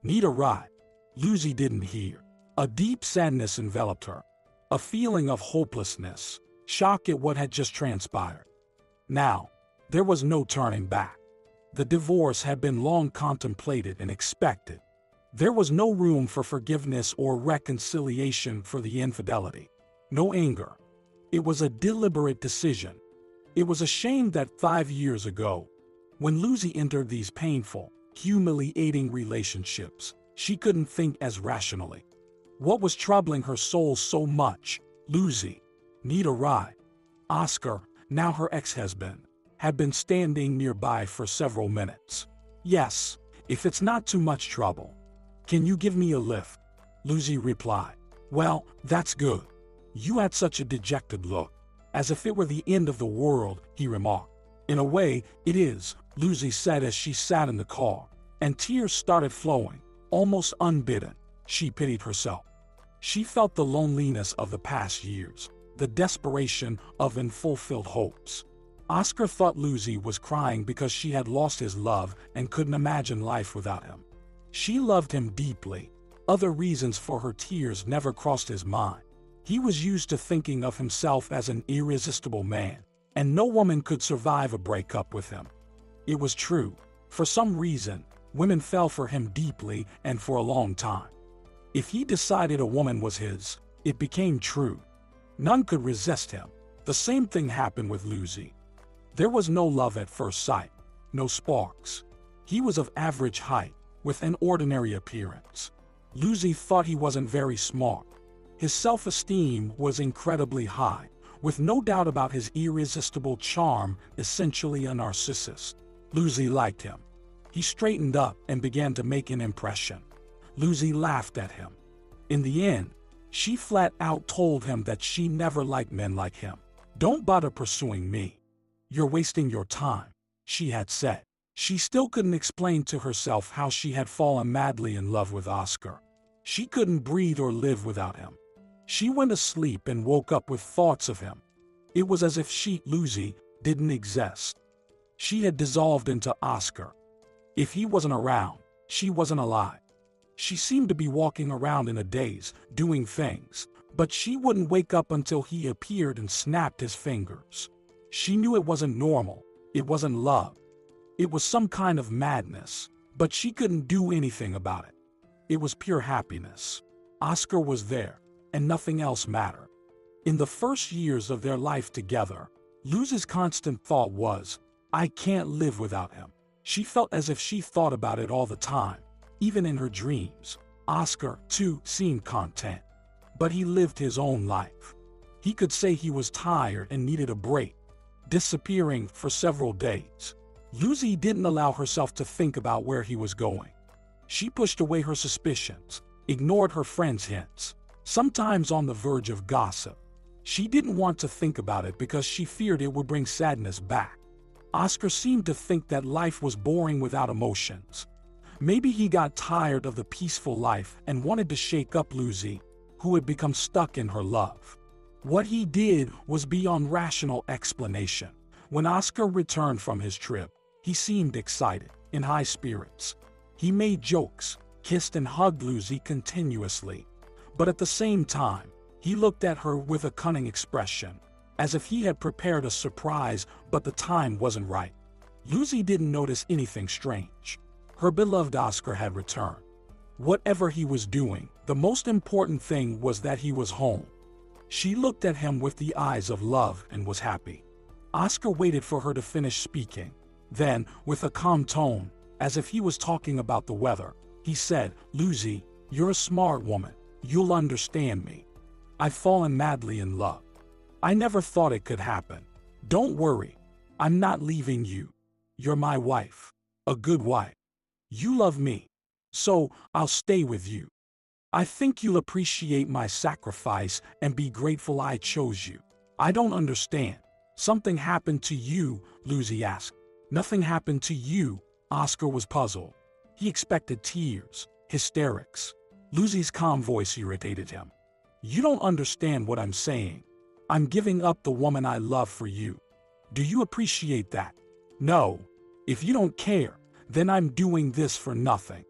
Need a ride? Lusy didn't hear. A deep sadness enveloped her. A feeling of hopelessness, shock at what had just transpired. Now, there was no turning back. The divorce had been long contemplated and expected. There was no room for forgiveness or reconciliation for the infidelity. No anger. It was a deliberate decision. It was a shame that 5 years ago, when Lusy entered these painful, humiliating relationships, she couldn't think as rationally. What was troubling her soul so much? Lusy. Need a ride? Oscar, now her ex-husband, had been standing nearby for several minutes. Yes, if it's not too much trouble. Can you give me a lift? Lusy replied. Well, that's good. You had such a dejected look, as if it were the end of the world, he remarked. In a way, it is, Lusy said as she sat in the car, and tears started flowing, almost unbidden. She pitied herself. She felt the loneliness of the past years, the desperation of unfulfilled hopes. Oscar thought Lusy was crying because she had lost his love and couldn't imagine life without him. She loved him deeply. Other reasons for her tears never crossed his mind. He was used to thinking of himself as an irresistible man, and no woman could survive a breakup with him. It was true. For some reason, women fell for him deeply and for a long time. If he decided a woman was his, it became true. None could resist him. The same thing happened with Lusy. There was no love at first sight, no sparks. He was of average height, with an ordinary appearance. Lusy thought he wasn't very smart. His self-esteem was incredibly high, with no doubt about his irresistible charm, essentially a narcissist. Lusy liked him. He straightened up and began to make an impression. Lusy laughed at him. In the end, she flat out told him that she never liked men like him. Don't bother pursuing me. You're wasting your time, she had said. She still couldn't explain to herself how she had fallen madly in love with Oscar. She couldn't breathe or live without him. She went to sleep and woke up with thoughts of him. It was as if she, Lusy, didn't exist. She had dissolved into Oscar. If he wasn't around, she wasn't alive. She seemed to be walking around in a daze, doing things, but she wouldn't wake up until he appeared and snapped his fingers. She knew it wasn't normal, it wasn't love. It was some kind of madness, but she couldn't do anything about it. It was pure happiness. Oscar was there, and nothing else mattered. In the first years of their life together, Lusy's constant thought was, I can't live without him. She felt as if she thought about it all the time, even in her dreams. Oscar, too, seemed content. But he lived his own life. He could say he was tired and needed a break, disappearing for several days. Lusy didn't allow herself to think about where he was going. She pushed away her suspicions, ignored her friends' hints, sometimes on the verge of gossip. She didn't want to think about it because she feared it would bring sadness back. Oscar seemed to think that life was boring without emotions. Maybe he got tired of the peaceful life and wanted to shake up Lusy, who had become stuck in her love. What he did was beyond rational explanation. When Oscar returned from his trip, he seemed excited, in high spirits. He made jokes, kissed and hugged Lusy continuously. But at the same time, he looked at her with a cunning expression, as if he had prepared a surprise but the time wasn't right. Lusy didn't notice anything strange. Her beloved Oscar had returned. Whatever he was doing, the most important thing was that he was home. She looked at him with the eyes of love and was happy. Oscar waited for her to finish speaking. Then, with a calm tone, as if he was talking about the weather, he said, Lusy, you're a smart woman. You'll understand me. I've fallen madly in love. I never thought it could happen. Don't worry. I'm not leaving you. You're my wife. A good wife. You love me. So, I'll stay with you. I think you'll appreciate my sacrifice and be grateful I chose you. I don't understand. Something happened to you, Lusy asked. Nothing happened to you. Oscar was puzzled. He expected tears, hysterics. Lusy's calm voice irritated him. You don't understand what I'm saying. I'm giving up the woman I love for you. Do you appreciate that? No. If you don't care, then I'm doing this for nothing.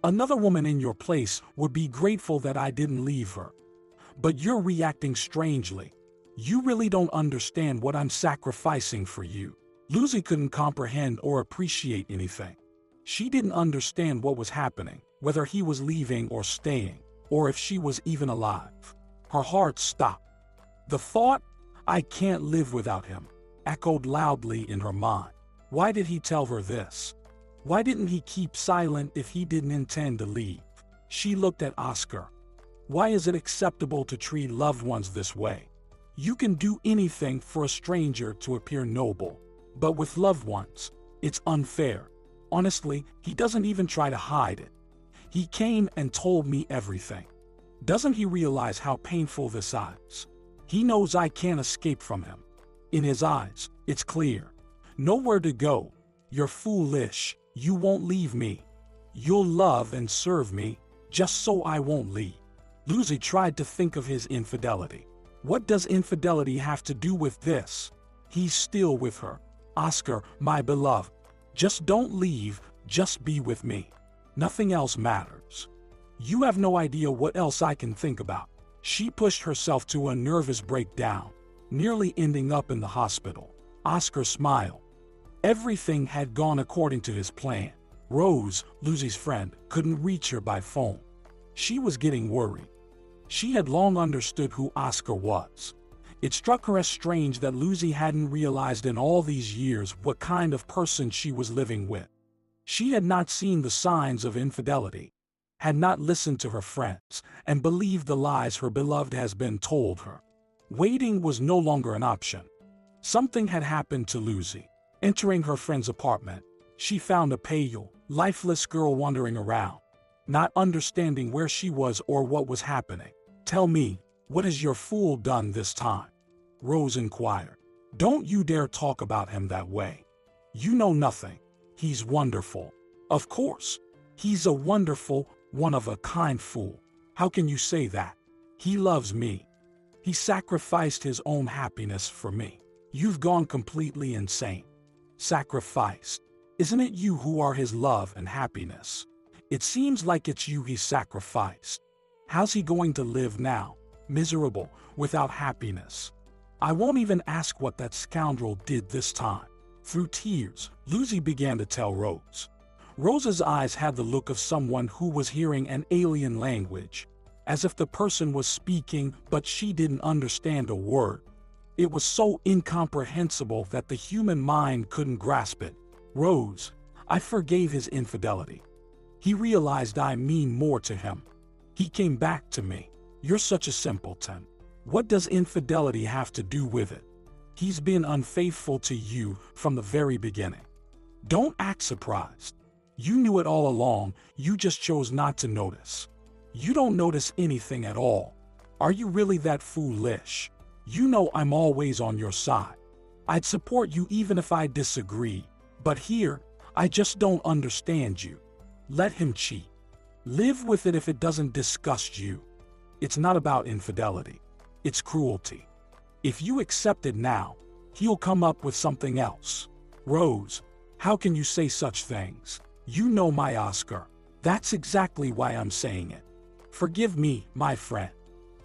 Another woman in your place would be grateful that I didn't leave her. But you're reacting strangely. You really don't understand what I'm sacrificing for you." Lusy couldn't comprehend or appreciate anything. She didn't understand what was happening, whether he was leaving or staying, or if she was even alive. Her heart stopped. The thought, "I can't live without him," echoed loudly in her mind. Why did he tell her this? Why didn't he keep silent if he didn't intend to leave? She looked at Oscar. Why is it acceptable to treat loved ones this way? You can do anything for a stranger to appear noble, but with loved ones, it's unfair. Honestly, he doesn't even try to hide it. He came and told me everything. Doesn't he realize how painful this is? He knows I can't escape from him. In his eyes, it's clear. Nowhere to go. You're foolish. You won't leave me. You'll love and serve me, just so I won't leave. Lusy tried to think of his infidelity. What does infidelity have to do with this? He's still with her. Oscar, my beloved. Just don't leave, just be with me. Nothing else matters. You have no idea what else I can think about. She pushed herself to a nervous breakdown, nearly ending up in the hospital. Oscar smiled. Everything had gone according to his plan. Rose, Lucy's friend, couldn't reach her by phone. She was getting worried. She had long understood who Oscar was. It struck her as strange that Lusy hadn't realized in all these years what kind of person she was living with. She had not seen the signs of infidelity, had not listened to her friends, and believed the lies her beloved has been told her. Waiting was no longer an option. Something had happened to Lusy. Entering her friend's apartment, she found a pale, lifeless girl wandering around, not understanding where she was or what was happening. "Tell me, what has your fool done this time?" Rose inquired. "Don't you dare talk about him that way. You know nothing. He's wonderful." "Of course. He's a wonderful, one-of-a-kind fool. How can you say that? He loves me. He sacrificed his own happiness for me." "You've gone completely insane." "Sacrificed? Isn't it you who are his love and happiness? It seems like it's you he sacrificed. How's he going to live now? Miserable, without happiness. I won't even ask what that scoundrel did this time." Through tears, Lusy began to tell Rose. Rose's eyes had the look of someone who was hearing an alien language, as if the person was speaking but she didn't understand a word. It was so incomprehensible that the human mind couldn't grasp it. "Rose, I forgave his infidelity. He realized I mean more to him. He came back to me. You're such a simpleton. What does infidelity have to do with it? He's been unfaithful to you from the very beginning. Don't act surprised. You knew it all along, you just chose not to notice. You don't notice anything at all. Are you really that foolish? You know I'm always on your side. I'd support you even if I disagree. But here, I just don't understand you. Let him cheat. Live with it if it doesn't disgust you. It's not about infidelity. It's cruelty. If you accept it now, he'll come up with something else." "Rose, how can you say such things? You know my Oscar." "That's exactly why I'm saying it. Forgive me, my friend.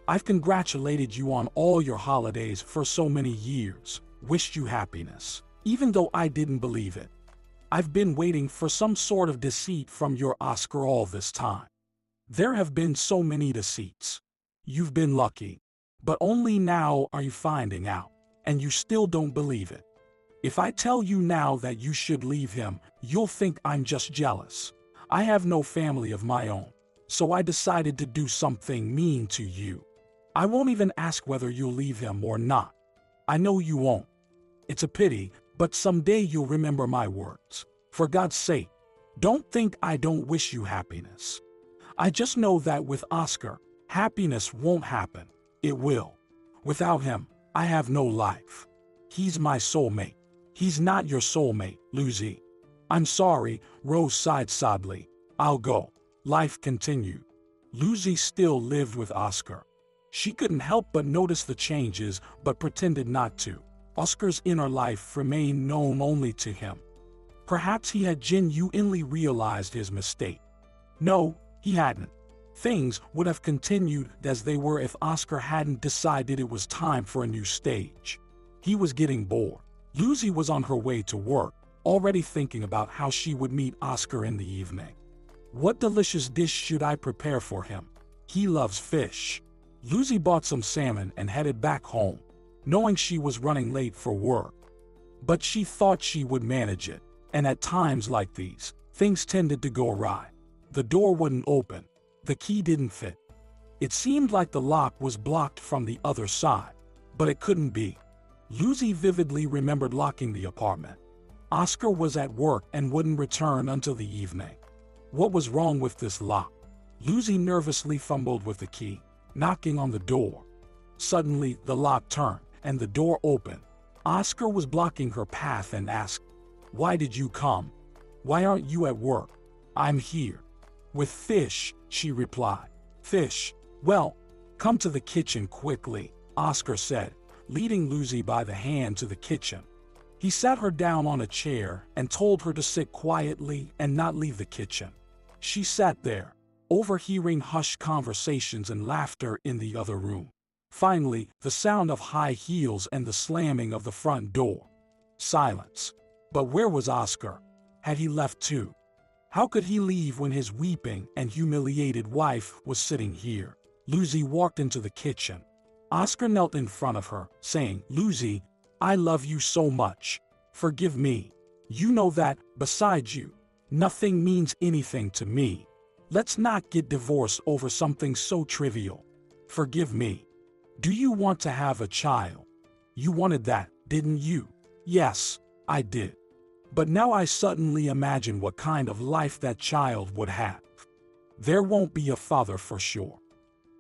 I've congratulated you on all your holidays for so many years, wished you happiness, even though I didn't believe it. I've been waiting for some sort of deceit from your Oscar all this time. There have been so many deceits. You've been lucky. But only now are you finding out, and you still don't believe it. If I tell you now that you should leave him, you'll think I'm just jealous. I have no family of my own, so I decided to do something mean to you. I won't even ask whether you'll leave him or not. I know you won't. It's a pity, but someday you'll remember my words. For God's sake, don't think I don't wish you happiness. I just know that with Oscar, happiness won't happen. It will. Without him, I have no life. He's my soulmate. He's not your soulmate, Lusy." "I'm sorry," Rose sighed sadly. "I'll go." Life continued. Lusy still lived with Oscar. She couldn't help but notice the changes, but pretended not to. Oscar's inner life remained known only to him. Perhaps he had genuinely realized his mistake. No, he hadn't. Things would have continued as they were if Oscar hadn't decided it was time for a new stage. He was getting bored. Lusy was on her way to work, already thinking about how she would meet Oscar in the evening. What delicious dish should I prepare for him? He loves fish. Lusy bought some salmon and headed back home, knowing she was running late for work. But she thought she would manage it, and at times like these, things tended to go awry. The door wouldn't open. The key didn't fit. It seemed like the lock was blocked from the other side, but it couldn't be. Lusy vividly remembered locking the apartment. Oscar was at work and wouldn't return until the evening. What was wrong with this lock? Lusy nervously fumbled with the key, knocking on the door. Suddenly, the lock turned, and the door opened. Oscar was blocking her path and asked, "Why did you come? Why aren't you at work?" "I'm here. With fish," she replied. "Fish? Well, come to the kitchen quickly," Oscar said, leading Lusy by the hand to the kitchen. He sat her down on a chair and told her to sit quietly and not leave the kitchen. She sat there, overhearing hushed conversations and laughter in the other room. Finally, the sound of high heels and the slamming of the front door. Silence. But where was Oscar? Had he left too? How could he leave when his weeping and humiliated wife was sitting here? Lusy walked into the kitchen. Oscar knelt in front of her, saying, "Lusy, I love you so much. Forgive me. You know that, besides you, nothing means anything to me. Let's not get divorced over something so trivial. Forgive me. Do you want to have a child? You wanted that, didn't you?" "Yes, I did. But now I suddenly imagine what kind of life that child would have. There won't be a father for sure.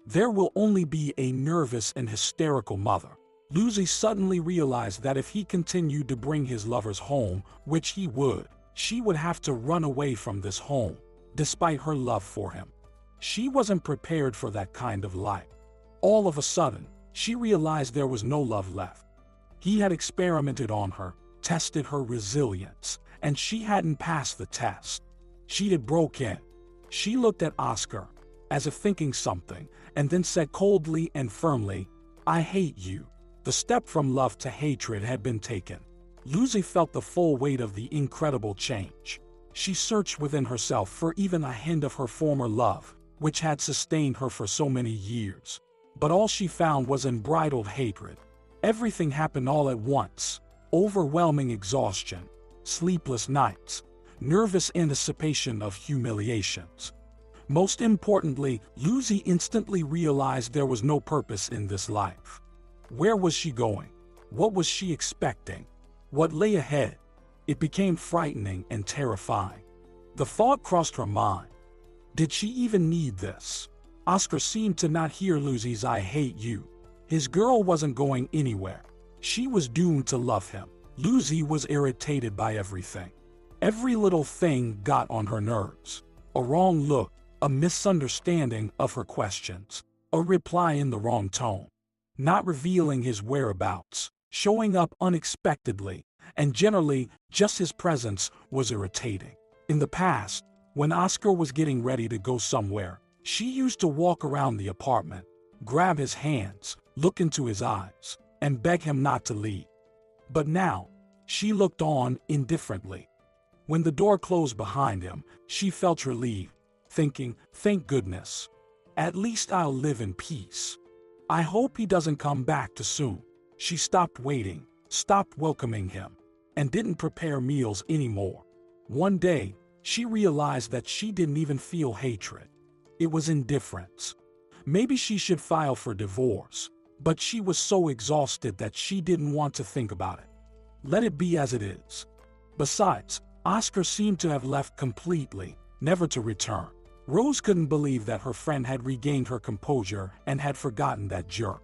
There will only be a nervous and hysterical mother." Lusy suddenly realized that if he continued to bring his lovers home, which he would, she would have to run away from this home, despite her love for him. She wasn't prepared for that kind of life. All of a sudden, she realized there was no love left. He had experimented on her, tested her resilience, and she hadn't passed the test. She had broke in. She looked at Oscar, as if thinking something, and then said coldly and firmly, "I hate you." The step from love to hatred had been taken. Lusy felt the full weight of the incredible change. She searched within herself for even a hint of her former love, which had sustained her for so many years. But all she found was unbridled hatred. Everything happened all at once. Overwhelming exhaustion, sleepless nights, nervous anticipation of humiliations. Most importantly, Lusy instantly realized there was no purpose in this life. Where was she going? What was she expecting? What lay ahead? It became frightening and terrifying. The thought crossed her mind. Did she even need this? Oscar seemed to not hear Lusy's "I hate you." His girl wasn't going anywhere. She was doomed to love him. Lusy was irritated by everything. Every little thing got on her nerves. A wrong look, a misunderstanding of her questions, a reply in the wrong tone, not revealing his whereabouts, showing up unexpectedly, and generally, just his presence was irritating. In the past, when Oscar was getting ready to go somewhere, she used to walk around the apartment, grab his hands, look into his eyes, and beg him not to leave. But now, she looked on indifferently. When the door closed behind him, she felt relieved, thinking, "Thank goodness. At least I'll live in peace. I hope he doesn't come back too soon." She stopped waiting, stopped welcoming him, and didn't prepare meals anymore. One day, she realized that she didn't even feel hatred. It was indifference. Maybe she should file for divorce, but she was so exhausted that she didn't want to think about it. Let it be as it is. Besides, Oscar seemed to have left completely, never to return. Rose couldn't believe that her friend had regained her composure and had forgotten that jerk.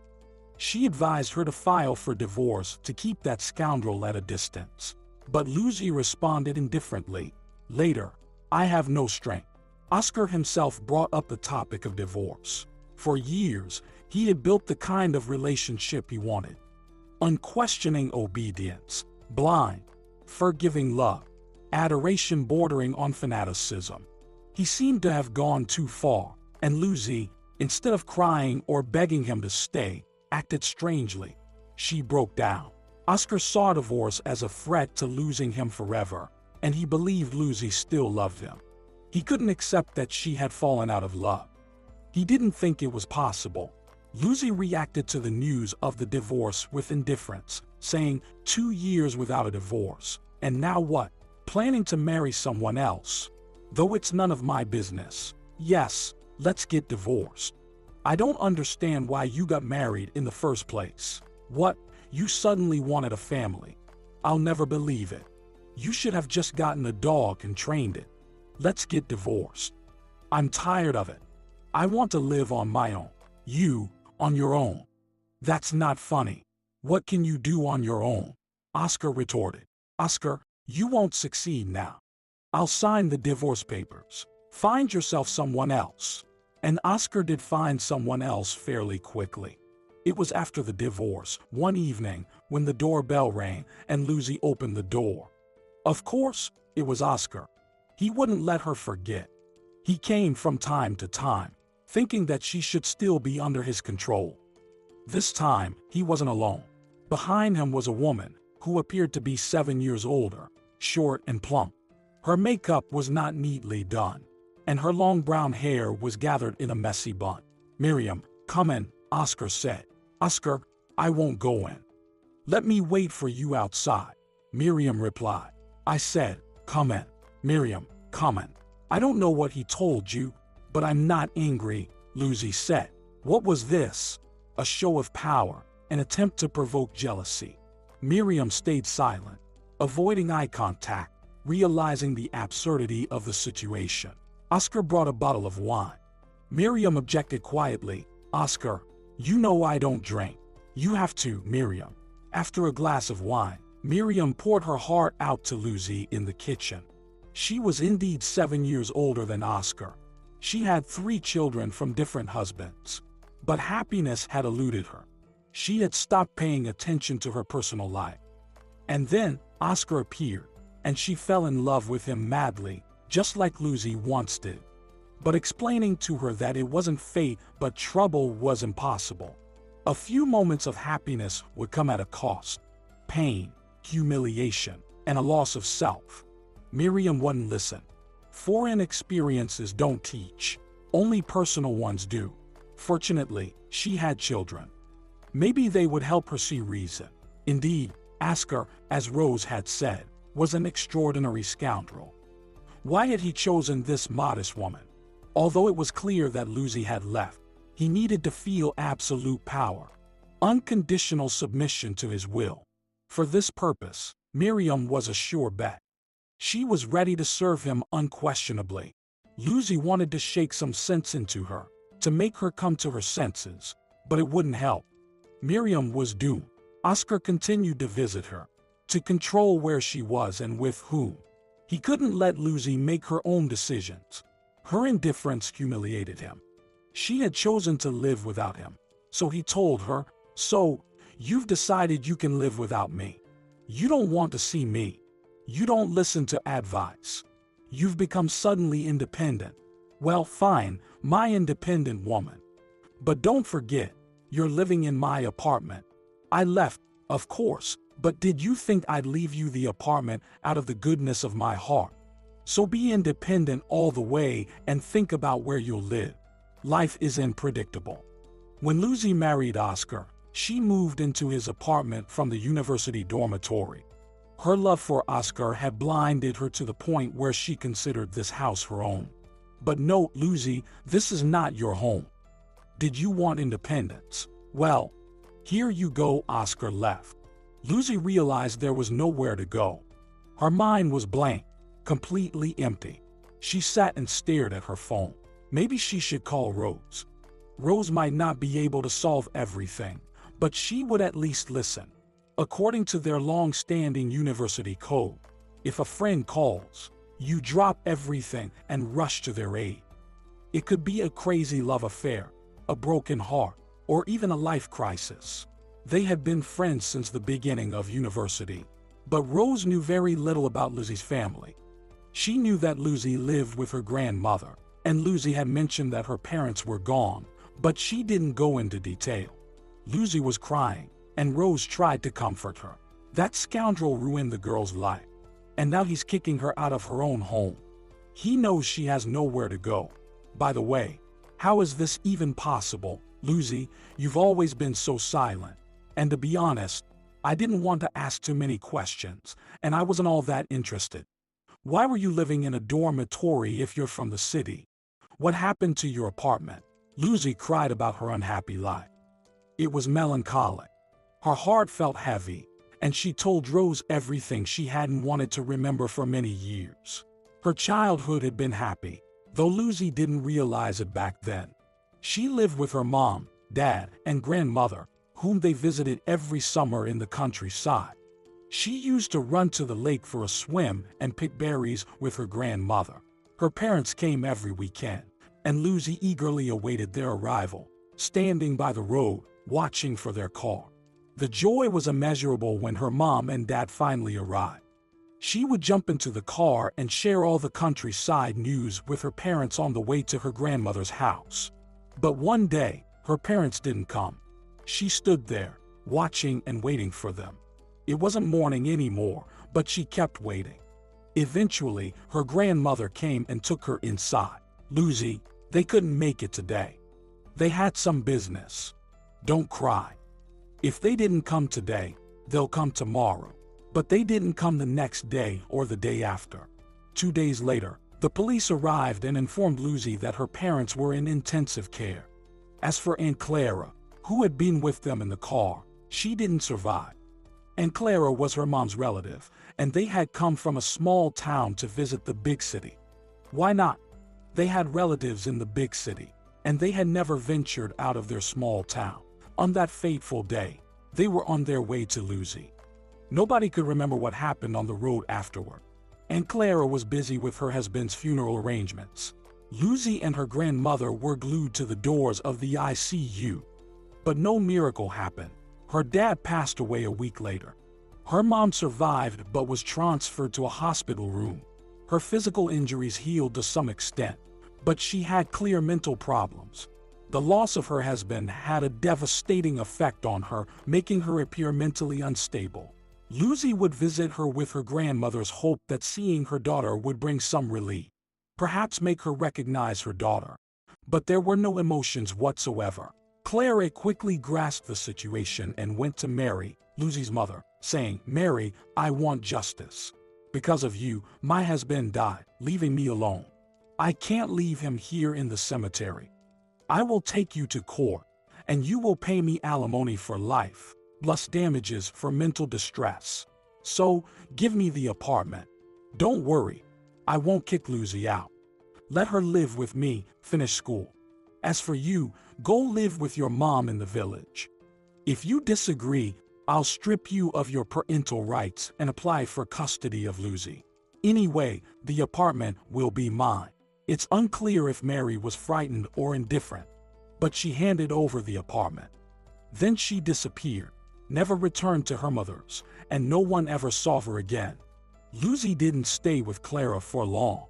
She advised her to file for divorce to keep that scoundrel at a distance. But Lusy responded indifferently. Later, "I have no strength." Oscar himself brought up the topic of divorce. For years, he had built the kind of relationship he wanted. Unquestioning obedience, blind, forgiving love, adoration bordering on fanaticism. He seemed to have gone too far, and Lusy, instead of crying or begging him to stay, acted strangely. She broke down. Oscar saw divorce as a threat to losing him forever, and he believed Lusy still loved him. He couldn't accept that she had fallen out of love. He didn't think it was possible. Lusy reacted to the news of the divorce with indifference, saying, 2 years without a divorce, and now what? Planning to marry someone else? Though it's none of my business. Yes, let's get divorced. I don't understand why you got married in the first place. What? You suddenly wanted a family? I'll never believe it. You should have just gotten a dog and trained it. Let's get divorced. I'm tired of it. I want to live on my own. You, on your own. That's not funny. What can you do on your own? Oscar retorted. Oscar, you won't succeed now. I'll sign the divorce papers. Find yourself someone else. And Oscar did find someone else fairly quickly. It was after the divorce, one evening, when the doorbell rang and Lusy opened the door. Of course, it was Oscar. He wouldn't let her forget. He came from time to time, thinking that she should still be under his control. This time, he wasn't alone. Behind him was a woman who appeared to be 7 years older, short and plump. Her makeup was not neatly done, and her long brown hair was gathered in a messy bun. Miriam, come in, Oscar said. Oscar, I won't go in. Let me wait for you outside, Miriam replied. I said, come in. Miriam, come in. I don't know what he told you, but I'm not angry, Lusy said. What was this? A show of power, an attempt to provoke jealousy. Miriam stayed silent, avoiding eye contact, realizing the absurdity of the situation. Oscar brought a bottle of wine. Miriam objected quietly. Oscar, you know I don't drink. You have to, Miriam. After a glass of wine, Miriam poured her heart out to Lusy in the kitchen. She was indeed 7 years older than Oscar. She had 3 children from different husbands. But happiness had eluded her. She had stopped paying attention to her personal life. And then Oscar appeared, and she fell in love with him madly, just like Lusy once did. But explaining to her that it wasn't fate but trouble was impossible. A few moments of happiness would come at a cost. Pain, humiliation, and a loss of self. Miriam wouldn't listen. Foreign experiences don't teach. Only personal ones do. Fortunately, she had children. Maybe they would help her see reason. Indeed, Oscar, as Rose had said, was an extraordinary scoundrel. Why had he chosen this modest woman? Although it was clear that Lusy had left, he needed to feel absolute power, unconditional submission to his will. For this purpose, Miriam was a sure bet. She was ready to serve him unquestionably. Lusy wanted to shake some sense into her, to make her come to her senses, but it wouldn't help. Miriam was doomed. Oscar continued to visit her, to control where she was and with whom. He couldn't let Lusy make her own decisions. Her indifference humiliated him. She had chosen to live without him, so he told her, so, you've decided you can live without me. You don't want to see me. You don't listen to advice. You've become suddenly independent. Well, fine, my independent woman. But don't forget, you're living in my apartment. I left, of course, but did you think I'd leave you the apartment out of the goodness of my heart? So be independent all the way and think about where you'll live. Life is unpredictable. When Lusy married Oscar, she moved into his apartment from the university dormitory. Her love for Oscar had blinded her to the point where she considered this house her own. But note, Lusy, this is not your home. Did you want independence? Well, here you go. Oscar left. Lusy realized there was nowhere to go. Her mind was blank, completely empty. She sat and stared at her phone. Maybe she should call Rose. Rose might not be able to solve everything, but she would at least listen. According to their long-standing university code, if a friend calls, you drop everything and rush to their aid. It could be a crazy love affair, a broken heart, or even a life crisis. They had been friends since the beginning of university, but Rose knew very little about Lusy's family. She knew that Lusy lived with her grandmother, and Lusy had mentioned that her parents were gone, but she didn't go into detail. Lusy was crying, and Rose tried to comfort her. That scoundrel ruined the girl's life, and now he's kicking her out of her own home. He knows she has nowhere to go. By the way, how is this even possible? Lusy, you've always been so silent. And to be honest, I didn't want to ask too many questions, and I wasn't all that interested. Why were you living in a dormitory if you're from the city? What happened to your apartment? Lusy cried about her unhappy life. It was melancholic. Her heart felt heavy, and she told Rose everything she hadn't wanted to remember for many years. Her childhood had been happy, though Lusy didn't realize it back then. She lived with her mom, dad, and grandmother, whom they visited every summer in the countryside. She used to run to the lake for a swim and pick berries with her grandmother. Her parents came every weekend, and Lusy eagerly awaited their arrival, standing by the road, watching for their car. The joy was immeasurable when her mom and dad finally arrived. She would jump into the car and share all the countryside news with her parents on the way to her grandmother's house. But one day, her parents didn't come. She stood there, watching and waiting for them. It wasn't morning anymore, but she kept waiting. Eventually, her grandmother came and took her inside. Lusy, they couldn't make it today. They had some business. Don't cry. If they didn't come today, they'll come tomorrow. But they didn't come the next day or the day after. 2 days later, the police arrived and informed Lusy that her parents were in intensive care. As for Aunt Clara, who had been with them in the car, she didn't survive. Aunt Clara was her mom's relative, and they had come from a small town to visit the big city. Why not? They had relatives in the big city, and they had never ventured out of their small town. On that fateful day, they were on their way to Lusy. Nobody could remember what happened on the road afterward. Aunt Clara was busy with her husband's funeral arrangements. Lusy and her grandmother were glued to the doors of the ICU. But no miracle happened. Her dad passed away a week later. Her mom survived but was transferred to a hospital room. Her physical injuries healed to some extent, but she had clear mental problems. The loss of her husband had a devastating effect on her, making her appear mentally unstable. Lusy would visit her with her grandmother's hope that seeing her daughter would bring some relief, perhaps make her recognize her daughter. But there were no emotions whatsoever. Clara quickly grasped the situation and went to Mary, Lusy's mother, saying, "Mary, I want justice. Because of you, my husband died, leaving me alone. I can't leave him here in the cemetery. I will take you to court, and you will pay me alimony for life, plus damages for mental distress. So, give me the apartment. Don't worry, I won't kick Lusy out. Let her live with me, finish school. As for you, go live with your mom in the village. If you disagree, I'll strip you of your parental rights and apply for custody of Lusy. Anyway, the apartment will be mine." It's unclear if Mary was frightened or indifferent, but she handed over the apartment. Then she disappeared, never returned to her mother's, and no one ever saw her again. Lusy didn't stay with Clara for long.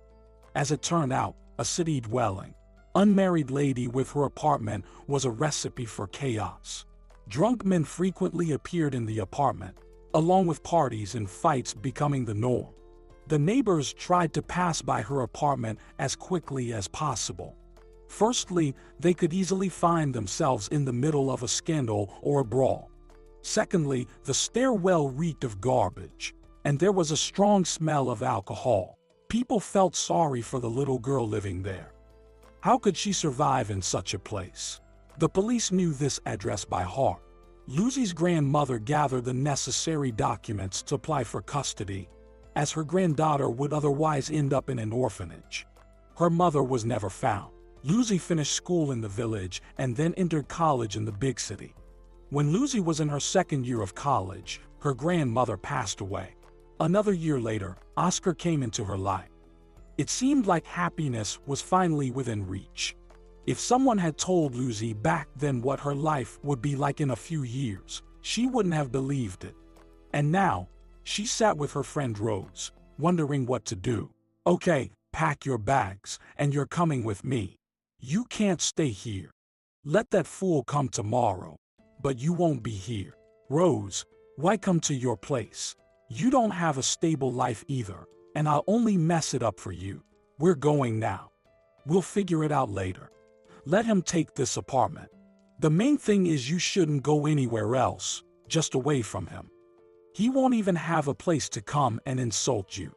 As it turned out, a city-dwelling, unmarried lady with her apartment was a recipe for chaos. Drunk men frequently appeared in the apartment, along with parties and fights becoming the norm. The neighbors tried to pass by her apartment as quickly as possible. Firstly, they could easily find themselves in the middle of a scandal or a brawl. Secondly, the stairwell reeked of garbage, and there was a strong smell of alcohol. People felt sorry for the little girl living there. How could she survive in such a place? The police knew this address by heart. Lusy's grandmother gathered the necessary documents to apply for custody, as her granddaughter would otherwise end up in an orphanage. Her mother was never found. Lusy finished school in the village and then entered college in the big city. When Lusy was in her second year of college, her grandmother passed away. Another year later, Oscar came into her life. It seemed like happiness was finally within reach. If someone had told Lusy back then what her life would be like in a few years, she wouldn't have believed it. And now, she sat with her friend Rose, wondering what to do. Okay, pack your bags, and you're coming with me. You can't stay here. Let that fool come tomorrow. But you won't be here. Rose, why come to your place? You don't have a stable life either, and I'll only mess it up for you. We're going now. We'll figure it out later. Let him take this apartment. The main thing is you shouldn't go anywhere else, just away from him. He won't even have a place to come and insult you.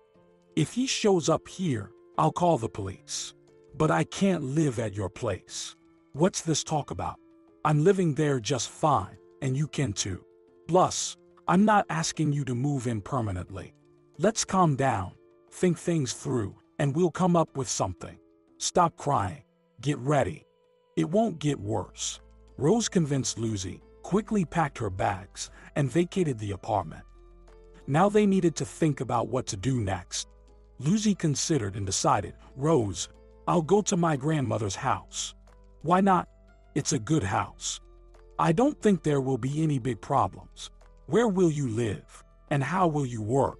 If he shows up here, I'll call the police. But I can't live at your place. What's this talk about? I'm living there just fine, and you can too. Plus, I'm not asking you to move in permanently. Let's calm down, think things through, and we'll come up with something. Stop crying. Get ready. It won't get worse. Rose convinced Lusy, quickly packed her bags, and vacated the apartment. Now they needed to think about what to do next. Lusy considered and decided, Rose, I'll go to my grandmother's house. Why not? It's a good house. I don't think there will be any big problems. Where will you live? And how will you work?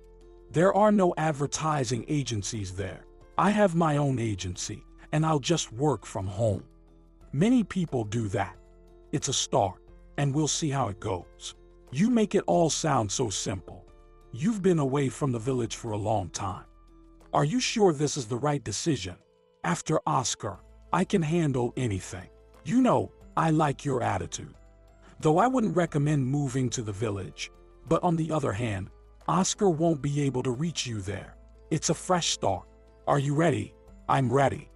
There are no advertising agencies there. I have my own agency, and I'll just work from home. Many people do that. It's a start, and we'll see how it goes. You make it all sound so simple. You've been away from the village for a long time. Are you sure this is the right decision? After Oscar, I can handle anything. You know, I like your attitude. Though I wouldn't recommend moving to the village. But on the other hand, Oscar won't be able to reach you there. It's a fresh start. Are you ready? I'm ready.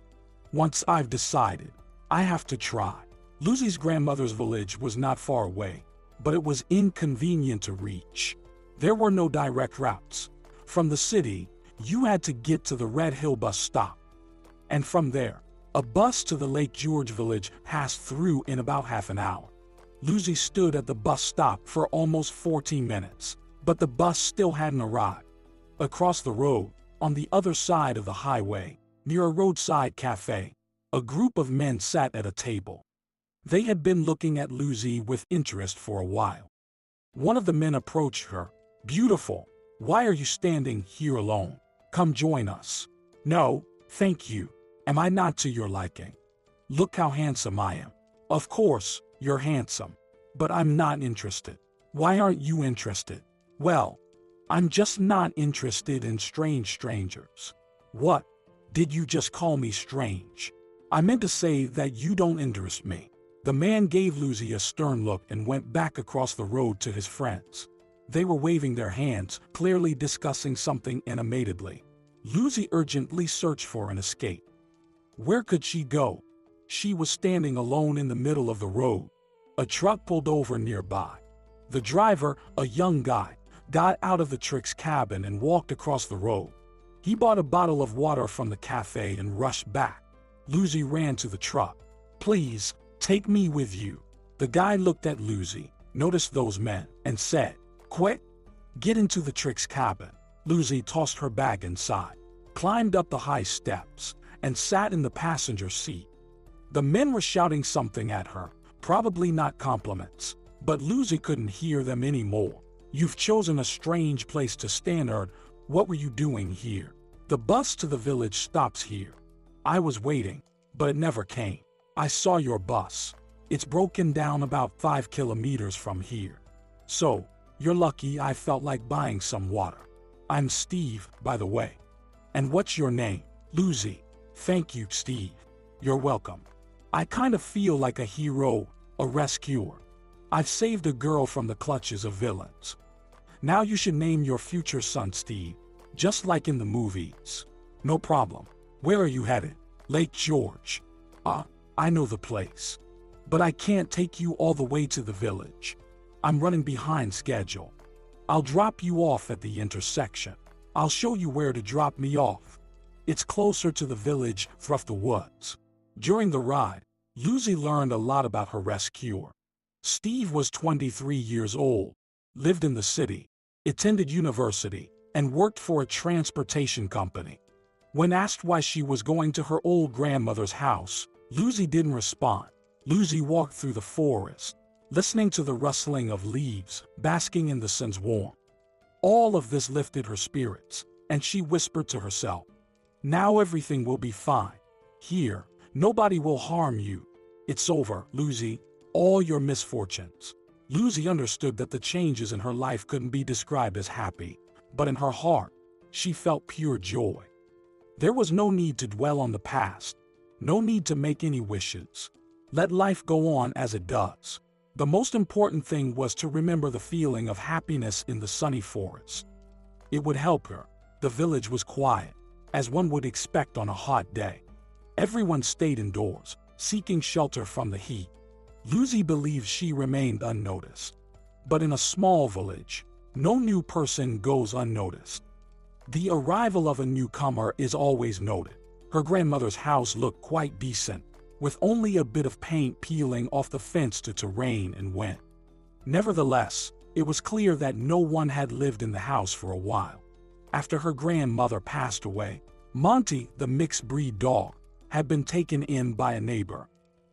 Once I've decided, I have to try. Lucy's grandmother's village was not far away, but it was inconvenient to reach. There were no direct routes. From the city, you had to get to the Red Hill bus stop. And from there, a bus to the Lake George village passed through in about half an hour. Lusy stood at the bus stop for almost 14 minutes, but the bus still hadn't arrived. Across the road, on the other side of the highway, near a roadside cafe, a group of men sat at a table. They had been looking at Lusy with interest for a while. One of the men approached her. Beautiful, why are you standing here alone? Come join us. No, thank you. Am I not to your liking? Look how handsome I am. Of course, you're handsome. But I'm not interested. Why aren't you interested? Well, I'm just not interested in strange strangers. What? Did you just call me strange? I meant to say that you don't interest me. The man gave Lusy a stern look and went back across the road to his friends. They were waving their hands, clearly discussing something animatedly. Lusy urgently searched for an escape. Where could she go? She was standing alone in the middle of the road. A truck pulled over nearby. The driver, a young guy, got out of the truck's cabin and walked across the road. He bought a bottle of water from the cafe and rushed back. Lusy ran to the truck. Please, take me with you. The guy looked at Lusy, noticed those men, and said, Quick, get into the truck's cabin. Lusy tossed her bag inside, climbed up the high steps, and sat in the passenger seat. The men were shouting something at her, probably not compliments, but Lusy couldn't hear them anymore. You've chosen a strange place to stand, or what were you doing here? The bus to the village stops here. I was waiting, but it never came. I saw your bus. It's broken down about 5 kilometers from here. So, you're lucky I felt like buying some water. I'm Steve, by the way. And what's your name? Lusy. Thank you, Steve. You're welcome. I kind of feel like a hero, a rescuer. I've saved a girl from the clutches of villains. Now you should name your future son Steve, just like in the movies. No problem. Where are you headed? Lake George. I know the place. But I can't take you all the way to the village. I'm running behind schedule. I'll drop you off at the intersection. I'll show you where to drop me off. It's closer to the village through the woods. During the ride, Lusy learned a lot about her rescuer. Steve was 23 years old, lived in the city, attended university, and worked for a transportation company. When asked why she was going to her old grandmother's house, Lusy didn't respond. Lusy walked through the forest, listening to the rustling of leaves, basking in the sun's warmth. All of this lifted her spirits, and she whispered to herself, Now everything will be fine. Here, nobody will harm you. It's over, Lusy, all your misfortunes. Lusy understood that the changes in her life couldn't be described as happy, but in her heart, she felt pure joy. There was no need to dwell on the past, no need to make any wishes. Let life go on as it does. The most important thing was to remember the feeling of happiness in the sunny forest. It would help her. The village was quiet, as one would expect on a hot day. Everyone stayed indoors, seeking shelter from the heat. Lusy believed she remained unnoticed. But in a small village, no new person goes unnoticed. The arrival of a newcomer is always noted. Her grandmother's house looked quite decent, with only a bit of paint peeling off the fence due to rain and wind. Nevertheless, it was clear that no one had lived in the house for a while. After her grandmother passed away, Monty, the mixed-breed dog, had been taken in by a neighbor.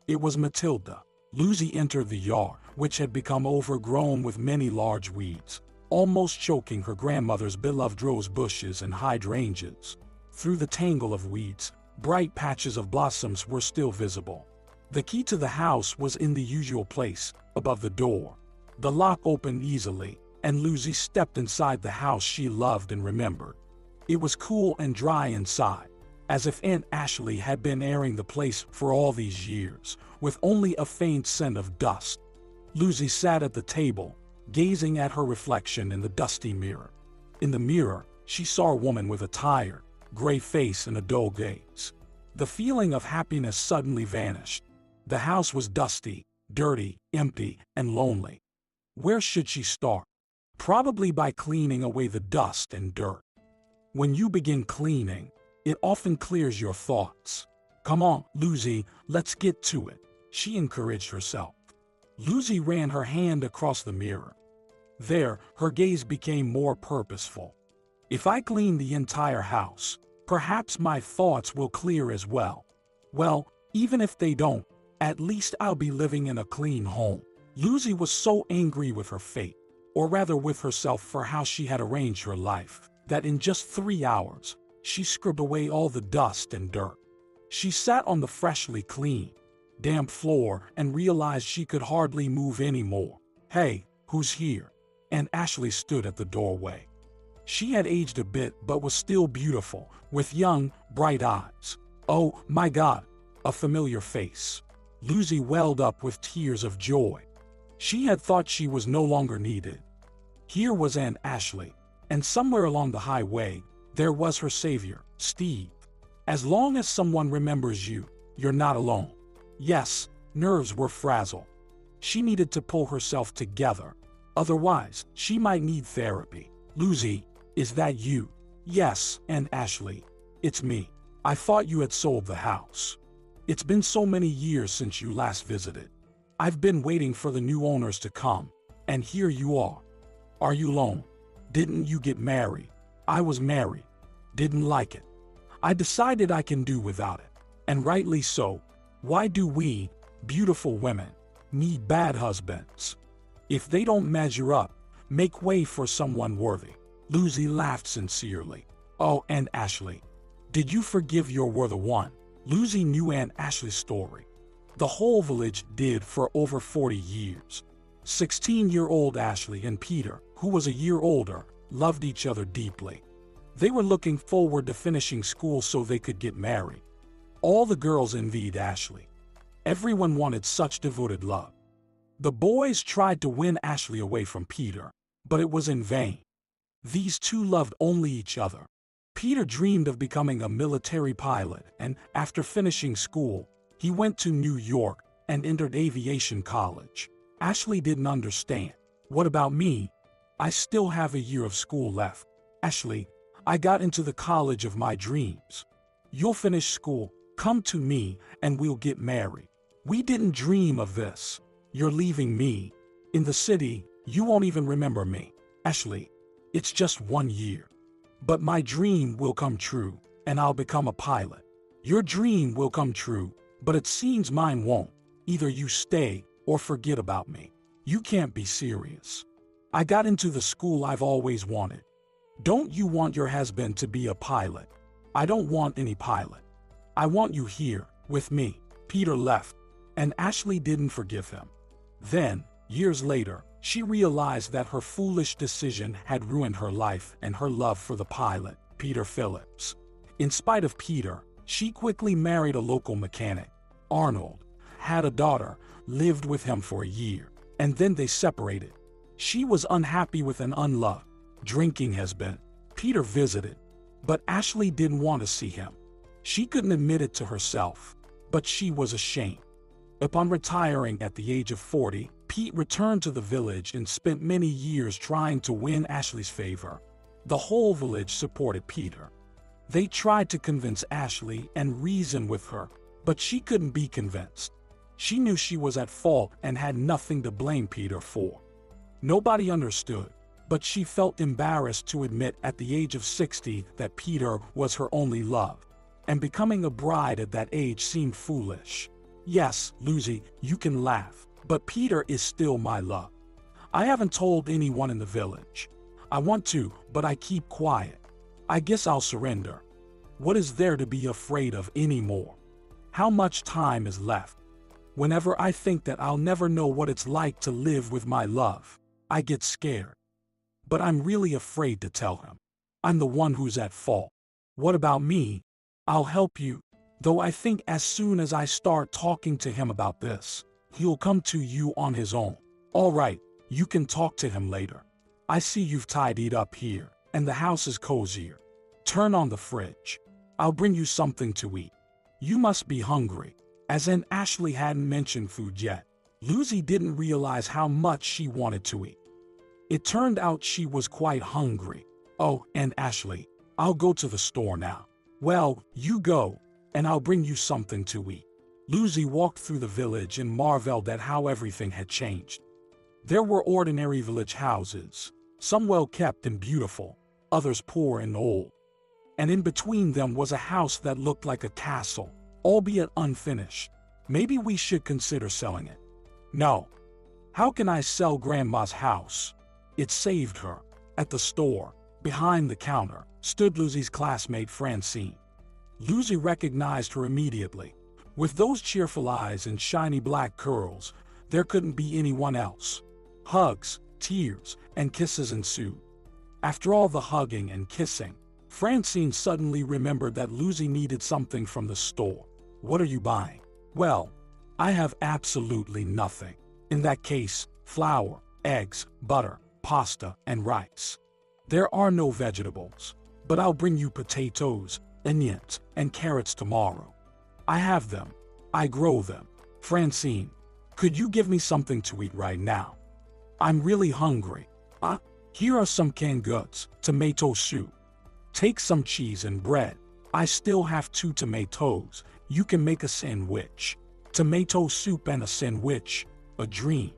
It was Matilda. Lusy entered the yard, which had become overgrown with many large weeds, almost choking her grandmother's beloved rose bushes and hydrangeas. Through the tangle of weeds, bright patches of blossoms were still visible. The key to the house was in the usual place, above the door. The lock opened easily, and Lusy stepped inside the house she loved and remembered. It was cool and dry inside, as if Aunt Ashley had been airing the place for all these years, with only a faint scent of dust. Lusy sat at the table, gazing at her reflection in the dusty mirror. In the mirror, she saw a woman with a tired, gray face and a dull gaze. The feeling of happiness suddenly vanished. The house was dusty, dirty, empty, and lonely. Where should she start? Probably by cleaning away the dust and dirt. When you begin cleaning, it often clears your thoughts. Come on, Lusy, let's get to it, she encouraged herself. Lusy ran her hand across the mirror. There, her gaze became more purposeful. If I clean the entire house, perhaps my thoughts will clear as well. Well, even if they don't, at least I'll be living in a clean home. Lusy was so angry with her fate, or rather with herself for how she had arranged her life, that in just 3 hours, she scrubbed away all the dust and dirt. She sat on the freshly cleaned, damp floor and realized she could hardly move anymore. Hey, who's here? Aunt Ashley stood at the doorway. She had aged a bit but was still beautiful, with young, bright eyes. Oh, my God, a familiar face. Lusy welled up with tears of joy. She had thought she was no longer needed. Here was Aunt Ashley, and somewhere along the highway, there was her savior, Steve. As long as someone remembers you, you're not alone. Yes, nerves were frazzled. She needed to pull herself together. Otherwise, she might need therapy. Lusy, is that you? Yes, Aunt Ashley. It's me. I thought you had sold the house. It's been so many years since you last visited. I've been waiting for the new owners to come, and here you are. Are you alone? Didn't you get married? I was married. Didn't like it. I decided I can do without it. And rightly so. Why do we, beautiful women, need bad husbands? If they don't measure up, make way for someone worthy. Lusy laughed sincerely. Oh, Aunt Ashley, did you forgive you were the one? Lusy knew Aunt Ashley's story. The whole village did for over 40 years. 16-year-old Ashley and Peter, who was a year older, loved each other deeply. They were looking forward to finishing school so they could get married. All the girls envied Ashley. Everyone wanted such devoted love. The boys tried to win Ashley away from Peter, but it was in vain. These two loved only each other. Peter dreamed of becoming a military pilot, and after finishing school, he went to New York and entered aviation college. Ashley didn't understand. What about me? I still have a year of school left. Ashley, I got into the college of my dreams. You'll finish school, come to me, and we'll get married. We didn't dream of this. You're leaving me. In the city, you won't even remember me. Ashley, it's just 1 year. But my dream will come true, and I'll become a pilot. Your dream will come true, but it seems mine won't. Either you stay or forget about me. You can't be serious. I got into the school I've always wanted. Don't you want your husband to be a pilot? I don't want any pilot. I want you here, with me. Peter left, and Ashley didn't forgive him. Then, years later, she realized that her foolish decision had ruined her life and her love for the pilot, Peter Phillips. In spite of Peter, she quickly married a local mechanic, Arnold, had a daughter, lived with him for a year, and then they separated. She was unhappy with an unloved, drinking husband. Peter visited, but Ashley didn't want to see him. She couldn't admit it to herself, but she was ashamed. Upon retiring at the age of 40, Pete returned to the village and spent many years trying to win Ashley's favor. The whole village supported Peter. They tried to convince Ashley and reason with her, but she couldn't be convinced. She knew she was at fault and had nothing to blame Peter for. Nobody understood, but she felt embarrassed to admit at the age of 60 that Peter was her only love, and becoming a bride at that age seemed foolish. Yes, Lusy, you can laugh, but Peter is still my love. I haven't told anyone in the village. I want to, but I keep quiet. I guess I'll surrender. What is there to be afraid of anymore? How much time is left? Whenever I think that I'll never know what it's like to live with my love, I get scared. But I'm really afraid to tell him. I'm the one who's at fault. What about me? I'll help you, though I think as soon as I start talking to him about this, he'll come to you on his own. All right, you can talk to him later. I see you've tidied up here, and the house is cozier. Turn on the fridge. I'll bring you something to eat. You must be hungry. As in Ashley hadn't mentioned food yet, Lusy didn't realize how much she wanted to eat. It turned out she was quite hungry. Oh, and Ashley, I'll go to the store now. Well, you go, and I'll bring you something to eat. Lusy walked through the village and marveled at how everything had changed. There were ordinary village houses, some well kept and beautiful, others poor and old. And in between them was a house that looked like a castle, albeit unfinished. Maybe we should consider selling it. No. How can I sell Grandma's house? It saved her. At the store, behind the counter, stood Lucy's classmate Francine. Lusy recognized her immediately. With those cheerful eyes and shiny black curls, there couldn't be anyone else. Hugs, tears, and kisses ensued. After all the hugging and kissing, Francine suddenly remembered that Lusy needed something from the store. What are you buying? Well, I have absolutely nothing. In that case, flour, eggs, butter, pasta, and rice. There are no vegetables, but I'll bring you potatoes, onions, and carrots tomorrow. I have them. I grow them. Francine, could you give me something to eat right now? I'm really hungry. Here are some canned goods, tomato soup. Take some cheese and bread. I still have 2 tomatoes. You can make a sandwich. Tomato soup and a sandwich. A dream.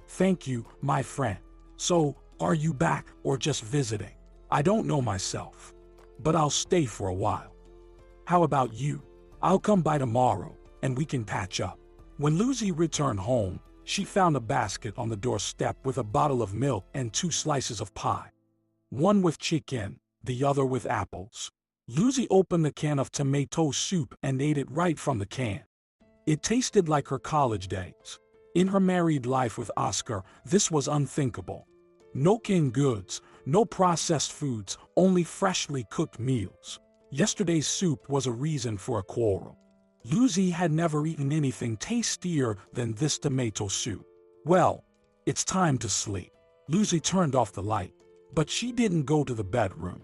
Thank you, my friend. So, are you back or just visiting? I don't know myself, but I'll stay for a while. How about you? I'll come by tomorrow, and we can patch up. When Lusy returned home, she found a basket on the doorstep with a bottle of milk and 2 slices of pie. One with chicken, the other with apples. Lusy opened the can of tomato soup and ate it right from the can. It tasted like her college days. In her married life with Oscar, this was unthinkable. No canned goods, no processed foods, only freshly cooked meals. Yesterday's soup was a reason for a quarrel. Lusy had never eaten anything tastier than this tomato soup. Well, it's time to sleep. Lusy turned off the light, but she didn't go to the bedroom.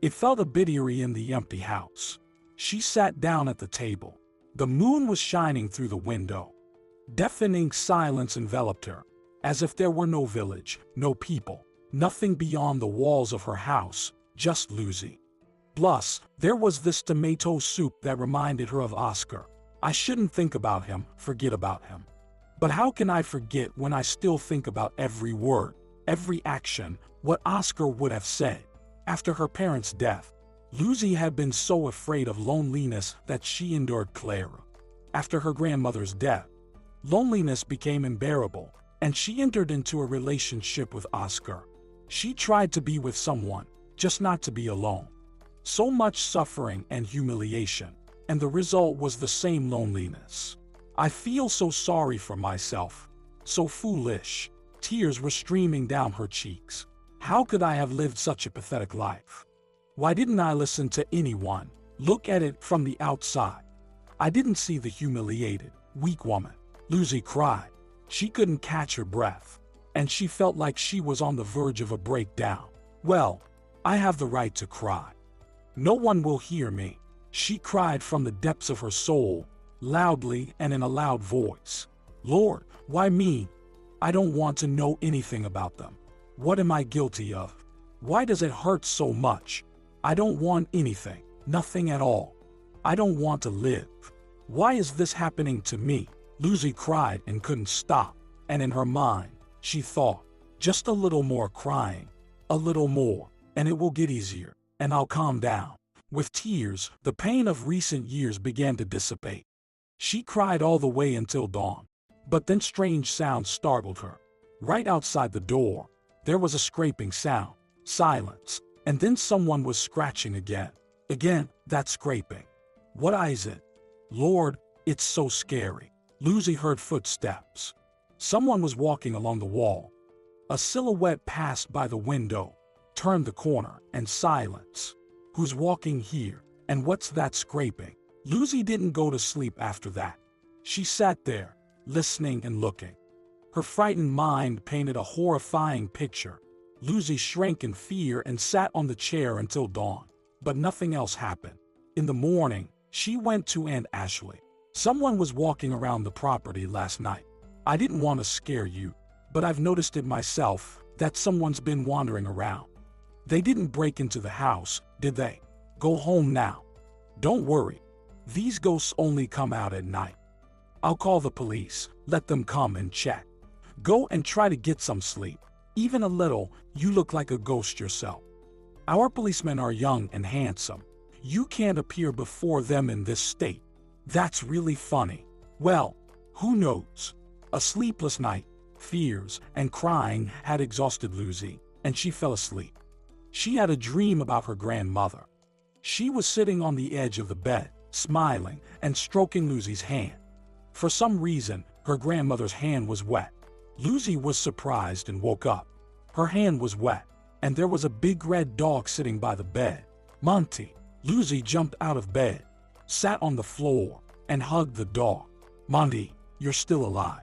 It felt a bit eerie in the empty house. She sat down at the table. The moon was shining through the window. Deafening silence enveloped her, as if there were no village, no people, nothing beyond the walls of her house, just Lusy. Plus, there was this tomato soup that reminded her of Oscar. I shouldn't think about him, forget about him. But how can I forget when I still think about every word, every action, what Oscar would have said? After her parents' death, Lusy had been so afraid of loneliness that she endured Clara. After her grandmother's death, loneliness became unbearable, and she entered into a relationship with Oscar. She tried to be with someone, just not to be alone. So much suffering and humiliation, and the result was the same loneliness. I feel so sorry for myself. So foolish. Tears were streaming down her cheeks. How could I have lived such a pathetic life? Why didn't I listen to anyone? Look at it from the outside. I didn't see the humiliated, weak woman. Lusy cried. She couldn't catch her breath, and she felt like she was on the verge of a breakdown. Well, I have the right to cry. No one will hear me. She cried from the depths of her soul, loudly and in a loud voice. Lord, why me? I don't want to know anything about them. What am I guilty of? Why does it hurt so much? I don't want anything, nothing at all. I don't want to live. Why is this happening to me? Lusy cried and couldn't stop, and in her mind, she thought, just a little more crying, a little more, and it will get easier, and I'll calm down. With tears, the pain of recent years began to dissipate. She cried all the way until dawn, but then strange sounds startled her. Right outside the door, there was a scraping sound, silence, and then someone was scratching again. Again, that scraping. What is it? Lord, it's so scary. Lusy heard footsteps. Someone was walking along the wall. A silhouette passed by the window, turned the corner, and silence. Who's walking here? And what's that scraping? Lusy didn't go to sleep after that. She sat there, listening and looking. Her frightened mind painted a horrifying picture. Lusy shrank in fear and sat on the chair until dawn. But nothing else happened. In the morning, she went to Aunt Ashley. Someone was walking around the property last night. I didn't want to scare you, but I've noticed it myself, that someone's been wandering around. They didn't break into the house, did they? Go home now. Don't worry. These ghosts only come out at night. I'll call the police, let them come and check. Go and try to get some sleep. Even a little, you look like a ghost yourself. Our policemen are young and handsome. You can't appear before them in this state. That's really funny. Well, who knows? A sleepless night, fears, and crying had exhausted Lusy, and she fell asleep. She had a dream about her grandmother. She was sitting on the edge of the bed, smiling and stroking Lusy's hand. For some reason, her grandmother's hand was wet. Lusy was surprised and woke up. Her hand was wet, and there was a big red dog sitting by the bed. Monty. Lusy jumped out of bed, sat on the floor, and hugged the dog. Monty, you're still alive.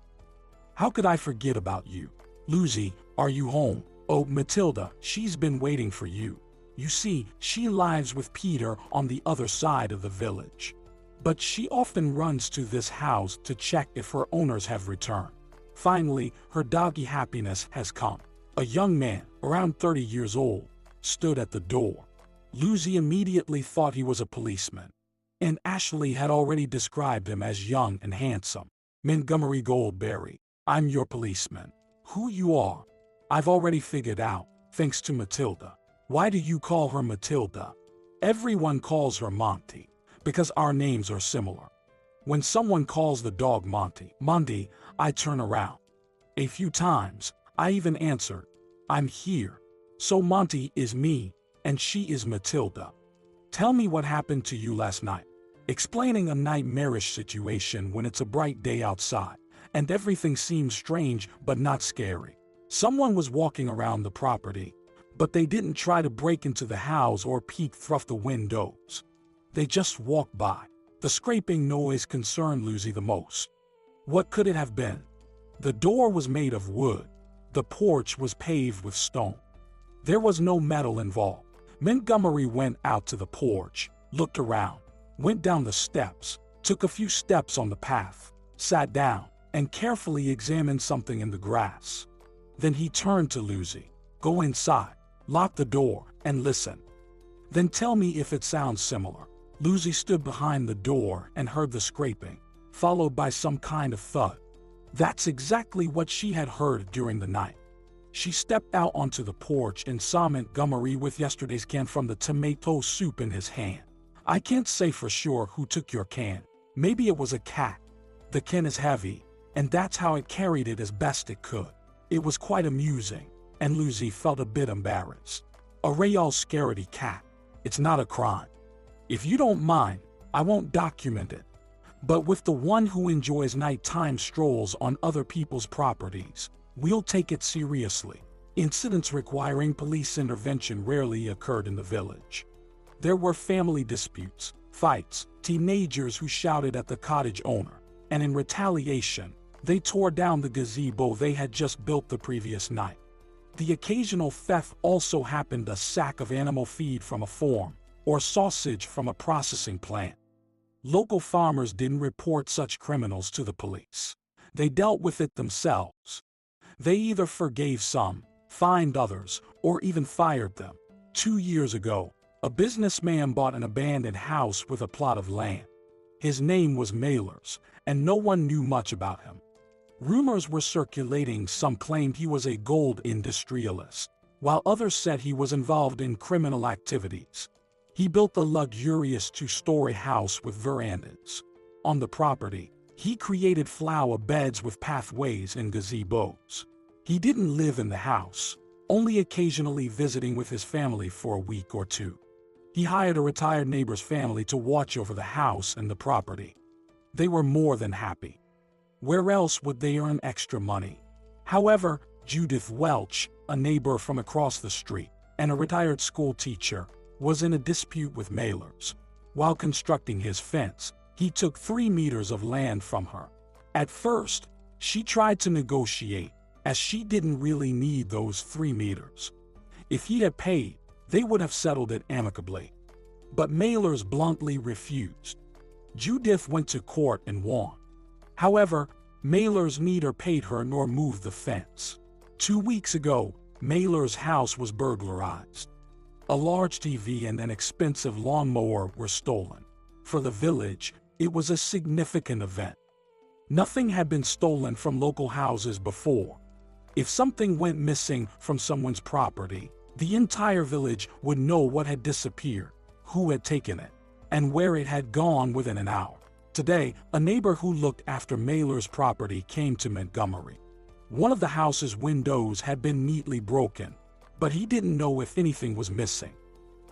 How could I forget about you? Lusy, are you home? Oh, Matilda, she's been waiting for you. You see, she lives with Peter on the other side of the village. But she often runs to this house to check if her owners have returned. Finally, her doggy Happiness has come. A young man, around 30 years old, stood at the door. Lusy immediately thought he was a policeman. And Ashley had already described him as young and handsome. Montgomery Goldberry, I'm your policeman. Who you are? I've already figured out, thanks to Matilda. Why do you call her Matilda? Everyone calls her Monty, because our names are similar. When someone calls the dog Monty, I turn around. A few times, I even answered, I'm here. So Monty is me, and she is Matilda. Tell me what happened to you last night. Explaining a nightmarish situation when it's a bright day outside, and everything seems strange but not scary. Someone was walking around the property, but they didn't try to break into the house or peek through the windows. They just walked by. The scraping noise concerned Lusy the most. What could it have been? The door was made of wood. The porch was paved with stone. There was no metal involved. Montgomery went out to the porch, looked around, went down the steps, took a few steps on the path, sat down, and carefully examined something in the grass. Then he turned to Lusy. Go inside, lock the door, and listen. Then tell me if it sounds similar. Lusy stood behind the door and heard the scraping, followed by some kind of thud. That's exactly what she had heard during the night. She stepped out onto the porch and saw Montgomery with yesterday's can from the tomato soup in his hand. I can't say for sure who took your can. Maybe it was a cat. The can is heavy, and that's how it carried it as best it could. It was quite amusing, and Lusy felt a bit embarrassed. A real scaredy cat. It's not a crime. If you don't mind, I won't document it. But with the one who enjoys nighttime strolls on other people's properties, we'll take it seriously. Incidents requiring police intervention rarely occurred in the village. There were family disputes, fights, teenagers who shouted at the cottage owner, and in retaliation, they tore down the gazebo they had just built the previous night. The occasional theft also happened: a sack of animal feed from a farm, or sausage from a processing plant. Local farmers didn't report such criminals to the police. They dealt with it themselves. They either forgave some, fined others, or even fired them. 2 years ago, a businessman bought an abandoned house with a plot of land. His name was Mailers, and no one knew much about him. Rumors were circulating. Some claimed he was a gold industrialist, while others said he was involved in criminal activities. He built a luxurious 2-story house with verandas. On the property, he created flower beds with pathways and gazebos. He didn't live in the house, only occasionally visiting with his family for a week or two. He hired a retired neighbor's family to watch over the house and the property. They were more than happy. Where else would they earn extra money? However, Judith Welch, a neighbor from across the street, and a retired school teacher, was in a dispute with Mailers. While constructing his fence, he took 3 meters of land from her. At first, she tried to negotiate, as she didn't really need those 3 meters. If he had paid, they would have settled it amicably. But Mailers bluntly refused. Judith went to court and won. However, Mailers neither paid her nor moved the fence. 2 weeks ago, Mailers' house was burglarized. A large TV and an expensive lawnmower were stolen. For the village, it was a significant event. Nothing had been stolen from local houses before. If something went missing from someone's property, the entire village would know what had disappeared, who had taken it, and where it had gone within an hour. Today, a neighbor who looked after Mailers' property came to Montgomery. One of the house's windows had been neatly broken, but he didn't know if anything was missing.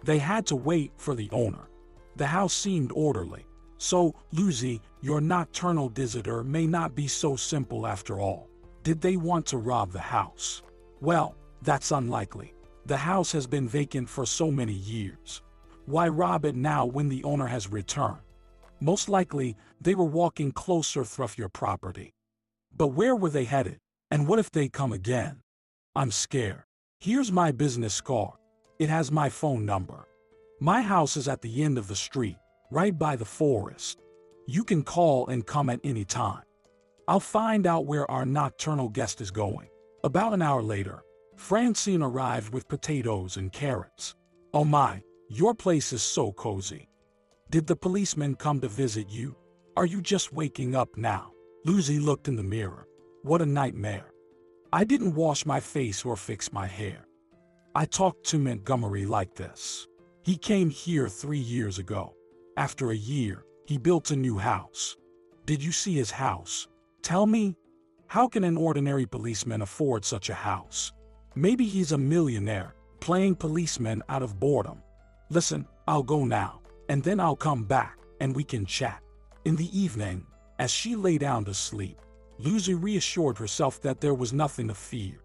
They had to wait for the owner. The house seemed orderly. So, Lusy, your nocturnal visitor may not be so simple after all. Did they want to rob the house? Well, that's unlikely. The house has been vacant for so many years. Why rob it now when the owner has returned? Most likely, they were walking closer through your property. But where were they headed? And what if they come again? I'm scared. Here's my business card. It has my phone number. My house is at the end of the street, right by the forest. You can call and come at any time. I'll find out where our nocturnal guest is going. About an hour later, Francine arrived with potatoes and carrots. Oh my, your place is so cozy. Did the policeman come to visit you? Are you just waking up now? Lusy looked in the mirror. What a nightmare. I didn't wash my face or fix my hair. I talked to Montgomery like this. He came here 3 years ago. After a year, he built a new house. Did you see his house? Tell me, how can an ordinary policeman afford such a house? Maybe he's a millionaire, playing policeman out of boredom. Listen, I'll go now, and then I'll come back, and we can chat. In the evening, as she lay down to sleep, Lusy reassured herself that there was nothing to fear.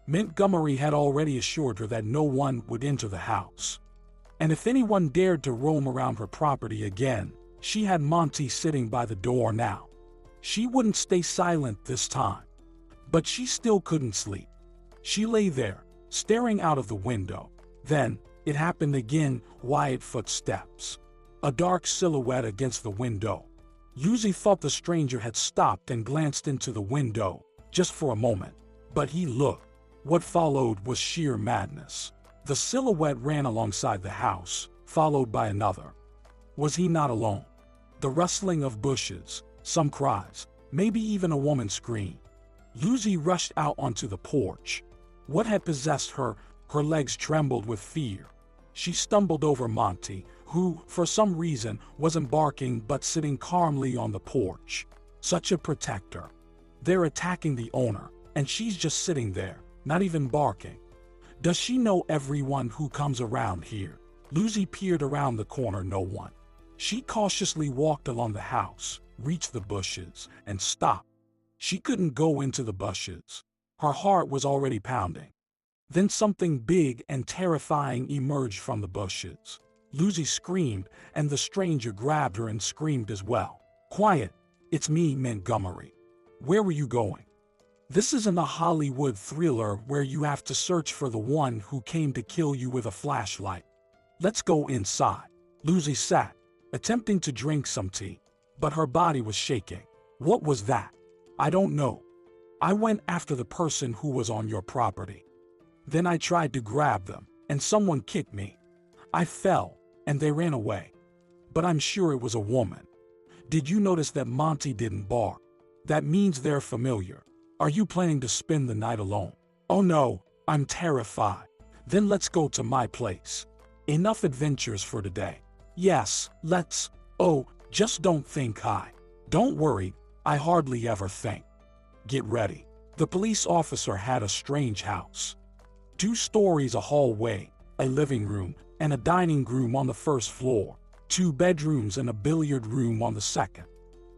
Montgomery had already assured her that no one would enter the house. And if anyone dared to roam around her property again, she had Monty sitting by the door now. She wouldn't stay silent this time. But she still couldn't sleep. She lay there, staring out of the window. Then, it happened again, quiet footsteps. A dark silhouette against the window. Lusy thought the stranger had stopped and glanced into the window, just for a moment. But he looked. What followed was sheer madness. The silhouette ran alongside the house, followed by another. Was he not alone? The rustling of bushes, some cries, maybe even a woman's scream. Lusy rushed out onto the porch. What had possessed her? Her legs trembled with fear. She stumbled over Monty, who, for some reason, wasn't barking but sitting calmly on the porch. Such a protector. They're attacking the owner, and she's just sitting there, not even barking. Does she know everyone who comes around here? Lusy peered around the corner, no one. She cautiously walked along the house, reached the bushes, and stopped. She couldn't go into the bushes. Her heart was already pounding. Then something big and terrifying emerged from the bushes. Lusy screamed, and the stranger grabbed her and screamed as well. "Quiet! It's me, Montgomery. Where were you going?" This isn't a Hollywood thriller where you have to search for the one who came to kill you with a flashlight. "Let's go inside." Lusy sat, attempting to drink some tea, but her body was shaking. "What was that?" "I don't know. I went after the person who was on your property. Then I tried to grab them, and someone kicked me. I fell, and they ran away. But I'm sure it was a woman." "Did you notice that Monty didn't bark? That means they're familiar. Are you planning to spend the night alone?" "Oh no, I'm terrified." "Then let's go to my place. Enough adventures for today." "Yes, let's." "Oh, just don't think I." "Don't worry, I hardly ever think." "Get ready." The police officer had a strange house. 2 stories, a hallway, a living room, and a dining room on the first floor. 2 bedrooms and a billiard room on the second.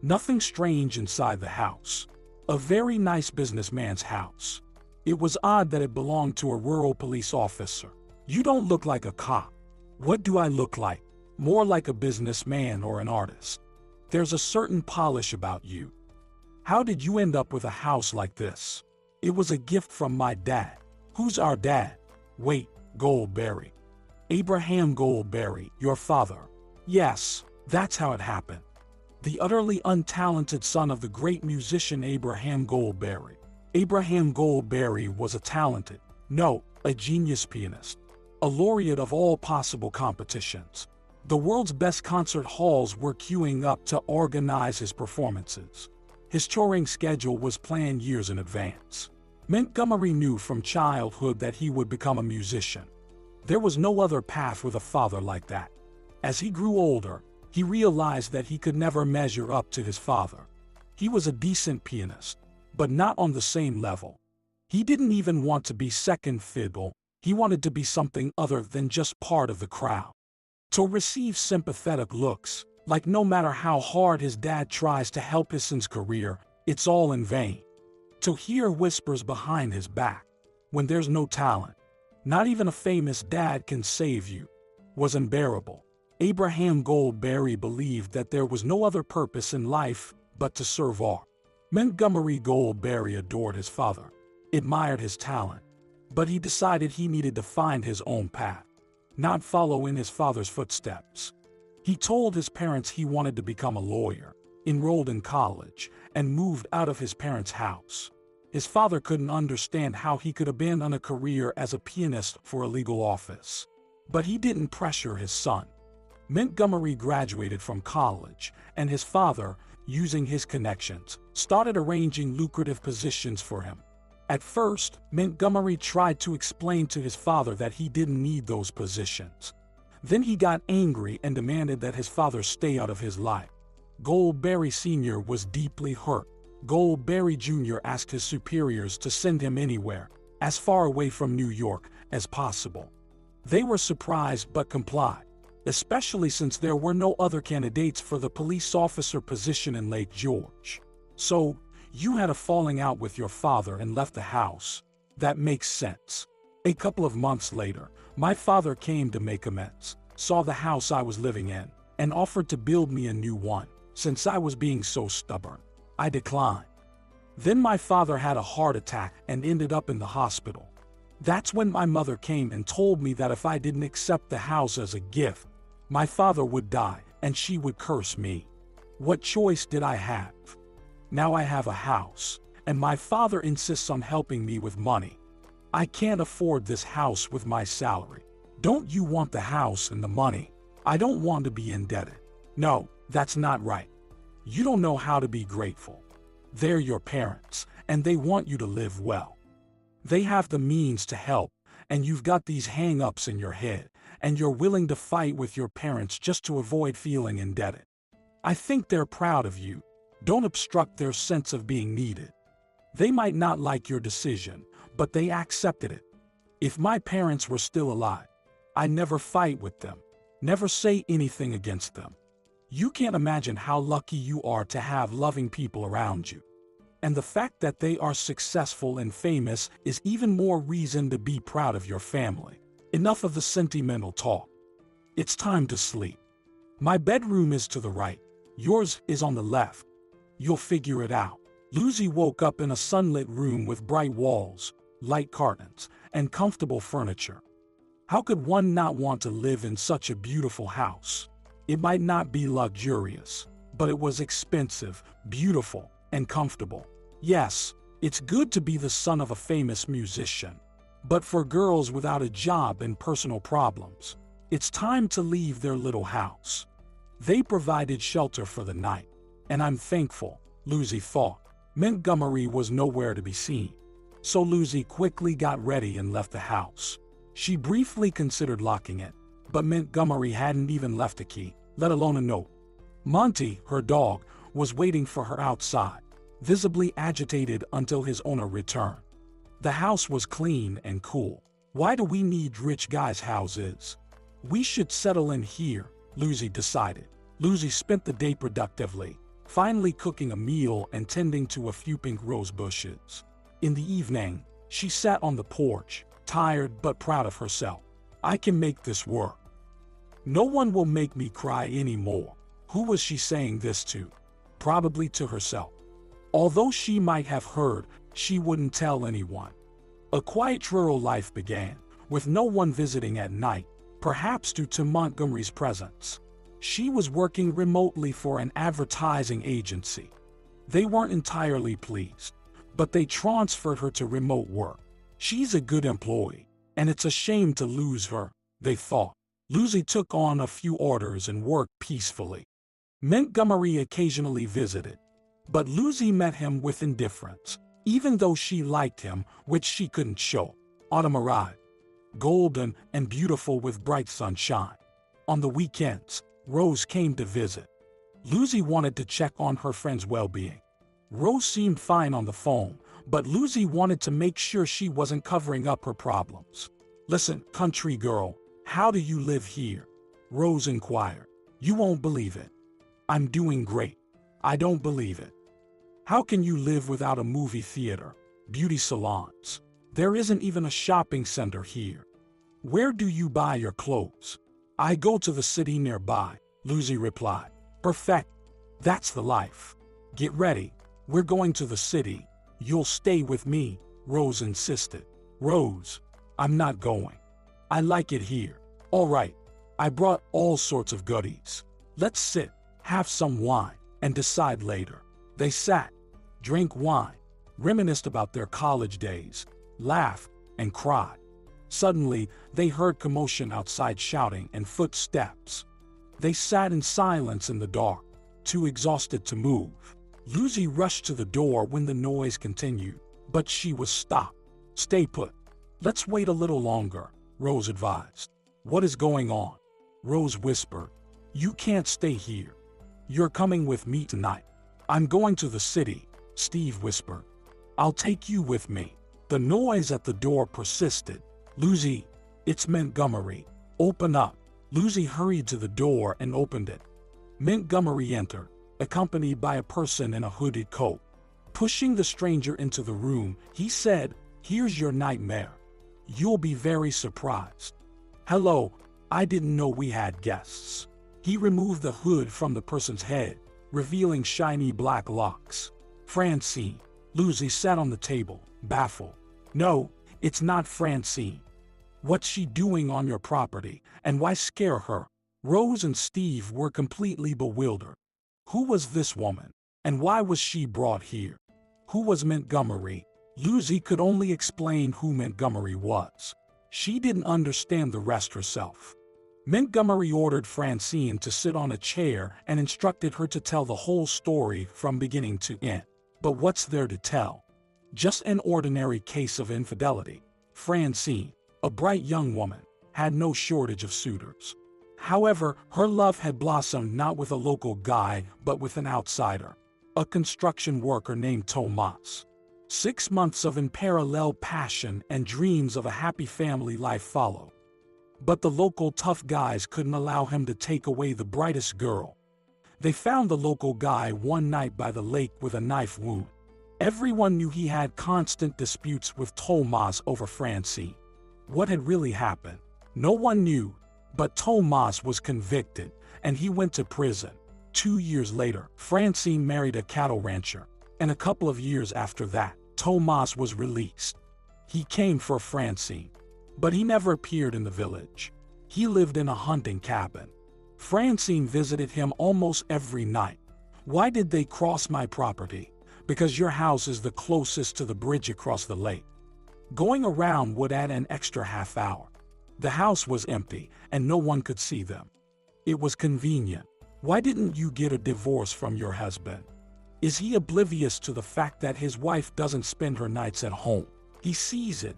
Nothing strange inside the house. A very nice businessman's house. It was odd that it belonged to a rural police officer. "You don't look like a cop." "What do I look like?" "More like a businessman or an artist. There's a certain polish about you." "How did you end up with a house like this?" "It was a gift from my dad." "Who's our dad?" "Wait, Goldberry. Abraham Goldberry, your father." "Yes, that's how it happened. The utterly untalented son of the great musician Abraham Goldberry." Abraham Goldberry was a talented, no, a genius pianist. A laureate of all possible competitions. The world's best concert halls were queuing up to organize his performances. His touring schedule was planned years in advance. Montgomery knew from childhood that he would become a musician. There was no other path with a father like that. As he grew older, he realized that he could never measure up to his father. He was a decent pianist, but not on the same level. He didn't even want to be second fiddle, he wanted to be something other than just part of the crowd. To receive sympathetic looks, like no matter how hard his dad tries to help his son's career, it's all in vain. To hear whispers behind his back, when there's no talent, not even a famous dad can save you, was unbearable. Abraham Goldberry believed that there was no other purpose in life but to serve art. Montgomery Goldberry adored his father, admired his talent, but he decided he needed to find his own path, not follow in his father's footsteps. He told his parents he wanted to become a lawyer, enrolled in college, and moved out of his parents' house. His father couldn't understand how he could abandon a career as a pianist for a legal office. But he didn't pressure his son. Montgomery graduated from college, and his father, using his connections, started arranging lucrative positions for him. At first, Montgomery tried to explain to his father that he didn't need those positions. Then he got angry and demanded that his father stay out of his life. Goldberry Sr. was deeply hurt. Goldberry Jr. asked his superiors to send him anywhere, as far away from New York as possible. They were surprised but complied, especially since there were no other candidates for the police officer position in Lake George. "So, you had a falling out with your father and left the house. That makes sense." A couple of months later, my father came to make amends, saw the house I was living in, and offered to build me a new one, since I was being so stubborn. I declined. Then my father had a heart attack and ended up in the hospital. That's when my mother came and told me that if I didn't accept the house as a gift, my father would die and she would curse me. What choice did I have? Now I have a house, and my father insists on helping me with money. I can't afford this house with my salary. Don't you want the house and the money? I don't want to be indebted. No, that's not right. You don't know how to be grateful. They're your parents, and they want you to live well. They have the means to help, and you've got these hang-ups in your head, and you're willing to fight with your parents just to avoid feeling indebted. I think they're proud of you. Don't obstruct their sense of being needed. They might not like your decision, but they accepted it. If my parents were still alive, I'd never fight with them. Never say anything against them. You can't imagine how lucky you are to have loving people around you. And the fact that they are successful and famous is even more reason to be proud of your family. Enough of the sentimental talk. It's time to sleep. My bedroom is to the right. Yours is on the left. You'll figure it out. Lusy woke up in a sunlit room with bright walls, light curtains, and comfortable furniture. How could one not want to live in such a beautiful house? It might not be luxurious, but it was expensive, beautiful, and comfortable. Yes, it's good to be the son of a famous musician. But for girls without a job and personal problems, it's time to leave their little house. They provided shelter for the night, and I'm thankful, Lusy thought. Montgomery was nowhere to be seen. So Lusy quickly got ready and left the house. She briefly considered locking it, but Montgomery hadn't even left a key, let alone a note. Monty, her dog, was waiting for her outside, visibly agitated until his owner returned. The house was clean and cool. Why do we need rich guys' houses? We should settle in here, Lusy decided. Lusy spent the day productively, finally cooking a meal and tending to a few pink rose bushes. In the evening, she sat on the porch, tired but proud of herself. I can make this work. No one will make me cry anymore. Who was she saying this to? Probably to herself. Although she might have heard, she wouldn't tell anyone. A quiet rural life began, with no one visiting at night, perhaps due to Montgomery's presence. She was working remotely for an advertising agency. They weren't entirely pleased, but they transferred her to remote work. She's a good employee, and it's a shame to lose her, they thought. Lusy took on a few orders and worked peacefully. Montgomery occasionally visited, but Lusy met him with indifference, even though she liked him, which she couldn't show. Autumn arrived, golden and beautiful with bright sunshine. On the weekends, Rose came to visit. Lusy wanted to check on her friend's well-being. Rose seemed fine on the phone, but Lusy wanted to make sure she wasn't covering up her problems. Listen, country girl, how do you live here? Rose inquired. You won't believe it. I'm doing great. I don't believe it. How can you live without a movie theater, beauty salons? There isn't even a shopping center here. Where do you buy your clothes? I go to the city nearby, Lusy replied. Perfect. That's the life. Get ready. We're going to the city. You'll stay with me, Rose insisted. Rose, I'm not going. I like it here. All right. I brought all sorts of goodies. Let's sit, have some wine, and decide later. They sat, drank wine, reminisced about their college days, laughed, and cried. Suddenly, they heard commotion outside, shouting and footsteps. They sat in silence in the dark, too exhausted to move. Lusy rushed to the door when the noise continued, but she was stopped. Stay put. Let's wait a little longer, Rose advised. What is going on? Rose whispered. You can't stay here. You're coming with me tonight. I'm going to the city, Steve whispered. I'll take you with me. The noise at the door persisted. Lusy, it's Montgomery. Open up. Lusy hurried to the door and opened it. Montgomery entered, accompanied by a person in a hooded coat. Pushing the stranger into the room, he said, Here's your nightmare. You'll be very surprised. Hello, I didn't know we had guests. He removed the hood from the person's head, revealing shiny black locks. Francine. Lusy sat on the table, baffled. No, it's not Francine. What's she doing on your property, and why scare her? Rose and Steve were completely bewildered. Who was this woman, and why was she brought here? Who was Montgomery? Lusy could only explain who Montgomery was. She didn't understand the rest herself. Montgomery ordered Francine to sit on a chair and instructed her to tell the whole story from beginning to end. But what's there to tell? Just an ordinary case of infidelity. Francine, a bright young woman, had no shortage of suitors. However, her love had blossomed not with a local guy, but with an outsider, a construction worker named Tomas. 6 months of unparalleled passion and dreams of a happy family life followed. But the local tough guys couldn't allow him to take away the brightest girl. They found the local guy one night by the lake with a knife wound. Everyone knew he had constant disputes with Tomas over Francine. What had really happened? No one knew, but Tomas was convicted, and he went to prison. 2 years later, Francine married a cattle rancher, and a couple of years after that, Tomas was released. He came for Francine, but he never appeared in the village. He lived in a hunting cabin. Francine visited him almost every night. "Why did they cross my property?" "Because your house is the closest to the bridge across the lake." Going around would add an extra half hour. The house was empty, and no one could see them. It was convenient. "Why didn't you get a divorce from your husband?" Is he oblivious to the fact that his wife doesn't spend her nights at home? He sees it,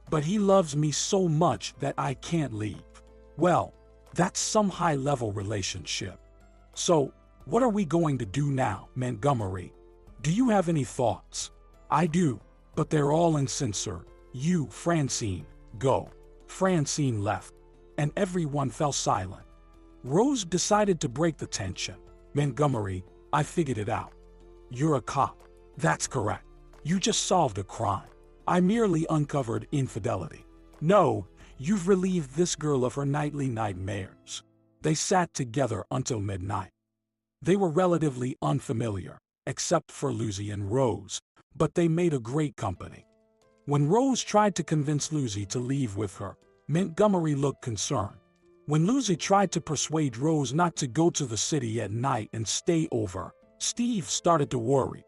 but he loves me so much that I can't leave. Well, that's some high-level relationship. So, what are we going to do now, Montgomery? Do you have any thoughts? I do, but they're all insincere. You, Francine, go. Francine left, and everyone fell silent. Rose decided to break the tension. "Montgomery, I figured it out. You're a cop." "That's correct. You just solved a crime. I merely uncovered infidelity." "No, you've relieved this girl of her nightly nightmares." They sat together until midnight. They were relatively unfamiliar, except for Lusy and Rose, but they made a great company. When Rose tried to convince Lusy to leave with her, Montgomery looked concerned. When Lusy tried to persuade Rose not to go to the city at night and stay over, Steve started to worry.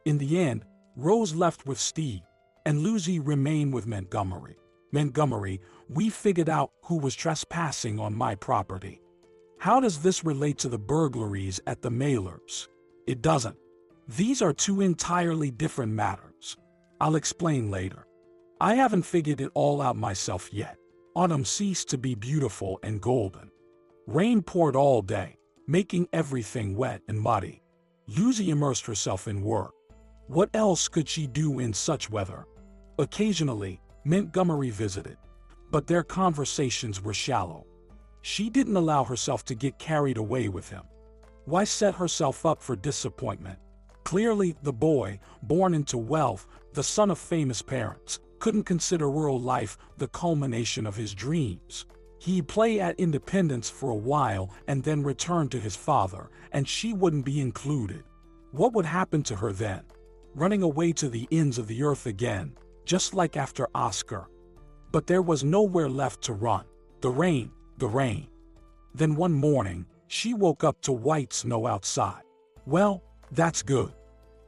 In the end, Rose left with Steve, and Lusy remained with Montgomery. "Montgomery, we figured out who was trespassing on my property." "How does this relate to the burglaries at the mailers?" "It doesn't. These are two entirely different matters. I'll explain later. I haven't figured it all out myself yet." Autumn ceased to be beautiful and golden. Rain poured all day, making everything wet and muddy. Lusy immersed herself in work. What else could she do in such weather? Occasionally, Montgomery visited, but their conversations were shallow. She didn't allow herself to get carried away with him. Why set herself up for disappointment? Clearly, the boy, born into wealth, the son of famous parents, couldn't consider rural life the culmination of his dreams. He'd play at independence for a while and then return to his father, and she wouldn't be included. What would happen to her then? Running away to the ends of the earth again, just like after Oscar. But there was nowhere left to run. The rain, the rain. Then one morning, she woke up to white snow outside. Well, that's good.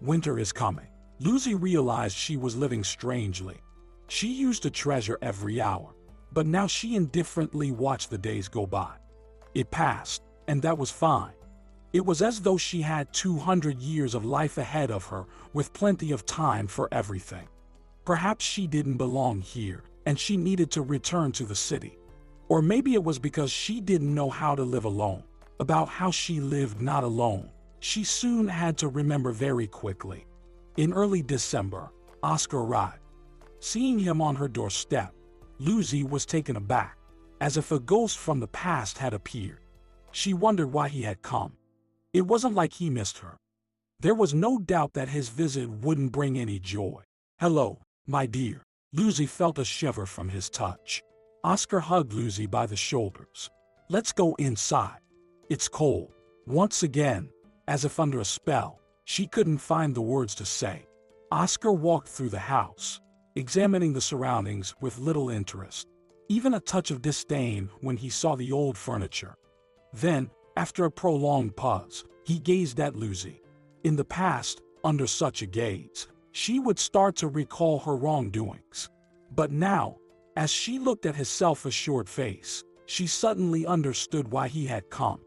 Winter is coming. Lusy realized she was living strangely. She used to treasure every hour, but now she indifferently watched the days go by. It passed, and that was fine. It was as though she had 200 years of life ahead of her, with plenty of time for everything. Perhaps she didn't belong here, and she needed to return to the city. Or maybe it was because she didn't know how to live alone. About how she lived not alone, she soon had to remember very quickly. In early December, Oscar arrived. Seeing him on her doorstep, Lusy was taken aback, as if a ghost from the past had appeared. She wondered why he had come. It wasn't like he missed her. There was no doubt that his visit wouldn't bring any joy. "Hello, my dear." Lusy felt a shiver from his touch. Oscar hugged Lusy by the shoulders. "Let's go inside. It's cold." Once again, as if under a spell, she couldn't find the words to say. Oscar walked through the house, examining the surroundings with little interest, even a touch of disdain when he saw the old furniture. Then, after a prolonged pause, he gazed at Lusy. In the past, under such a gaze, she would start to recall her wrongdoings. But now, as she looked at his self-assured face, she suddenly understood why he had come.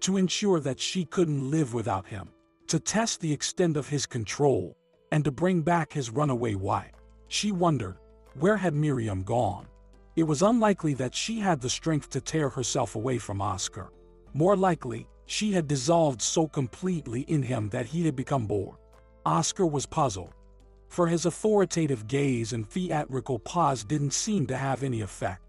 To ensure that she couldn't live without him, to test the extent of his control, and to bring back his runaway wife. She wondered, where had Miriam gone? It was unlikely that she had the strength to tear herself away from Oscar. More likely, she had dissolved so completely in him that he had become bored. Oscar was puzzled, for his authoritative gaze and theatrical pause didn't seem to have any effect.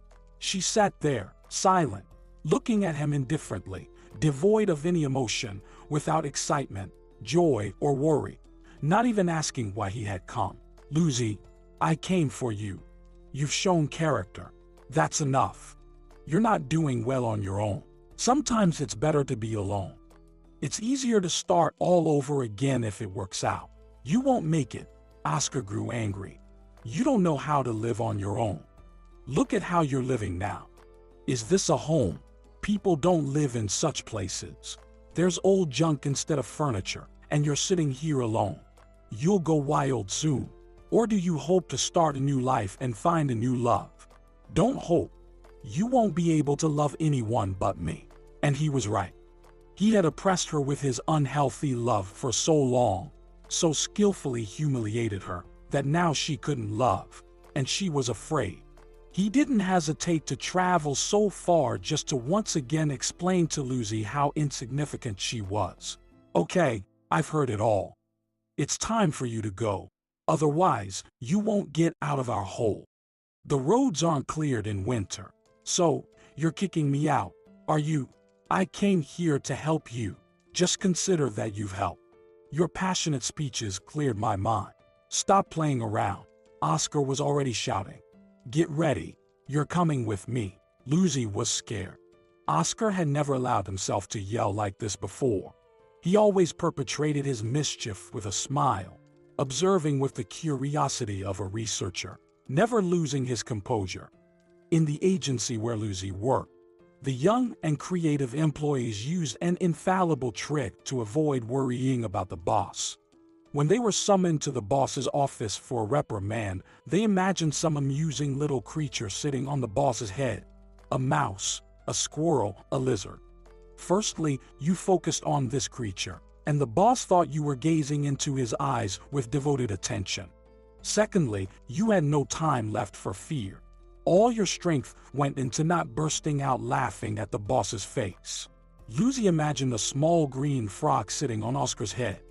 She sat there, silent, looking at him indifferently, devoid of any emotion, without excitement, joy, or worry, not even asking why he had come. "Lusy, I came for you. You've shown character. That's enough. You're not doing well on your own. Sometimes it's better to be alone. It's easier to start all over again if it works out. You won't make it." Oscar grew angry. "You don't know how to live on your own. Look at how you're living now. Is this a home? People don't live in such places. There's old junk instead of furniture, and you're sitting here alone. You'll go wild soon. Or do you hope to start a new life and find a new love? Don't hope. You won't be able to love anyone but me." And he was right. He had oppressed her with his unhealthy love for so long, so skillfully humiliated her, that now she couldn't love, and she was afraid. He didn't hesitate to travel so far just to once again explain to Lusy how insignificant she was. "Okay, I've heard it all. It's time for you to go. Otherwise, you won't get out of our hole. The roads aren't cleared in winter. So, you're kicking me out, are you? I came here to help you. Just consider that you've helped." Your passionate speeches cleared my mind. "Stop playing around." Oscar was already shouting. "Get ready. You're coming with me." Lusy was scared. Oscar had never allowed himself to yell like this before. He always perpetrated his mischief with a smile, observing with the curiosity of a researcher, never losing his composure. In the agency where Lusy worked, the young and creative employees used an infallible trick to avoid worrying about the boss. When they were summoned to the boss's office for a reprimand, they imagined some amusing little creature sitting on the boss's head. A mouse, a squirrel, a lizard. Firstly, you focused on this creature, and the boss thought you were gazing into his eyes with devoted attention. Secondly, you had no time left for fear. All your strength went into not bursting out laughing at the boss's face. Lusy imagined a small green frog sitting on Oscar's head.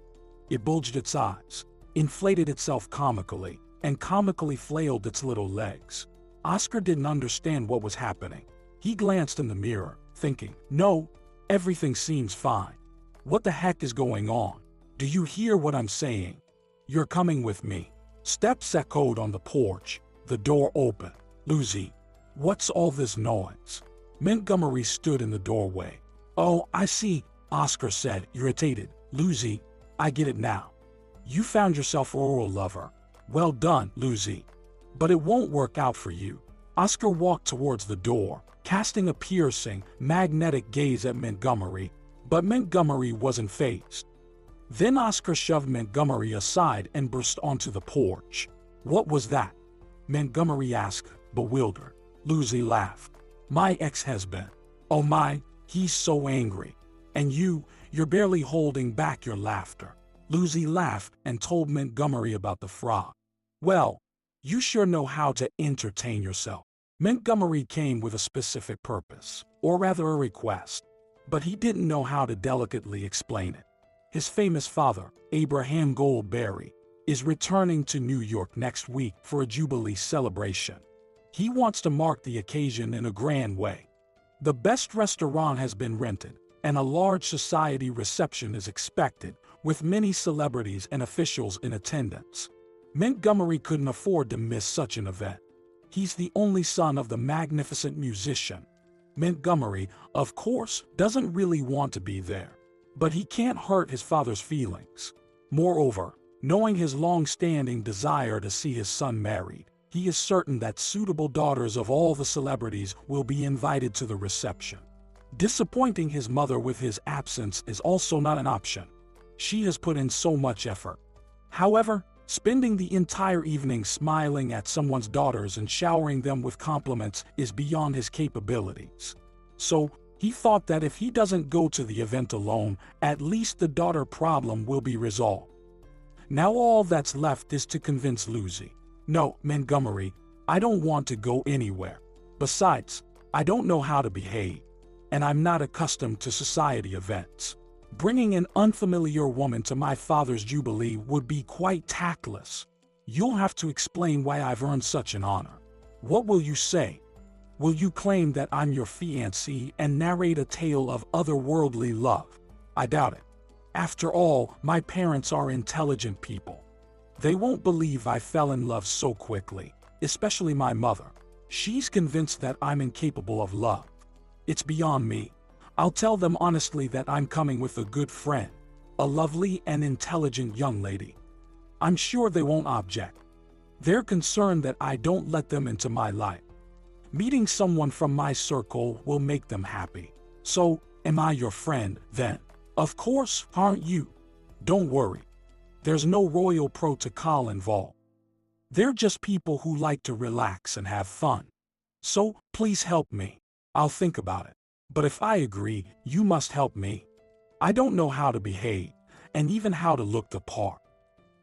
It bulged its eyes, inflated itself comically, and comically flailed its little legs. Oscar didn't understand what was happening. He glanced in the mirror, thinking, "No, everything seems fine. What the heck is going on? Do you hear what I'm saying? You're coming with me." Steps echoed on the porch. The door opened. "Lusy, what's all this noise?" Montgomery stood in the doorway. "Oh, I see," Oscar said, irritated. "Lusy, I get it now. You found yourself a oral lover. Well done, Lusy. But it won't work out for you." Oscar walked towards the door, casting a piercing, magnetic gaze at Montgomery, but Montgomery wasn't fazed. Then Oscar shoved Montgomery aside and burst onto the porch. "What was that?" Montgomery asked, bewildered. Lusy laughed. "My ex-husband. Oh my, he's so angry. And you're barely holding back your laughter." Lusy laughed and told Montgomery about the frog. "Well, you sure know how to entertain yourself." Montgomery came with a specific purpose, or rather a request, but he didn't know how to delicately explain it. His famous father, Abraham Goldberry, is returning to New York next week for a Jubilee celebration. He wants to mark the occasion in a grand way. The best restaurant has been rented, and a large society reception is expected, with many celebrities and officials in attendance. Montgomery couldn't afford to miss such an event. He's the only son of the magnificent musician. Montgomery, of course, doesn't really want to be there, but he can't hurt his father's feelings. Moreover, knowing his long-standing desire to see his son married, he is certain that suitable daughters of all the celebrities will be invited to the reception. Disappointing his mother with his absence is also not an option. She has put in so much effort. However, spending the entire evening smiling at someone's daughters and showering them with compliments is beyond his capabilities. So, he thought that if he doesn't go to the event alone, at least the daughter problem will be resolved. Now all that's left is to convince Lusy. "No, Montgomery, I don't want to go anywhere. Besides, I don't know how to behave, and I'm not accustomed to society events. Bringing an unfamiliar woman to my father's jubilee would be quite tactless. You'll have to explain why I've earned such an honor. What will you say?" Will you claim that I'm your fiancé and narrate a tale of otherworldly love? I doubt it. After all, my parents are intelligent people. They won't believe I fell in love so quickly, especially my mother. She's convinced that I'm incapable of love. It's beyond me. I'll tell them honestly that I'm coming with a good friend, a lovely and intelligent young lady. I'm sure they won't object. They're concerned that I don't let them into my life. Meeting someone from my circle will make them happy. So, am I your friend, then? Of course, aren't you? Don't worry. There's no royal protocol involved. They're just people who like to relax and have fun. So, please help me. I'll think about it. But if I agree, you must help me. I don't know how to behave, and even how to look the part.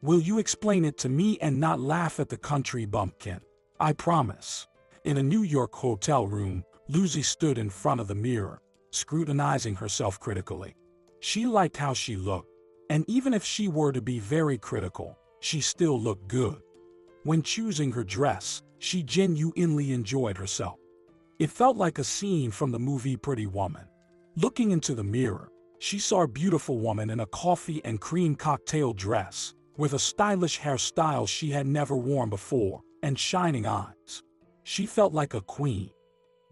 Will you explain it to me and not laugh at the country bumpkin? I promise. In a New York hotel room, Lusy stood in front of the mirror, scrutinizing herself critically. She liked how she looked, and even if she were to be very critical, she still looked good. When choosing her dress, she genuinely enjoyed herself. It felt like a scene from the movie Pretty Woman. Looking into the mirror, she saw a beautiful woman in a coffee and cream cocktail dress, with a stylish hairstyle she had never worn before, and shining eyes. She felt like a queen.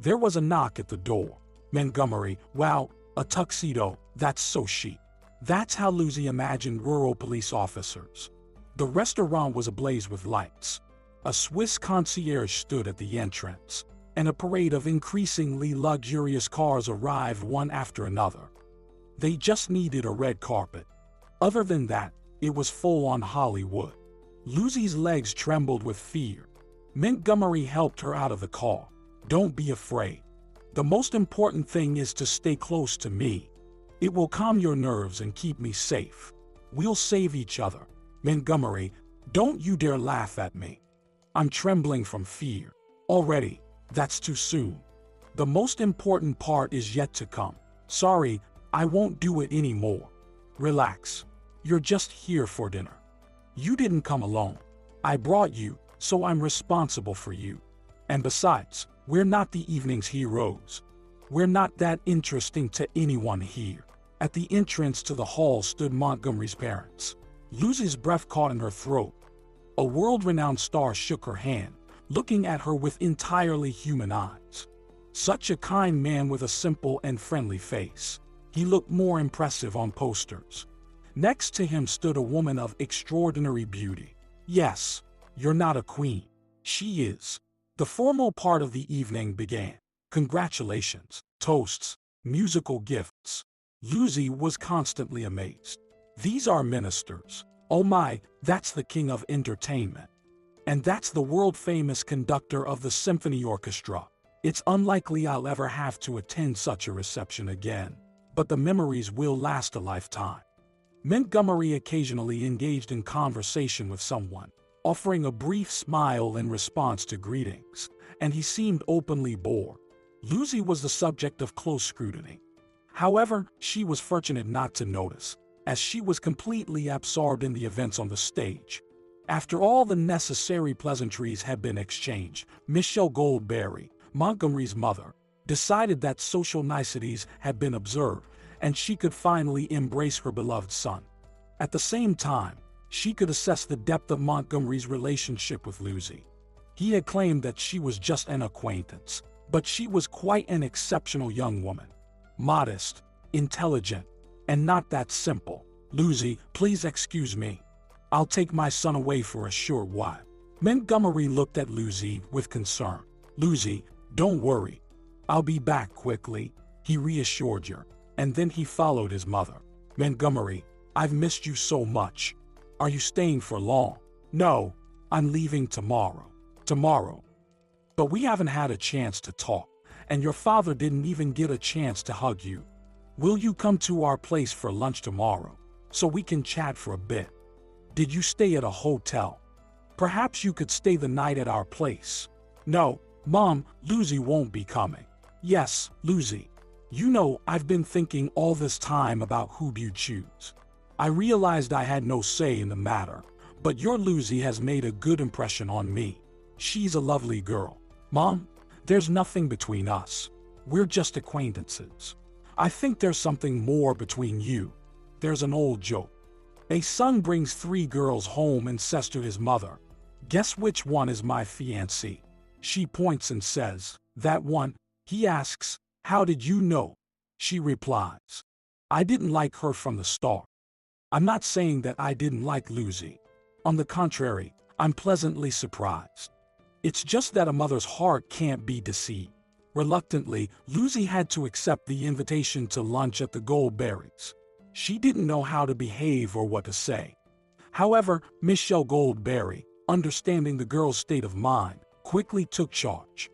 There was a knock at the door. Montgomery, wow, a tuxedo, that's so chic. That's how Lusy imagined rural police officers. The restaurant was ablaze with lights. A Swiss concierge stood at the entrance, and a parade of increasingly luxurious cars arrived one after another. They just needed a red carpet. Other than that, it was full-on Hollywood. Lusy's legs trembled with fear. Montgomery helped her out of the car. Don't be afraid. The most important thing is to stay close to me. It will calm your nerves and keep me safe. We'll save each other. Montgomery, don't you dare laugh at me. I'm trembling from fear. Already, that's too soon. The most important part is yet to come. Sorry, I won't do it anymore. Relax. You're just here for dinner. You didn't come alone. I brought you, so I'm responsible for you. And besides, we're not the evening's heroes. We're not that interesting to anyone here. At the entrance to the hall stood Montgomery's parents. Lusy's breath caught in her throat. A world-renowned star shook her hand, looking at her with entirely human eyes. Such a kind man with a simple and friendly face. He looked more impressive on posters. Next to him stood a woman of extraordinary beauty. Yes, you're not a queen. She is. The formal part of the evening began. Congratulations, toasts, musical gifts. Lusy was constantly amazed. These are ministers. Oh my, that's the king of entertainment. And that's the world-famous conductor of the symphony orchestra. It's unlikely I'll ever have to attend such a reception again, but the memories will last a lifetime. Montgomery occasionally engaged in conversation with someone, offering a brief smile in response to greetings, and he seemed openly bored. Lusy was the subject of close scrutiny. However, she was fortunate not to notice, as she was completely absorbed in the events on the stage. After all the necessary pleasantries had been exchanged, Michelle Goldberry, Montgomery's mother, decided that social niceties had been observed, and she could finally embrace her beloved son. At the same time, she could assess the depth of Montgomery's relationship with Lusy. He had claimed that she was just an acquaintance, but she was quite an exceptional young woman. Modest, intelligent, and not that simple. Lusy, please excuse me. I'll take my son away for a short while. Montgomery looked at Lusy with concern. Lusy, don't worry. I'll be back quickly, he reassured her, and then he followed his mother. Montgomery, I've missed you so much. Are you staying for long? No, I'm leaving tomorrow. Tomorrow. But we haven't had a chance to talk, and your father didn't even get a chance to hug you. Will you come to our place for lunch tomorrow, so we can chat for a bit? Did you stay at a hotel? Perhaps you could stay the night at our place. No, Mom, Lusy won't be coming. Yes, Lusy. You know, I've been thinking all this time about who you choose. I realized I had no say in the matter, but your Lusy has made a good impression on me. She's a lovely girl. Mom, There's nothing between us. We're just acquaintances. I think there's something more between you. There's an old joke. A son brings 3 girls home and says to his mother, "Guess which one is my fiancée?" She points and says, "That one." He asks, "How did you know?" She replies, "I didn't like her from the start." I'm not saying that I didn't like Lusy. On the contrary, I'm pleasantly surprised. It's just that a mother's heart can't be deceived. Reluctantly, Lusy had to accept the invitation to lunch at the Goldberries. She didn't know how to behave or what to say. However, Michelle Goldberry, understanding the girl's state of mind, quickly took charge.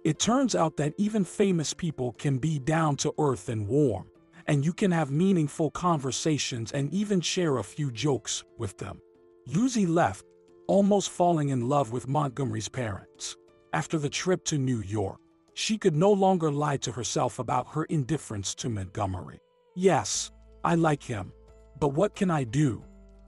It turns out that even famous people can be down to earth and warm, and you can have meaningful conversations and even share a few jokes with them. Lusy left, almost falling in love with Montgomery's parents. After the trip to New York, she could no longer lie to herself about her indifference to Montgomery. Yes, I like him, but what can I do?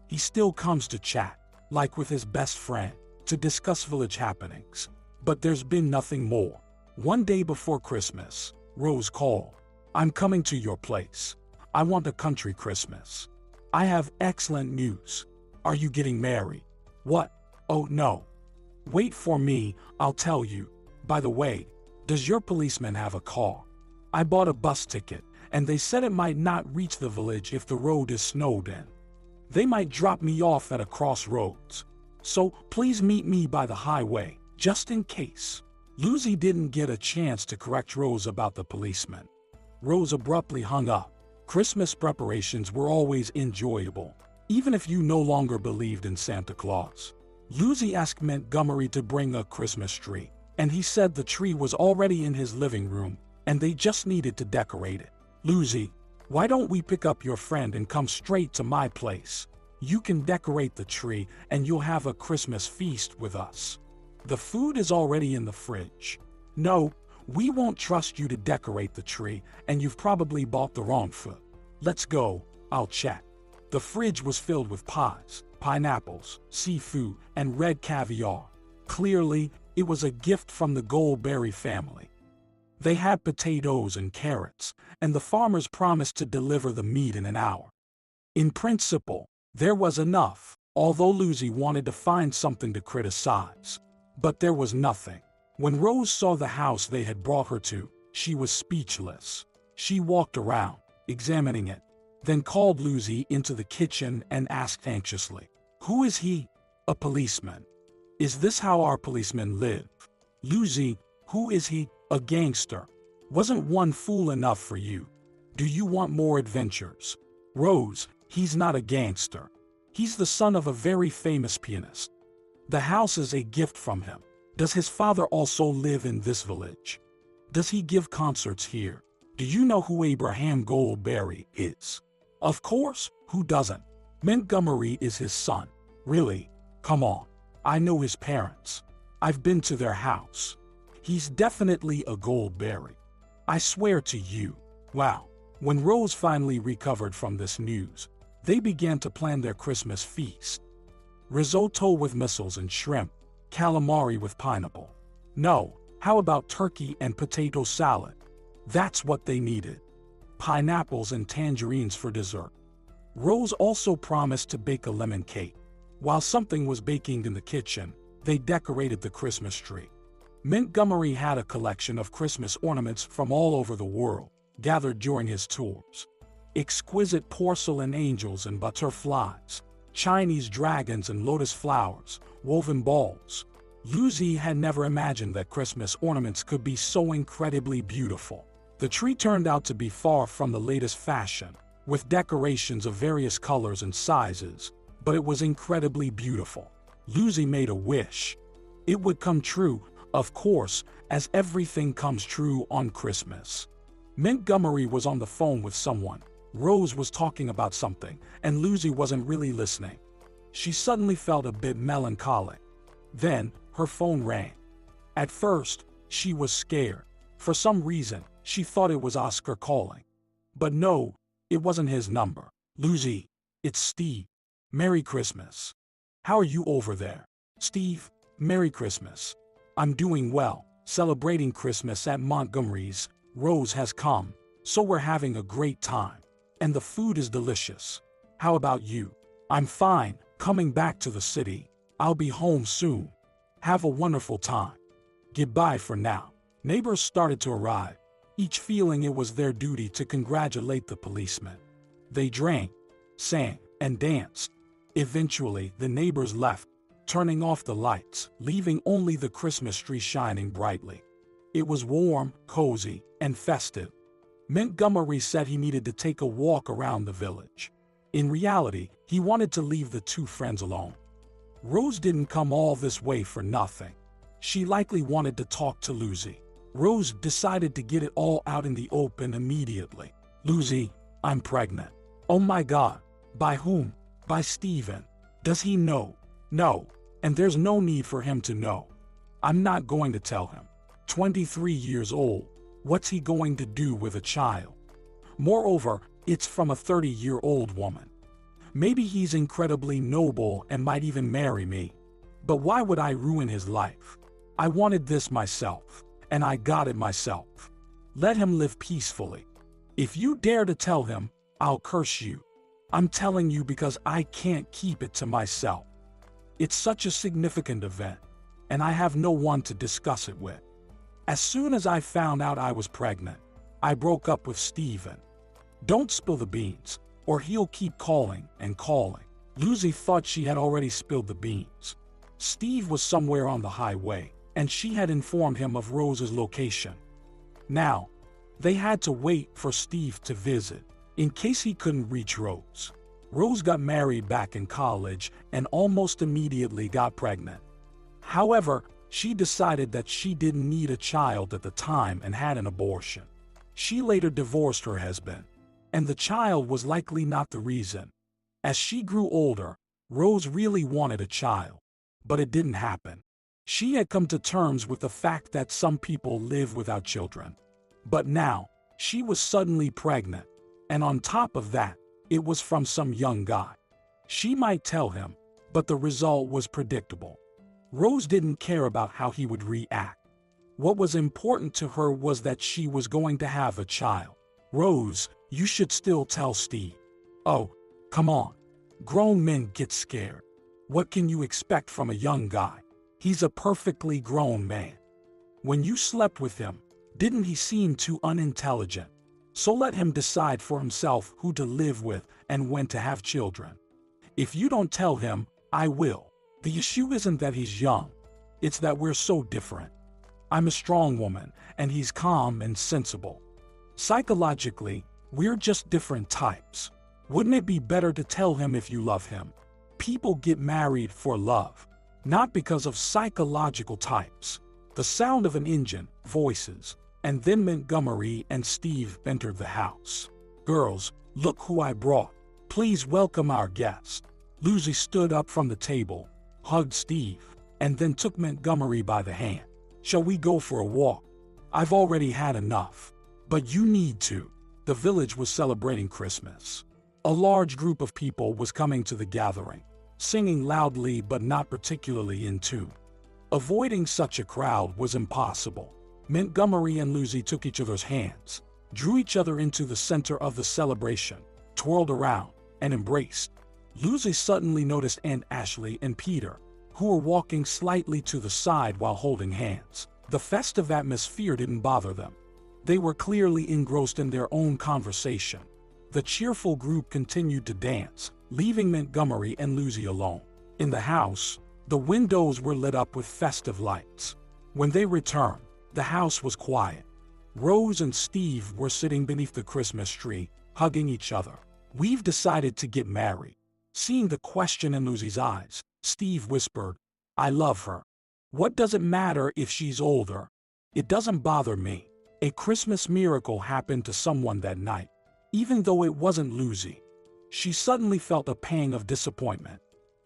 He still comes to chat, like with his best friend, to discuss village happenings. But there's been nothing more. One day before Christmas, Rose called. "I'm coming to your place. I want a country Christmas. I have excellent news. Are you getting married?" "What? Oh no. Wait for me, I'll tell you. By the way, does your policeman have a car? I bought a bus ticket, and they said it might not reach the village if the road is snowed in. They might drop me off at a crossroads. So please meet me by the highway, just in case." Lusy didn't get a chance to correct Rose about the policeman. Rose abruptly hung up. Christmas preparations were always enjoyable, even if you no longer believed in Santa Claus. Lusy asked Montgomery to bring a Christmas tree, and he said the tree was already in his living room, and they just needed to decorate it. "Lusy, why don't we pick up your friend and come straight to my place? You can decorate the tree and you'll have a Christmas feast with us. The food is already in the fridge." "No, we won't trust you to decorate the tree, and you've probably bought the wrong food. Let's go, I'll check." The fridge was filled with pies, pineapples, seafood, and red caviar. Clearly, it was a gift from the Goldberry family. They had potatoes and carrots, and the farmers promised to deliver the meat in an hour. In principle, there was enough, although Lusy wanted to find something to criticize. But there was nothing. When Rose saw the house they had brought her to, she was speechless. She walked around, examining it, then called Lusy into the kitchen and asked anxiously, "Who is he?" "A policeman." "Is this how our policemen live?" "Lusy, who is he?" "A gangster. Wasn't one fool enough for you? Do you want more adventures?" "Rose, he's not a gangster. He's the son of a very famous pianist. The house is a gift from him." "Does his father also live in this village? Does he give concerts here?" "Do you know who Abraham Goldberry is?" "Of course, who doesn't? Montgomery is his son." "Really? Come on. I know his parents. I've been to their house. He's definitely a Goldberry. I swear to you." Wow. When Rose finally recovered from this news, they began to plan their Christmas feast. Risotto with mussels and shrimp, calamari with pineapple. No, how about turkey and potato salad? That's what they needed. Pineapples and tangerines for dessert. Rose also promised to bake a lemon cake. While something was baking in the kitchen, they decorated the Christmas tree. Montgomery had a collection of Christmas ornaments from all over the world, gathered during his tours. Exquisite porcelain angels and butterflies, Chinese dragons and lotus flowers, woven balls. Lusy had never imagined that Christmas ornaments could be so incredibly beautiful. The tree turned out to be far from the latest fashion, with decorations of various colors and sizes, but it was incredibly beautiful. Lusy made a wish. It would come true, of course, as everything comes true on Christmas. Montgomery was on the phone with someone. Rose was talking about something, and Lusy wasn't really listening. She suddenly felt a bit melancholic. Then, her phone rang. At first, she was scared. For some reason, she thought it was Oscar calling. But no, it wasn't his number. "Lusy, it's Steve. Merry Christmas. How are you over there?" "Steve, Merry Christmas. I'm doing well. celebrating Christmas at Montgomery's. Rose has come, so we're having a great time. And the food is delicious. How about you? I'm fine, coming back to the city. I'll be home soon. Have a wonderful time. Goodbye for now. Neighbors started to arrive, each feeling it was their duty to congratulate the policeman. They drank, sang, and danced. Eventually, the neighbors left, turning off the lights, leaving only the Christmas tree shining brightly. It was warm, cozy, and festive. Montgomery said he needed to take a walk around the village. In reality, he wanted to leave the two friends alone. Rose didn't come all this way for nothing. She likely wanted to talk to Lusy. Rose decided to get it all out in the open immediately. Lusy, I'm pregnant. Oh my God. By whom? By Steven. Does he know? No. And there's no need for him to know. I'm not going to tell him. 23 years old. What's he going to do with a child? Moreover, it's from a 30-year-old woman. Maybe he's incredibly noble and might even marry me. But why would I ruin his life? I wanted this myself, and I got it myself. Let him live peacefully. If you dare to tell him, I'll curse you. I'm telling you because I can't keep it to myself. It's such a significant event, and I have no one to discuss it with. As soon as I found out I was pregnant, I broke up with Steven. Don't spill the beans, or he'll keep calling and calling. Lusy thought she had already spilled the beans. Steve was somewhere on the highway, and she had informed him of Rose's location. Now, they had to wait for Steve to visit, in case he couldn't reach Rose. Rose got married back in college and almost immediately got pregnant. However, she decided that she didn't need a child at the time and had an abortion. She later divorced her husband, and the child was likely not the reason. As she grew older, Rose really wanted a child, but it didn't happen. She had come to terms with the fact that some people live without children. But now, she was suddenly pregnant, and on top of that, it was from some young guy. She might tell him, but the result was predictable. Rose didn't care about how he would react. What was important to her was that she was going to have a child. Rose, you should still tell Steve. Oh, come on. Grown men get scared. What can you expect from a young guy? He's a perfectly grown man. When you slept with him, didn't he seem too unintelligent? So let him decide for himself who to live with and when to have children. If you don't tell him, I will. The issue isn't that he's young. It's that we're so different. I'm a strong woman, and he's calm and sensible. Psychologically, we're just different types. Wouldn't it be better to tell him if you love him? People get married for love, not because of psychological types. The sound of an engine, voices, and then Montgomery and Steve entered the house. Girls, look who I brought. Please welcome our guest. Lusy stood up from the table, hugged Steve, and then took Montgomery by the hand. Shall we go for a walk? I've already had enough. But you need to. The village was celebrating Christmas. A large group of people was coming to the gathering, singing loudly but not particularly in tune. Avoiding such a crowd was impossible. Montgomery and Lusy took each other's hands, drew each other into the center of the celebration, twirled around, and embraced. Lusy suddenly noticed Aunt Ashley and Peter, who were walking slightly to the side while holding hands. The festive atmosphere didn't bother them. They were clearly engrossed in their own conversation. The cheerful group continued to dance, leaving Montgomery and Lusy alone. In the house, the windows were lit up with festive lights. When they returned, the house was quiet. Rose and Steve were sitting beneath the Christmas tree, hugging each other. We've decided to get married. Seeing the question in Lusy's eyes, Steve whispered, I love her. What does it matter if she's older? It doesn't bother me. A Christmas miracle happened to someone that night, even though it wasn't Lusy. She suddenly felt a pang of disappointment.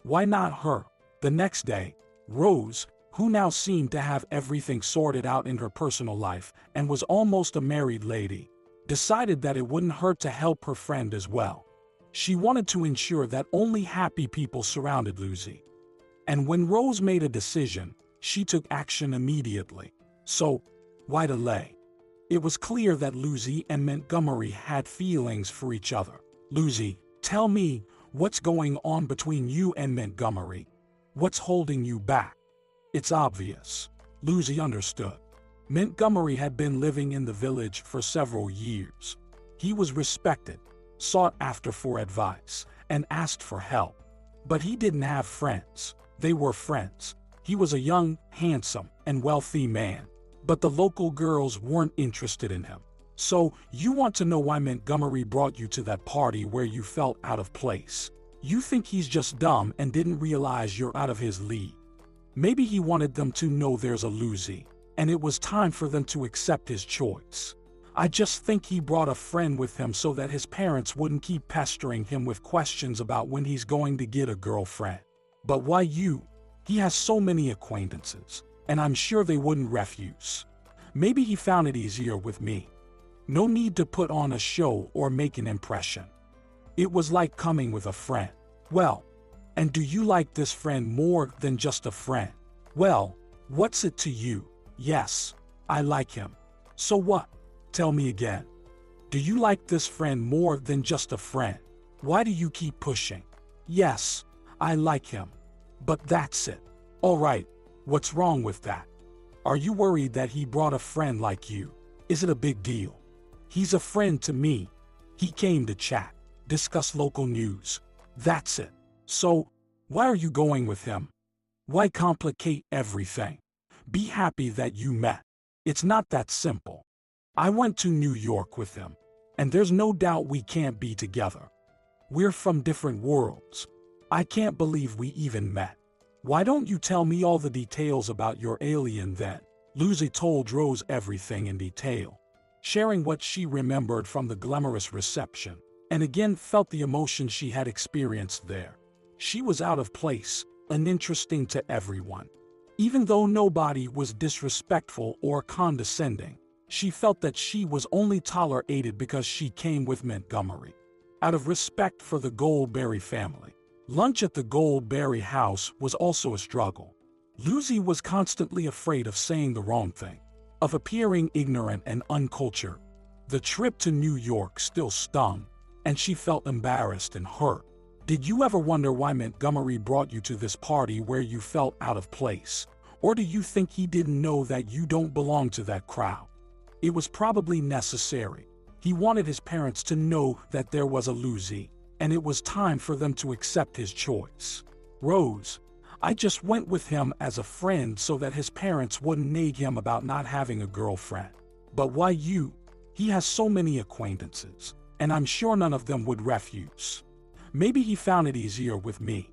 Why not her? The next day, Rose, who now seemed to have everything sorted out in her personal life and was almost a married lady, decided that it wouldn't hurt to help her friend as well. She wanted to ensure that only happy people surrounded Lusy. And when Rose made a decision, she took action immediately. So, why delay? It was clear that Lusy and Montgomery had feelings for each other. Lusy, tell me, what's going on between you and Montgomery? What's holding you back? It's obvious. Lusy understood. Montgomery had been living in the village for several years. He was respected, sought after for advice, and asked for help. But he didn't have friends. They were friends. He was a young, handsome, and wealthy man. But the local girls weren't interested in him. So, you want to know why Montgomery brought you to that party where you felt out of place? You think he's just dumb and didn't realize you're out of his league. Maybe he wanted them to know there's a Lusy, and it was time for them to accept his choice. I just think he brought a friend with him so that his parents wouldn't keep pestering him with questions about when he's going to get a girlfriend. But why you? He has so many acquaintances, and I'm sure they wouldn't refuse. Maybe he found it easier with me. No need to put on a show or make an impression. It was like coming with a friend. Well, and do you like this friend more than just a friend? Well, what's it to you? Yes, I like him. So what? Tell me again. Do you like this friend more than just a friend? Why do you keep pushing? Yes, I like him. But that's it. All right, what's wrong with that? Are you worried that he brought a friend like you? Is it a big deal? He's a friend to me. He came to chat, discuss local news. That's it. So, why are you going with him? Why complicate everything? Be happy that you met. It's not that simple. I went to New York with him, and there's no doubt we can't be together. We're from different worlds. I can't believe we even met. Why don't you tell me all the details about your alien then? Lusy told Rose everything in detail, sharing what she remembered from the glamorous reception, and again felt the emotion she had experienced there. She was out of place, uninteresting to everyone. Even though nobody was disrespectful or condescending, she felt that she was only tolerated because she came with Montgomery. Out of respect for the Goldberry family, lunch at the Goldberry house was also a struggle. Lusy was constantly afraid of saying the wrong thing, of appearing ignorant and uncultured. The trip to New York still stung, and she felt embarrassed and hurt. Did you ever wonder why Montgomery brought you to this party where you felt out of place? Or do you think he didn't know that you don't belong to that crowd? It was probably necessary. He wanted his parents to know that there was a Lusy, and it was time for them to accept his choice. Rose, I just went with him as a friend so that his parents wouldn't nag him about not having a girlfriend. But why you? He has so many acquaintances, and I'm sure none of them would refuse. Maybe he found it easier with me.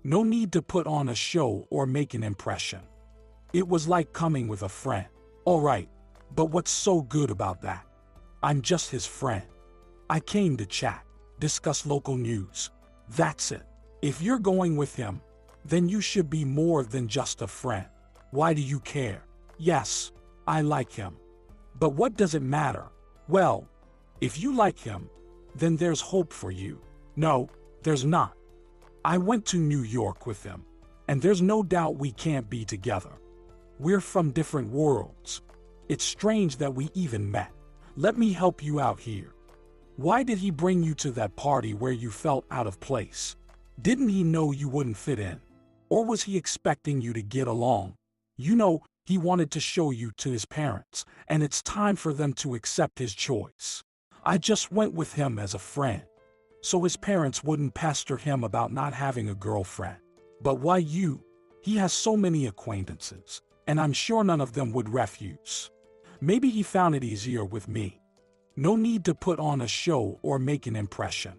No need to put on a show or make an impression. It was like coming with a friend. All right, but what's so good about that? I'm just his friend. I came to chat, discuss local news. That's it. If you're going with him, then you should be more than just a friend. Why do you care? Yes, I like him. But what does it matter? Well, if you like him, then there's hope for you. No, there's not. I went to New York with him, and there's no doubt we can't be together. We're from different worlds. It's strange that we even met. Let me help you out here. Why did he bring you to that party where you felt out of place? Didn't he know you wouldn't fit in? Or was he expecting you to get along? You know, he wanted to show you to his parents, and it's time for them to accept his choice. I just went with him as a friend, so his parents wouldn't pester him about not having a girlfriend. But why you? He has so many acquaintances, and I'm sure none of them would refuse. Maybe he found it easier with me. No need to put on a show or make an impression.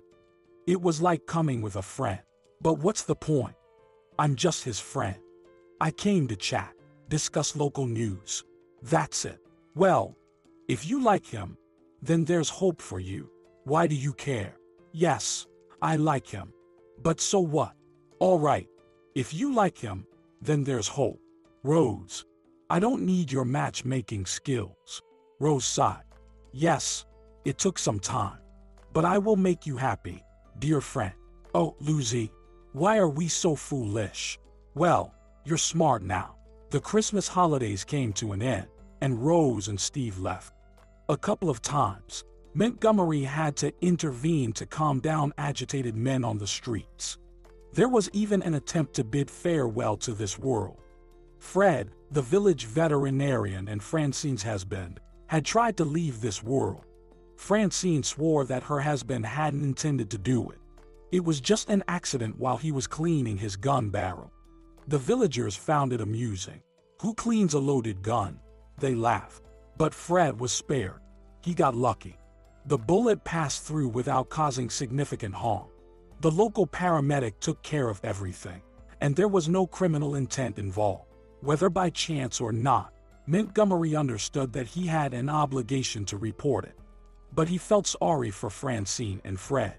It was like coming with a friend. But what's the point? I'm just his friend. I came to chat, discuss local news. That's it. Well, if you like him, then there's hope for you. Why do you care? Yes, I like him. But so what? All right, if you like him, then there's hope. Rose, I don't need your matchmaking skills. Rose sighed. Yes, it took some time, but I will make you happy, dear friend. Oh, Lusy, why are we so foolish? Well, you're smart now. The Christmas holidays came to an end. and Rose and Steve left. A couple of times, Montgomery had to intervene to calm down agitated men on the streets. There was even an attempt to bid farewell to this world. Fred, the village veterinarian and Francine's husband, had tried to leave this world. Francine swore that her husband hadn't intended to do it. It was just an accident while he was cleaning his gun barrel. The villagers found it amusing. Who cleans a loaded gun? They laughed. But Fred was spared. He got lucky. The bullet passed through without causing significant harm. The local paramedic took care of everything, and there was no criminal intent involved. Whether by chance or not, Montgomery understood that he had an obligation to report it. But he felt sorry for Francine and Fred.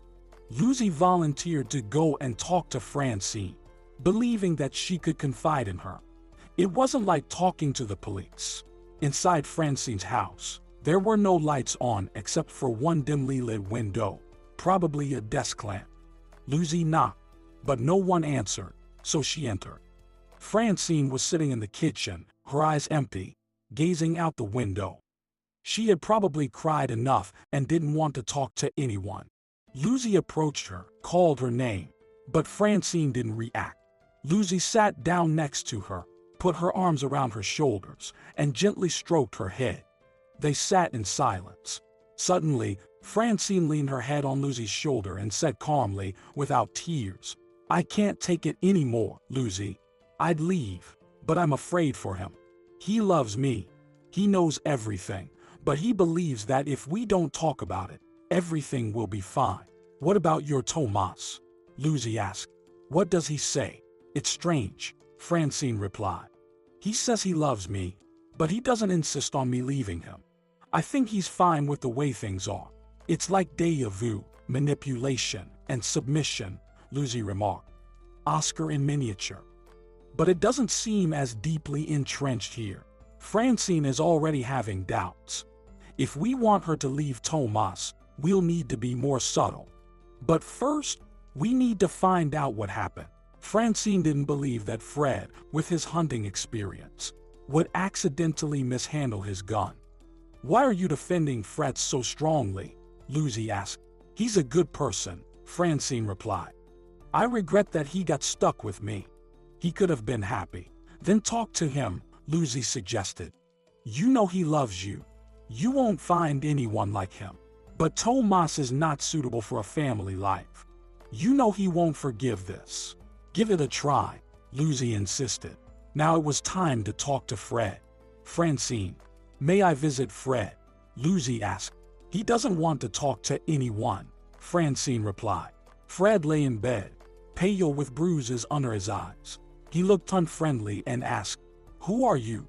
Lusy volunteered to go and talk to Francine, believing that she could confide in her. It wasn't like talking to the police. Inside Francine's house, there were no lights on except for one dimly lit window, probably a desk lamp. Lusy knocked, but no one answered, so she entered. Francine was sitting in the kitchen, her eyes empty, gazing out the window. She had probably cried enough and didn't want to talk to anyone. Lusy approached her, called her name, but Francine didn't react. Lusy sat down next to her, put her arms around her shoulders, and gently stroked her head. They sat in silence. Suddenly, Francine leaned her head on Lusy's shoulder and said calmly, without tears, "I can't take it anymore, Lusy. I'd leave, but I'm afraid for him. He loves me. He knows everything, but he believes that if we don't talk about it, everything will be fine." "What about your Tomas?" Lusy asked. "What does he say?" "It's strange," Francine replied. "He says he loves me, but he doesn't insist on me leaving him. I think he's fine with the way things are. It's like déjà vu, manipulation, and submission," Lusy remarked. "Oscar in miniature. But it doesn't seem as deeply entrenched here. Francine is already having doubts. If we want her to leave Tomas, we'll need to be more subtle. But first, we need to find out what happened." Francine didn't believe that Fred, with his hunting experience, would accidentally mishandle his gun. "Why are you defending Fred so strongly?" Lusy asked. "He's a good person," Francine replied. "I regret that he got stuck with me. He could have been happy." "Then talk to him," Lusy suggested. "You know he loves you. You won't find anyone like him. But Tomas is not suitable for a family life. You know he won't forgive this." "Give it a try," Lusy insisted. Now it was time to talk to Fred. "Francine, may I visit Fred?" Lusy asked. "He doesn't want to talk to anyone," Francine replied. Fred lay in bed, pale with bruises under his eyes. He looked unfriendly and asked, "Who are you?"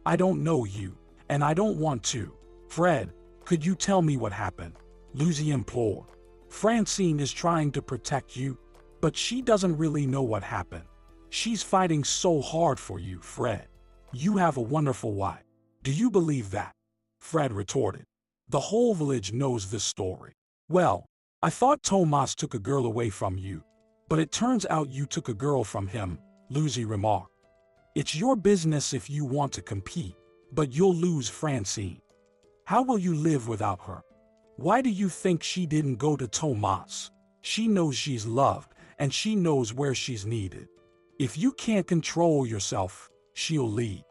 "I don't know you, and I don't want to." "Fred, could you tell me what happened?" Lusy implored. "Francine is trying to protect you, but she doesn't really know what happened. She's fighting so hard for you, Fred. You have a wonderful wife. Do you believe that?" Fred retorted. "The whole village knows this story." "Well, I thought Tomas took a girl away from you, but it turns out you took a girl from him," Lusy remarked. "It's your business if you want to compete, but you'll lose Francine. How will you live without her? Why do you think she didn't go to Tomas? She knows she's loved, and she knows where she's needed. If you can't control yourself, she'll leave.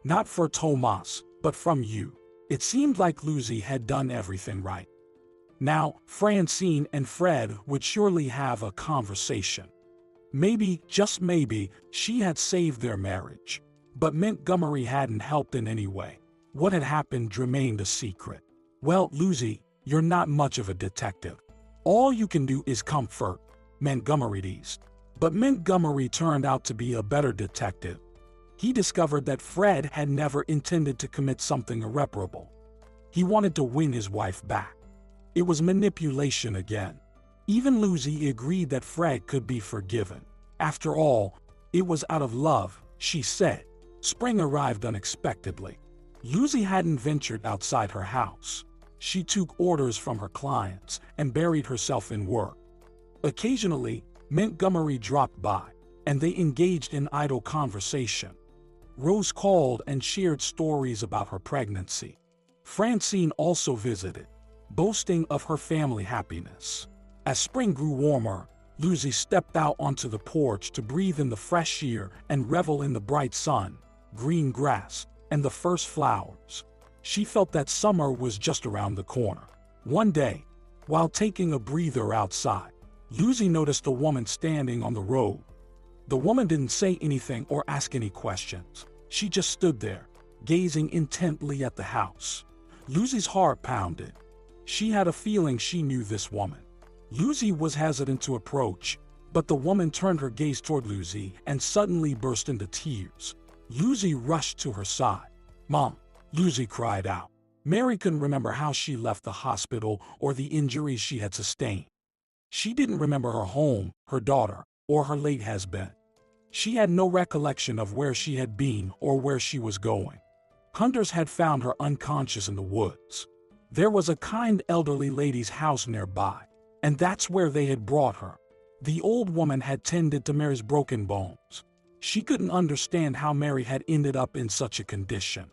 Not for Tomas, but from you." It seemed like Lusy had done everything right. Now, Francine and Fred would surely have a conversation. Maybe, just maybe, she had saved their marriage. But Montgomery hadn't helped in any way. What had happened remained a secret. "Well, Lusy, you're not much of a detective. All you can do is comfort," Montgomery teased. But Montgomery turned out to be a better detective. He discovered that Fred had never intended to commit something irreparable. He wanted to win his wife back. It was manipulation again. Even Lusy agreed that Fred could be forgiven. After all, it was out of love, she said. Spring arrived unexpectedly. Lusy hadn't ventured outside her house. She took orders from her clients and buried herself in work. Occasionally, Montgomery dropped by, and they engaged in idle conversation. Rose called and shared stories about her pregnancy. Francine also visited, boasting of her family happiness. As spring grew warmer, Lusy stepped out onto the porch to breathe in the fresh air and revel in the bright sun, green grass, and the first flowers. She felt that summer was just around the corner. One day, while taking a breather outside, Lusy noticed a woman standing on the road. The woman didn't say anything or ask any questions. She just stood there, gazing intently at the house. Lucy's heart pounded. She had a feeling she knew this woman. Lusy was hesitant to approach, but the woman turned her gaze toward Lusy and suddenly burst into tears. Lusy rushed to her side. "Mom!" Lusy cried out. Mary couldn't remember how she left the hospital or the injuries she had sustained. She didn't remember her home, her daughter, or her late husband. She had no recollection of where she had been or where she was going. Hunters had found her unconscious in the woods. There was a kind elderly lady's house nearby, and that's where they had brought her. The old woman had tended to Mary's broken bones. She couldn't understand how Mary had ended up in such a condition.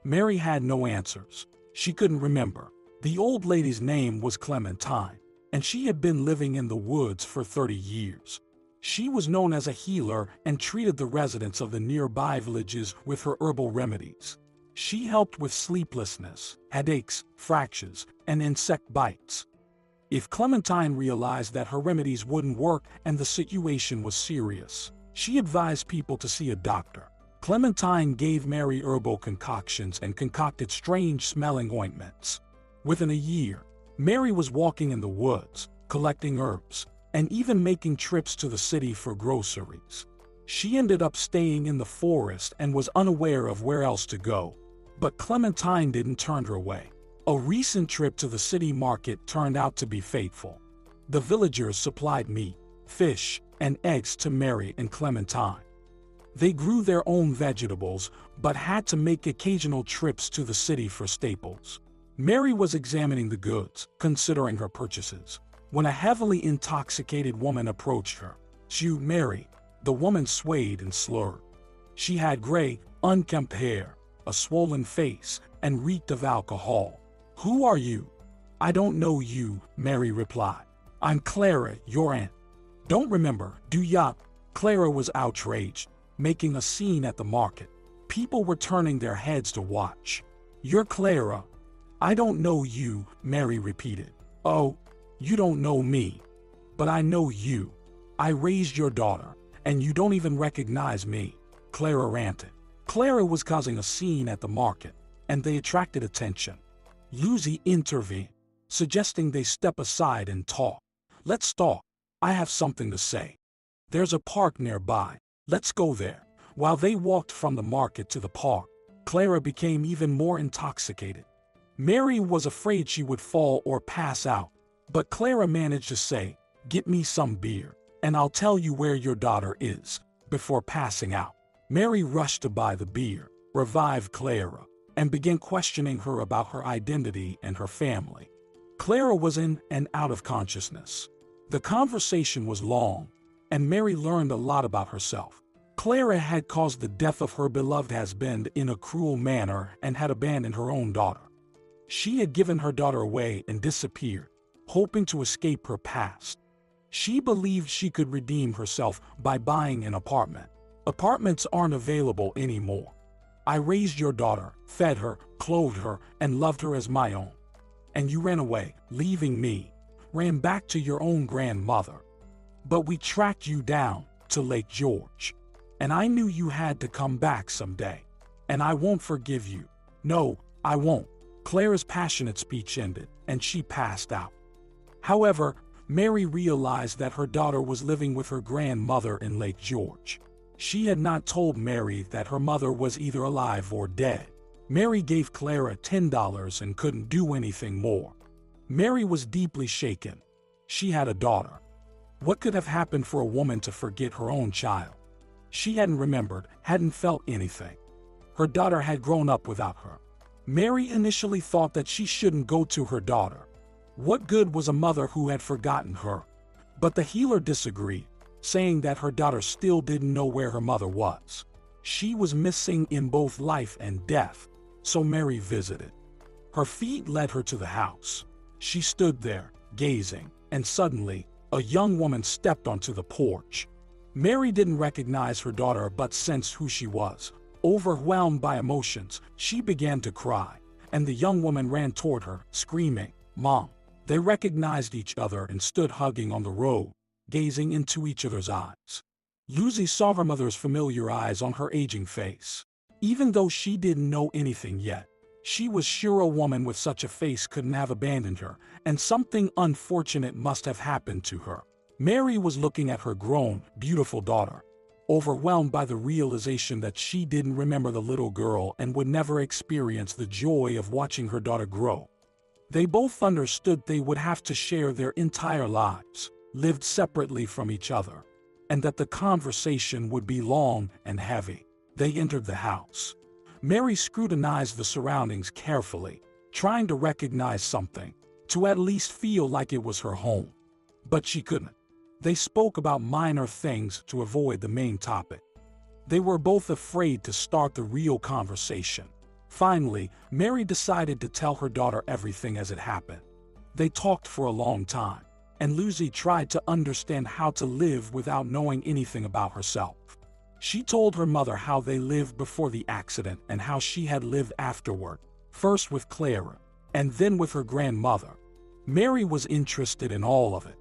Mary had no answers. She couldn't remember. The old lady's name was Clementine, and she had been living in the woods for 30 years. She was known as a healer and treated the residents of the nearby villages with her herbal remedies. She helped with sleeplessness, headaches, fractures, and insect bites. If Clementine realized that her remedies wouldn't work and the situation was serious, she advised people to see a doctor. Clementine gave Mary herbal concoctions and concocted strange-smelling ointments. Within a year, Mary was walking in the woods, collecting herbs, and even making trips to the city for groceries. She ended up staying in the forest and was unaware of where else to go. But Clementine didn't turn her away. A recent trip to the city market turned out to be fateful. The villagers supplied meat, fish, and eggs to Mary and Clementine. They grew their own vegetables, but had to make occasional trips to the city for staples. Mary was examining the goods, considering her purchases, when a heavily intoxicated woman approached her. "You, Mary." The woman swayed and slurred. She had gray, unkempt hair, a swollen face, and reeked of alcohol. "Who are you?" "I don't know you," Mary replied. "I'm Clara, your aunt." "Don't remember, do ya?" Clara was outraged, making a scene at the market. People were turning their heads to watch. "You're Clara." "I don't know you," Mary repeated. "Oh, you don't know me. But I know you. I raised your daughter, and you don't even recognize me," Clara ranted. Clara was causing a scene at the market, and they attracted attention. Lusy intervened, suggesting they step aside and talk. "Let's talk. I have something to say. There's a park nearby. Let's go there." While they walked from the market to the park, Clara became even more intoxicated. Mary was afraid she would fall or pass out, but Clara managed to say, "Get me some beer, and I'll tell you where your daughter is," before passing out. Mary rushed to buy the beer, revived Clara, and began questioning her about her identity and her family. Clara was in and out of consciousness. The conversation was long, and Mary learned a lot about herself. Clara had caused the death of her beloved husband in a cruel manner and had abandoned her own daughter. She had given her daughter away and disappeared, hoping to escape her past. She believed she could redeem herself by buying an apartment. Apartments aren't available anymore. "I raised your daughter, fed her, clothed her, and loved her as my own. And you ran away, leaving me, ran back to your own grandmother. But we tracked you down to Lake George. And I knew you had to come back someday. And I won't forgive you. No, I won't." Clara's passionate speech ended, and she passed out. However, Mary realized that her daughter was living with her grandmother in Lake George. She had not told Mary that her mother was either alive or dead. Mary gave Clara $10 and couldn't do anything more. Mary was deeply shaken. She had a daughter. What could have happened for a woman to forget her own child? She hadn't remembered, hadn't felt anything. Her daughter had grown up without her. Mary initially thought that she shouldn't go to her daughter. What good was a mother who had forgotten her? But the healer disagreed, saying that her daughter still didn't know where her mother was. She was missing in both life and death, so Mary visited. Her feet led her to the house. She stood there, gazing, and suddenly, a young woman stepped onto the porch. Mary didn't recognize her daughter but sensed who she was. Overwhelmed by emotions, she began to cry, and the young woman ran toward her, screaming, "Mom!" They recognized each other and stood hugging on the road, gazing into each other's eyes. Lusy saw her mother's familiar eyes on her aging face. Even though she didn't know anything yet, she was sure a woman with such a face couldn't have abandoned her, and something unfortunate must have happened to her. Mary was looking at her grown, beautiful daughter, overwhelmed by the realization that she didn't remember the little girl and would never experience the joy of watching her daughter grow. They both understood they would have to share their entire lives, lived separately from each other, and that the conversation would be long and heavy. They entered the house. Mary scrutinized the surroundings carefully, trying to recognize something, to at least feel like it was her home. But she couldn't. They spoke about minor things to avoid the main topic. They were both afraid to start the real conversation. Finally, Mary decided to tell her daughter everything as it happened. They talked for a long time, and Lusy tried to understand how to live without knowing anything about herself. She told her mother how they lived before the accident and how she had lived afterward, first with Clara, and then with her grandmother. Mary was interested in all of it.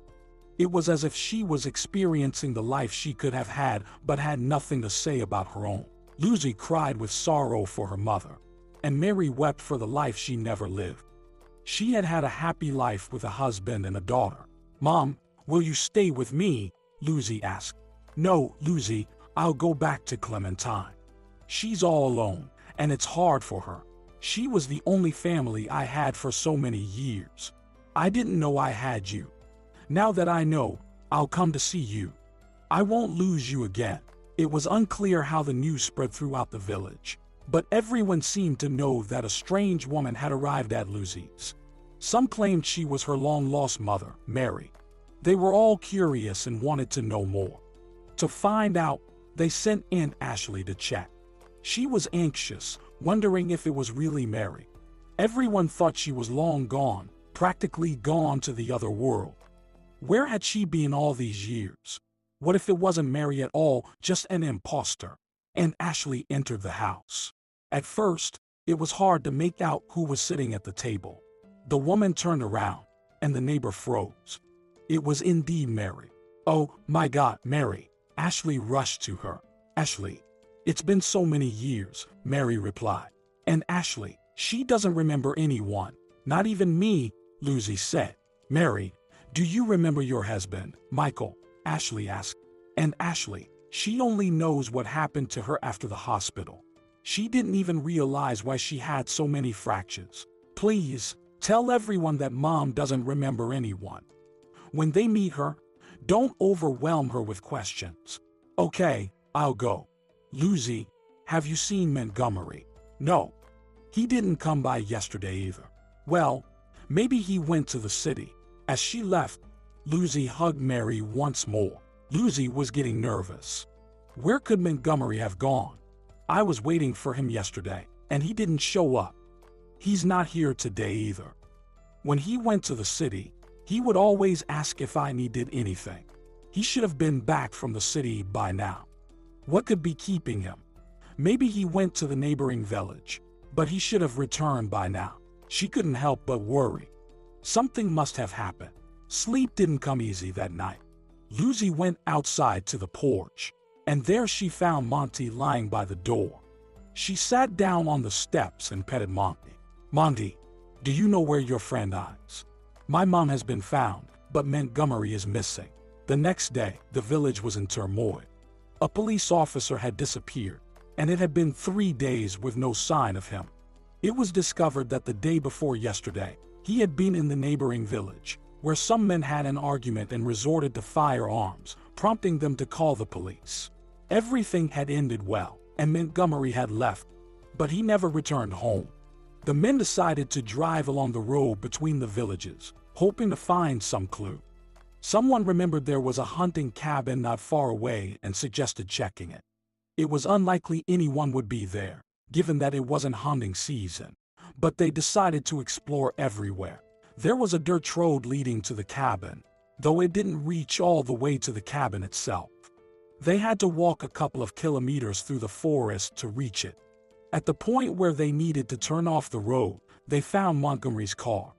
It was as if she was experiencing the life she could have had but had nothing to say about her own. Lusy cried with sorrow for her mother, and Mary wept for the life she never lived. She had had a happy life with a husband and a daughter. "Mom, will you stay with me?" Lusy asked. "No, Lusy, I'll go back to Clementine. She's all alone, and it's hard for her. She was the only family I had for so many years. I didn't know I had you. Now that I know, I'll come to see you. I won't lose you again." It was unclear how the news spread throughout the village, but everyone seemed to know that a strange woman had arrived at Lusy's. Some claimed she was her long-lost mother, Mary. They were all curious and wanted to know more. To find out, they sent Aunt Ashley to check. She was anxious, wondering if it was really Mary. Everyone thought she was long gone, practically gone to the other world. Where had she been all these years? What if it wasn't Mary at all, just an imposter? Aunt Ashley entered the house. At first, it was hard to make out who was sitting at the table. The woman turned around, and the neighbor froze. It was indeed Mary. "Oh, my God, Mary!" Ashley rushed to her. "Ashley, it's been so many years," Mary replied. "And Ashley, she doesn't remember anyone, not even me," Lusy said. "Mary, do you remember your husband, Michael?" Ashley asked. "And Ashley, she only knows what happened to her after the hospital. She didn't even realize why she had so many fractures. Please, tell everyone that Mom doesn't remember anyone. When they meet her, don't overwhelm her with questions." "Okay, I'll go." "Lusy, have you seen Montgomery?" "No. He didn't come by yesterday either." "Well, maybe he went to the city." As she left, Lusy hugged Mary once more. Lusy was getting nervous. Where could Montgomery have gone? "I was waiting for him yesterday, and he didn't show up. He's not here today either. When he went to the city, he would always ask if I needed anything. He should have been back from the city by now. What could be keeping him? Maybe he went to the neighboring village, but he should have returned by now." She couldn't help but worry. Something must have happened. Sleep didn't come easy that night. Lusy went outside to the porch, and there she found Monty lying by the door. She sat down on the steps and petted Monty. "Monty, do you know where your friend is? My mom has been found, but Montgomery is missing." The next day, the village was in turmoil. A police officer had disappeared, and it had been 3 days with no sign of him. It was discovered that the day before yesterday, he had been in the neighboring village, where some men had an argument and resorted to firearms, prompting them to call the police. Everything had ended well, and Montgomery had left, but he never returned home. The men decided to drive along the road between the villages, hoping to find some clue. Someone remembered there was a hunting cabin not far away and suggested checking it. It was unlikely anyone would be there, given that it wasn't hunting season. But they decided to explore everywhere. There was a dirt road leading to the cabin, though it didn't reach all the way to the cabin itself. They had to walk a couple of kilometers through the forest to reach it. At the point where they needed to turn off the road, they found Montgomery's car.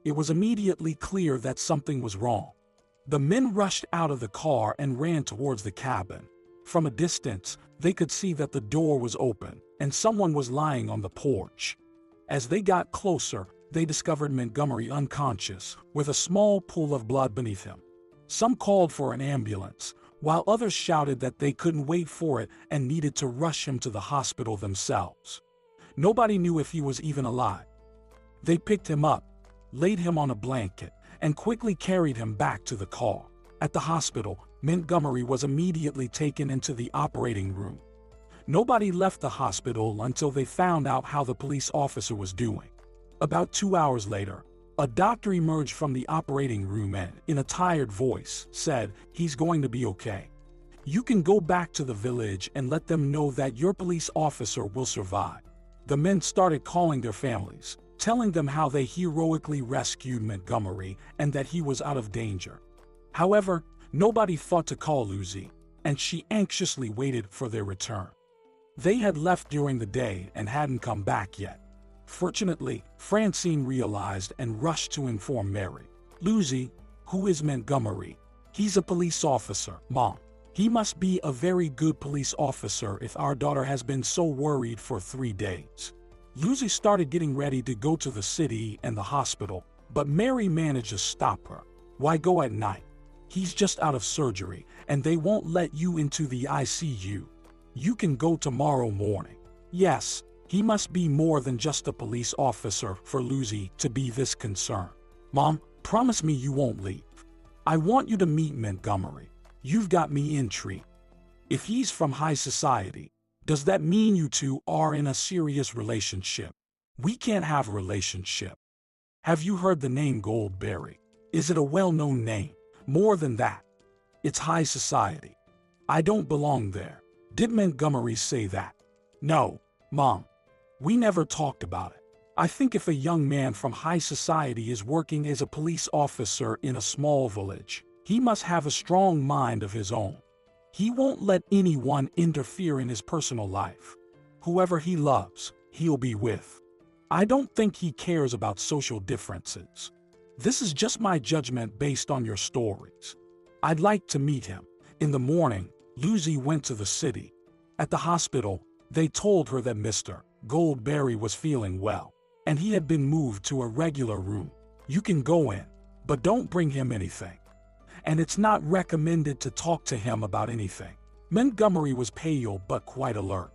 It was immediately clear that something was wrong. The men rushed out of the car and ran towards the cabin. From a distance, they could see that the door was open and someone was lying on the porch. As they got closer, they discovered Montgomery unconscious, with a small pool of blood beneath him. Some called for an ambulance, while others shouted that they couldn't wait for it and needed to rush him to the hospital themselves. Nobody knew if he was even alive. They picked him up, laid him on a blanket, and quickly carried him back to the car. At the hospital, Montgomery was immediately taken into the operating room. Nobody left the hospital until they found out how the police officer was doing. About 2 hours later, a doctor emerged from the operating room and, in a tired voice, said, "He's going to be okay. You can go back to the village and let them know that your police officer will survive." The men started calling their families, telling them how they heroically rescued Montgomery and that he was out of danger. However, nobody thought to call Lusy, and she anxiously waited for their return. They had left during the day and hadn't come back yet. Fortunately, Francine realized and rushed to inform Mary. "Lusy, who is Montgomery? He's a police officer, Mom. He must be a very good police officer if our daughter has been so worried for 3 days." Lusy started getting ready to go to the city and the hospital, but Mary managed to stop her. "Why go at night? He's just out of surgery, and they won't let you into the ICU. You can go tomorrow morning." Yes, he must be more than just a police officer for Lusy to be this concerned. "Mom, promise me you won't leave. I want you to meet Montgomery. You've got me intrigued. If he's from high society, does that mean you two are in a serious relationship? We can't have a relationship. Have you heard the name Goldberry? Is it a well-known name? More than that, it's high society. I don't belong there." "Did Montgomery say that?" "No, Mom. We never talked about it. I think if a young man from high society is working as a police officer in a small village, he must have a strong mind of his own. He won't let anyone interfere in his personal life. Whoever he loves, he'll be with. I don't think he cares about social differences. This is just my judgment based on your stories. I'd like to meet him." In the morning, Lusy went to the city. At the hospital, they told her that Mr. Goldberry was feeling well, and he had been moved to a regular room. "You can go in, but don't bring him anything. And it's not recommended to talk to him about anything." Montgomery was pale but quite alert.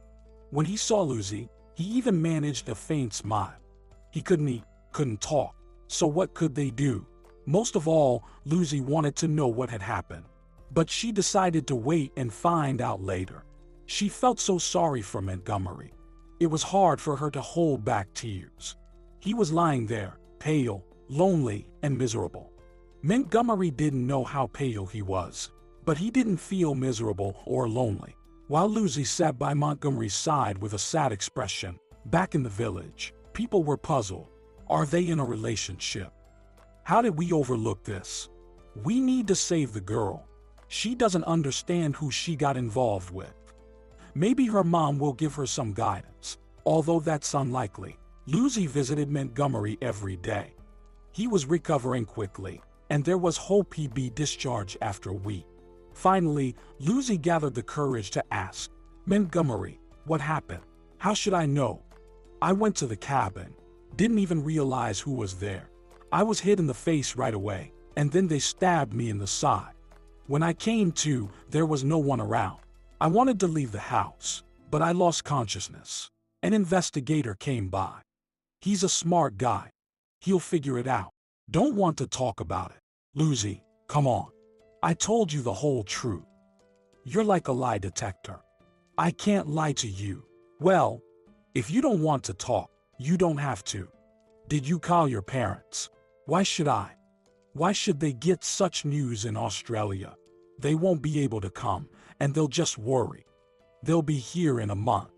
When he saw Lusy, he even managed a faint smile. He couldn't eat, couldn't talk, so what could they do? Most of all, Lusy wanted to know what had happened. But she decided to wait and find out later. She felt so sorry for Montgomery. It was hard for her to hold back tears. He was lying there, pale, lonely, and miserable. Montgomery didn't know how pale he was, but he didn't feel miserable or lonely. While Lusy sat by Montgomery's side with a sad expression, back in the village, people were puzzled. Are they in a relationship? How did we overlook this? We need to save the girl. She doesn't understand who she got involved with. Maybe her mom will give her some guidance, although that's unlikely. Lusy visited Montgomery every day. He was recovering quickly, and there was hope he'd be discharged after a week. Finally, Lusy gathered the courage to ask, "Montgomery, what happened? How should I know? I went to the cabin, didn't even realize who was there. I was hit in the face right away, and then they stabbed me in the side. When I came to, there was no one around. I wanted to leave the house, but I lost consciousness. An investigator came by. He's a smart guy. He'll figure it out. Don't want to talk about it. Lusy, come on. I told you the whole truth. You're like a lie detector. I can't lie to you." "Well, if you don't want to talk, you don't have to. Did you call your parents?" "Why should I? Why should they get such news in Australia? They won't be able to come, and they'll just worry." They'll be here in a month.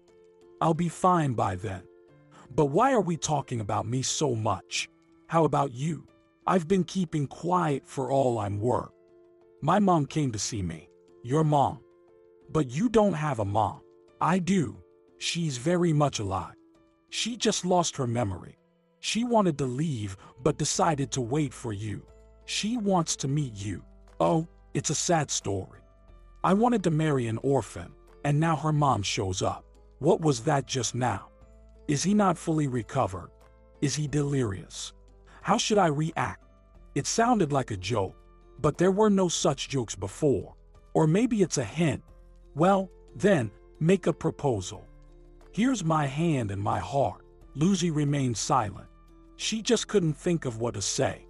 I'll be fine by then. But why are we talking about me so much? How about you? I've been keeping quiet for all I'm worth. My mom came to see me. Your mom. But you don't have a mom. I do. She's very much alive. She just lost her memory. She wanted to leave, but decided to wait for you. She wants to meet you. Oh, it's a sad story. I wanted to marry an orphan, and now her mom shows up. What was that just now? Is he not fully recovered? Is he delirious? How should I react? It sounded like a joke, but there were no such jokes before. Or maybe it's a hint. Well, then, make a proposal. Here's my hand and my heart. Lusy remained silent. She just couldn't think of what to say.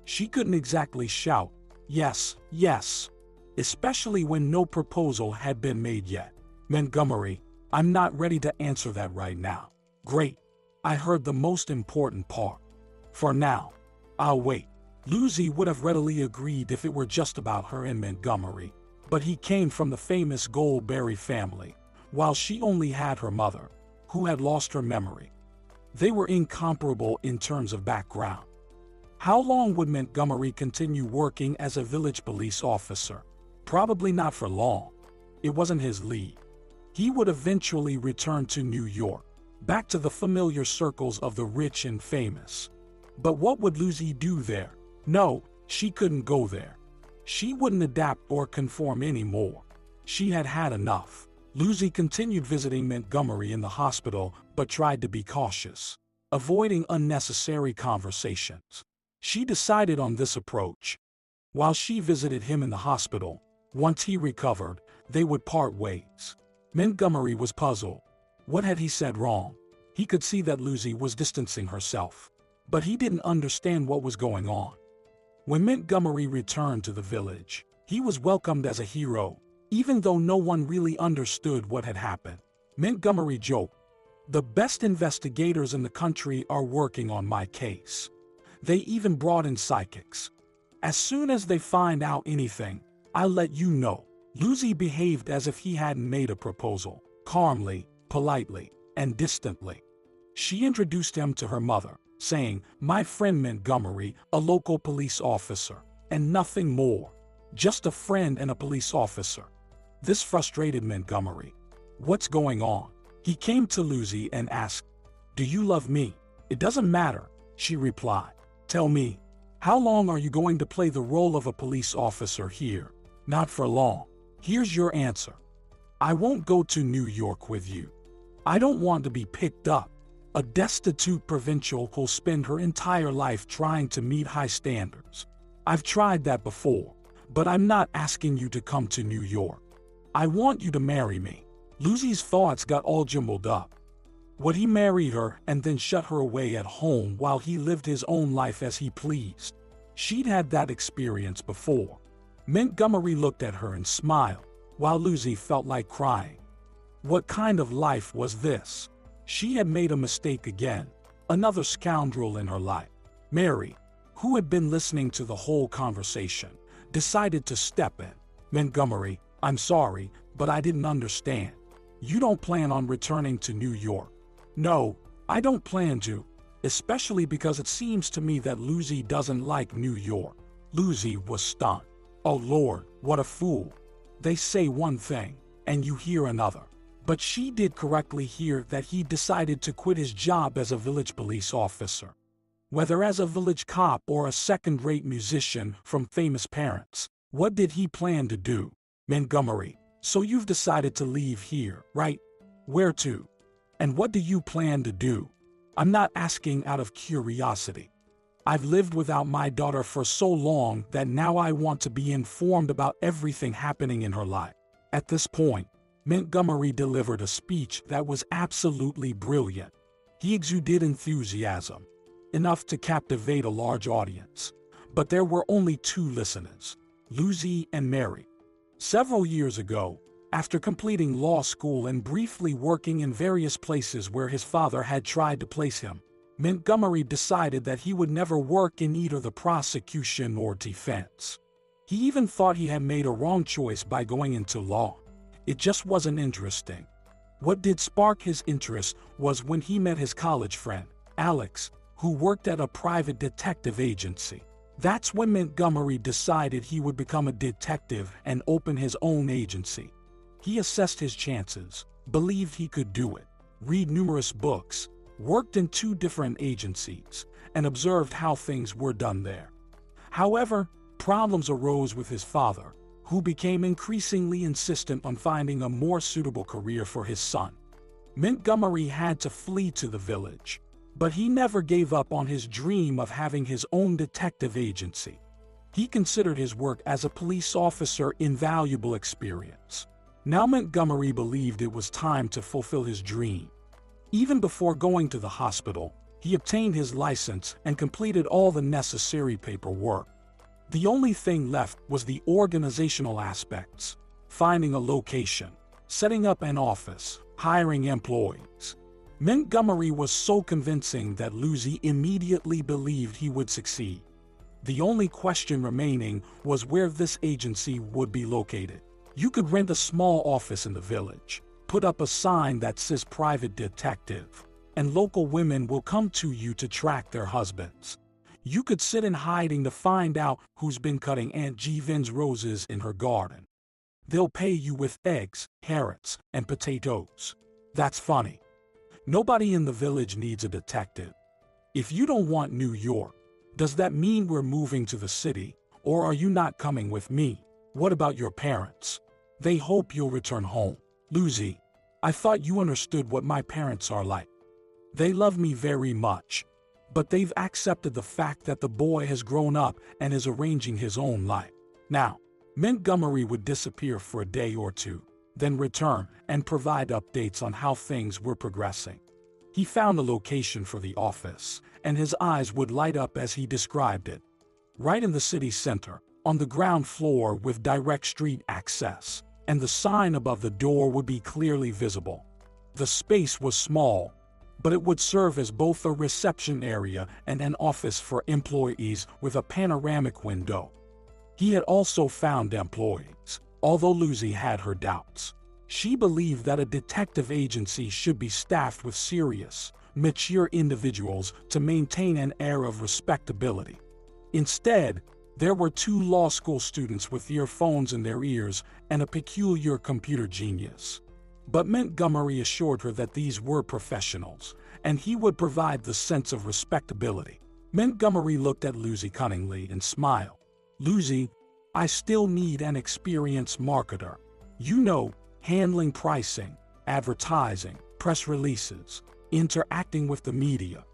She couldn't exactly shout, yes, yes, especially when no proposal had been made yet. Montgomery, I'm not ready to answer that right now. Great. I heard the most important part. For now, I'll wait. Lusy would have readily agreed if it were just about her and Montgomery, but he came from the famous Goldberry family, while she only had her mother, who had lost her memory. They were incomparable in terms of background. How long would Montgomery continue working as a village police officer? Probably not for long. It wasn't his lead. He would eventually return to New York, back to the familiar circles of the rich and famous. But what would Lusy do there? No, she couldn't go there. She wouldn't adapt or conform anymore. She had had enough. Lusy continued visiting Montgomery in the hospital, but tried to be cautious, avoiding unnecessary conversations. She decided on this approach. While she visited him in the hospital, once he recovered, they would part ways. Montgomery was puzzled. What had he said wrong? He could see that Lusy was distancing herself, but he didn't understand what was going on. When Montgomery returned to the village, he was welcomed as a hero, even though no one really understood what had happened. Montgomery joked, "The best investigators in the country are working on my case. They even brought in psychics. As soon as they find out anything, I'll let you know." Lusy behaved as if he hadn't made a proposal, calmly, politely, and distantly. She introduced him to her mother, saying, "My friend Montgomery, a local police officer, and nothing more. Just a friend and a police officer." This frustrated Montgomery. What's going on? He came to Lusy and asked, "Do you love me?" "It doesn't matter," she replied. "Tell me, how long are you going to play the role of a police officer here?" "Not for long." "Here's your answer. I won't go to New York with you. I don't want to be picked up. A destitute provincial who'll spend her entire life trying to meet high standards. I've tried that before, but I'm not asking you to come to New York. I want you to marry me." Lusy's thoughts got all jumbled up. Would he marry her and then shut her away at home while he lived his own life as he pleased? She'd had that experience before. Montgomery looked at her and smiled, while Lusy felt like crying. What kind of life was this? She had made a mistake again, another scoundrel in her life. Mary, who had been listening to the whole conversation, decided to step in. "Montgomery, I'm sorry, but I didn't understand. You don't plan on returning to New York?" "No, I don't plan to, especially because it seems to me that Lusy doesn't like New York." Lusy was stunned. Oh Lord, what a fool. They say one thing, and you hear another. But she did correctly hear that he decided to quit his job as a village police officer. Whether as a village cop or a second-rate musician from famous parents, what did he plan to do? "Montgomery, so you've decided to leave here, right? Where to? And what do you plan to do?" "I'm not asking out of curiosity. I've lived without my daughter for so long that now I want to be informed about everything happening in her life." At this point, Montgomery delivered a speech that was absolutely brilliant. He exuded enthusiasm, enough to captivate a large audience. But there were only two listeners, Lusy and Mary. Several years ago, after completing law school and briefly working in various places where his father had tried to place him, Montgomery decided that he would never work in either the prosecution or defense. He even thought he had made a wrong choice by going into law. It just wasn't interesting. What did spark his interest was when he met his college friend, Alex, who worked at a private detective agency. That's when Montgomery decided he would become a detective and open his own agency. He assessed his chances, believed he could do it, read numerous books, worked in 2 different agencies, and observed how things were done there. However, problems arose with his father, who became increasingly insistent on finding a more suitable career for his son. Montgomery had to flee to the village, but he never gave up on his dream of having his own detective agency. He considered his work as a police officer invaluable experience. Now Montgomery believed it was time to fulfill his dream. Even before going to the hospital, he obtained his license and completed all the necessary paperwork. The only thing left was the organizational aspects: finding a location, setting up an office, hiring employees. Montgomery was so convincing that Lusy immediately believed he would succeed. The only question remaining was where this agency would be located. You could rent a small office in the village, put up a sign that says private detective, and local women will come to you to track their husbands. You could sit in hiding to find out who's been cutting Aunt Jeevan's roses in her garden. They'll pay you with eggs, carrots, and potatoes. That's funny. Nobody in the village needs a detective. If you don't want New York, does that mean we're moving to the city, or are you not coming with me? What about your parents? They hope you'll return home. Lusy, I thought you understood what my parents are like. They love me very much, but they've accepted the fact that the boy has grown up and is arranging his own life. Now, Montgomery would disappear for a day or 2, then return and provide updates on how things were progressing. He found a location for the office, and his eyes would light up as he described it. Right in the city center, on the ground floor with direct street access, and the sign above the door would be clearly visible. The space was small, but it would serve as both a reception area and an office for employees with a panoramic window. He had also found employees, although Lusy had her doubts. She believed that a detective agency should be staffed with serious, mature individuals to maintain an air of respectability. Instead, there were 2 law school students with earphones in their ears and a peculiar computer genius. But Montgomery assured her that these were professionals, and he would provide the sense of respectability. Montgomery looked at Lusy cunningly and smiled. Lusy, I still need an experienced marketer. You know, handling pricing, advertising, press releases, interacting with the media.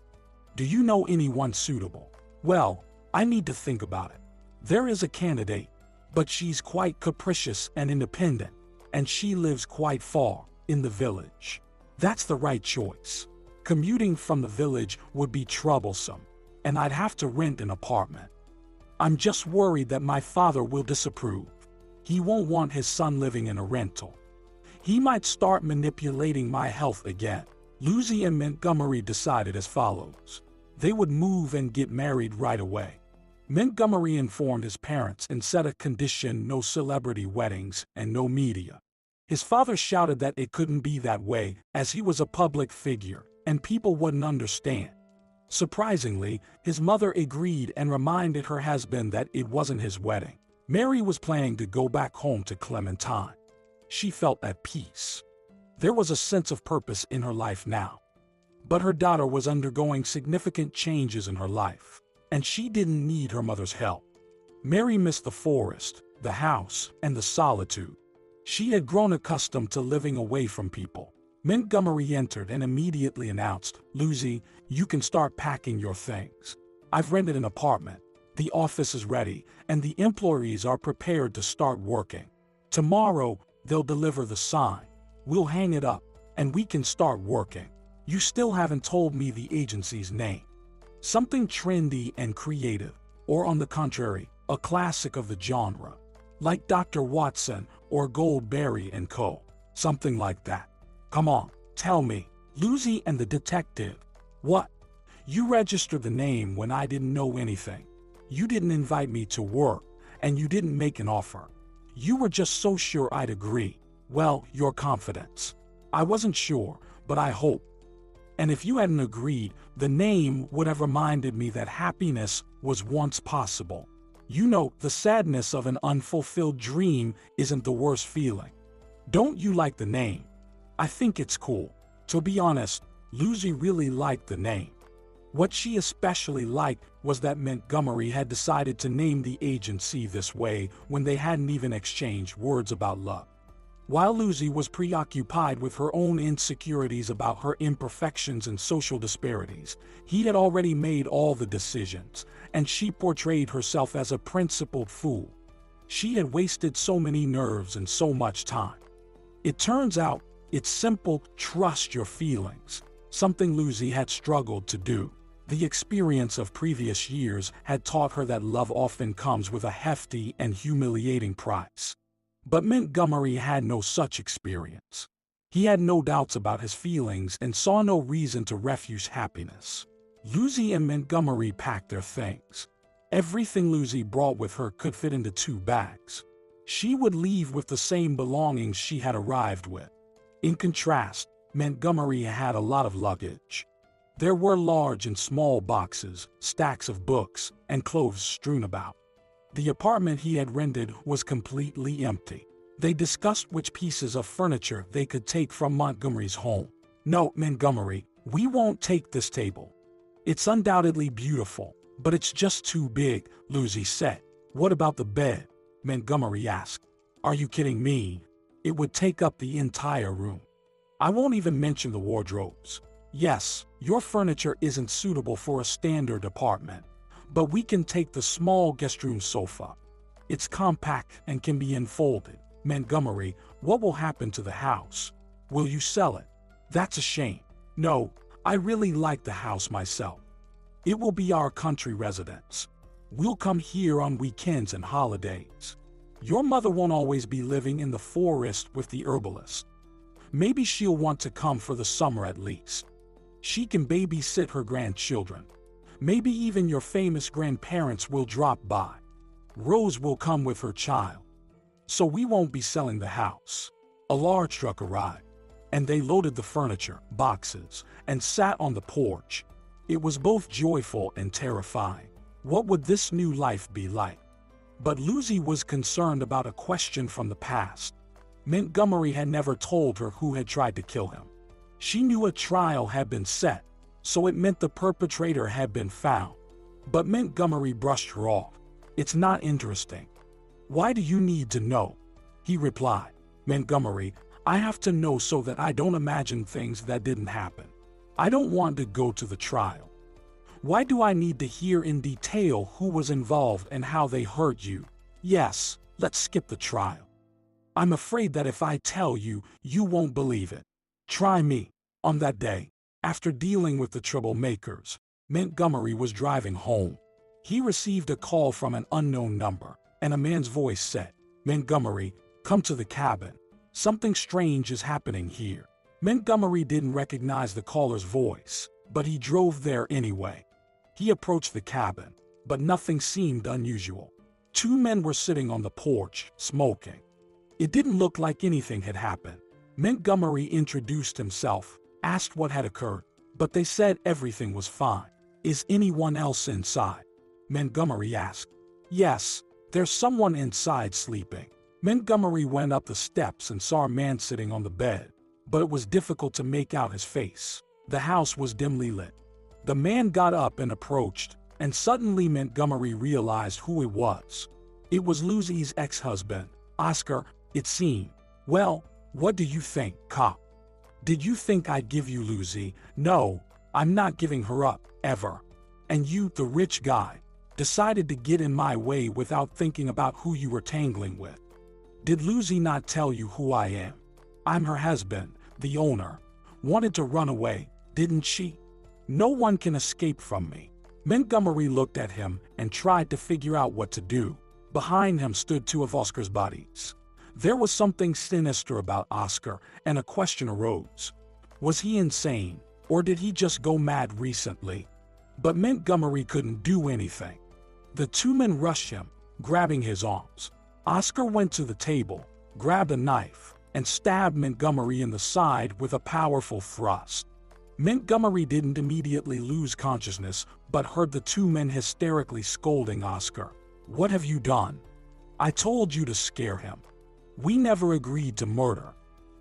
Do you know anyone suitable? Well, I need to think about it. There is a candidate, but she's quite capricious and independent, and she lives quite far, in the village. That's the right choice. Commuting from the village would be troublesome, and I'd have to rent an apartment. I'm just worried that my father will disapprove. He won't want his son living in a rental. He might start manipulating my health again. Lusy and Montgomery decided as follows. They would move and get married right away. Montgomery informed his parents and set a condition: no celebrity weddings and no media. His father shouted that it couldn't be that way, as he was a public figure, and people wouldn't understand. Surprisingly, his mother agreed and reminded her husband that it wasn't his wedding. Mary was planning to go back home to Clementine. She felt at peace. There was a sense of purpose in her life now. But her daughter was undergoing significant changes in her life, and she didn't need her mother's help. Mary missed the forest, the house, and the solitude. She had grown accustomed to living away from people. Montgomery entered and immediately announced, Lusy, you can start packing your things. I've rented an apartment. The office is ready, and the employees are prepared to start working. Tomorrow, they'll deliver the sign. We'll hang it up, and we can start working. You still haven't told me the agency's name. Something trendy and creative, or on the contrary, a classic of the genre. Like Dr. Watson or Goldberry & Co. Something like that. Come on, tell me. Lusy and the detective. What? You registered the name when I didn't know anything. You didn't invite me to work, and you didn't make an offer. You were just so sure I'd agree. Well, your confidence. I wasn't sure, but I hope. And if you hadn't agreed, the name would have reminded me that happiness was once possible. You know, the sadness of an unfulfilled dream isn't the worst feeling. Don't you like the name? I think it's cool. To be honest, Lusy really liked the name. What she especially liked was that Montgomery had decided to name the agency this way when they hadn't even exchanged words about love. While Lusy was preoccupied with her own insecurities about her imperfections and social disparities, he had already made all the decisions, and she portrayed herself as a principled fool. She had wasted so many nerves and so much time. It turns out, it's simple: trust your feelings, something Lusy had struggled to do. The experience of previous years had taught her that love often comes with a hefty and humiliating price. But Montgomery had no such experience. He had no doubts about his feelings and saw no reason to refuse happiness. Lusy and Montgomery packed their things. Everything Lusy brought with her could fit into 2 bags. She would leave with the same belongings she had arrived with. In contrast, Montgomery had a lot of luggage. There were large and small boxes, stacks of books, and clothes strewn about. The apartment he had rented was completely empty. They discussed which pieces of furniture they could take from Montgomery's home. No, Montgomery, we won't take this table. It's undoubtedly beautiful, but it's just too big, Lusy said. What about the bed? Montgomery asked. Are you kidding me? It would take up the entire room. I won't even mention the wardrobes. Yes, your furniture isn't suitable for a standard apartment, but we can take the small guest room sofa. It's compact and can be unfolded. Montgomery, what will happen to the house? Will you sell it? That's a shame. No, I really like the house myself. It will be our country residence. We'll come here on weekends and holidays. Your mother won't always be living in the forest with the herbalist. Maybe she'll want to come for the summer at least. She can babysit her grandchildren. Maybe even your famous grandparents will drop by. Rose will come with her child. So we won't be selling the house. A large truck arrived, and they loaded the furniture, boxes, and sat on the porch. It was both joyful and terrifying. What would this new life be like? But Lusy was concerned about a question from the past. Montgomery had never told her who had tried to kill him. She knew a trial had been set, so it meant the perpetrator had been found. But Montgomery brushed her off. It's not interesting. Why do you need to know? He replied. Montgomery, I have to know so that I don't imagine things that didn't happen. I don't want to go to the trial. Why do I need to hear in detail who was involved and how they hurt you? Yes, let's skip the trial. I'm afraid that if I tell you, you won't believe it. Try me. On that day, after dealing with the troublemakers, Montgomery was driving home. He received a call from an unknown number, and a man's voice said, Montgomery, come to the cabin. Something strange is happening here. Montgomery didn't recognize the caller's voice, but he drove there anyway. He approached the cabin, but nothing seemed unusual. 2 men were sitting on the porch, smoking. It didn't look like anything had happened. Montgomery introduced himself, asked what had occurred, but they said everything was fine. Is anyone else inside? Montgomery asked. Yes, there's someone inside sleeping. Montgomery went up the steps and saw a man sitting on the bed, but it was difficult to make out his face. The house was dimly lit. The man got up and approached, and suddenly Montgomery realized who it was. It was Lusy's ex-husband, Oscar, it seemed. Well, what do you think, cop? Did you think I'd give you Lusy? No, I'm not giving her up, ever. And you, the rich guy, decided to get in my way without thinking about who you were tangling with. Did Lusy not tell you who I am? I'm her husband, the owner. Wanted to run away, didn't she? No one can escape from me. Montgomery looked at him and tried to figure out what to do. Behind him stood 2 of Oscar's bodies. There was something sinister about Oscar, and a question arose. Was he insane, or did he just go mad recently? But Montgomery couldn't do anything. The 2 men rushed him, grabbing his arms. Oscar went to the table, grabbed a knife, and stabbed Montgomery in the side with a powerful thrust. Montgomery didn't immediately lose consciousness, but heard the two men hysterically scolding Oscar. "What have you done? I told you to scare him. We never agreed to murder.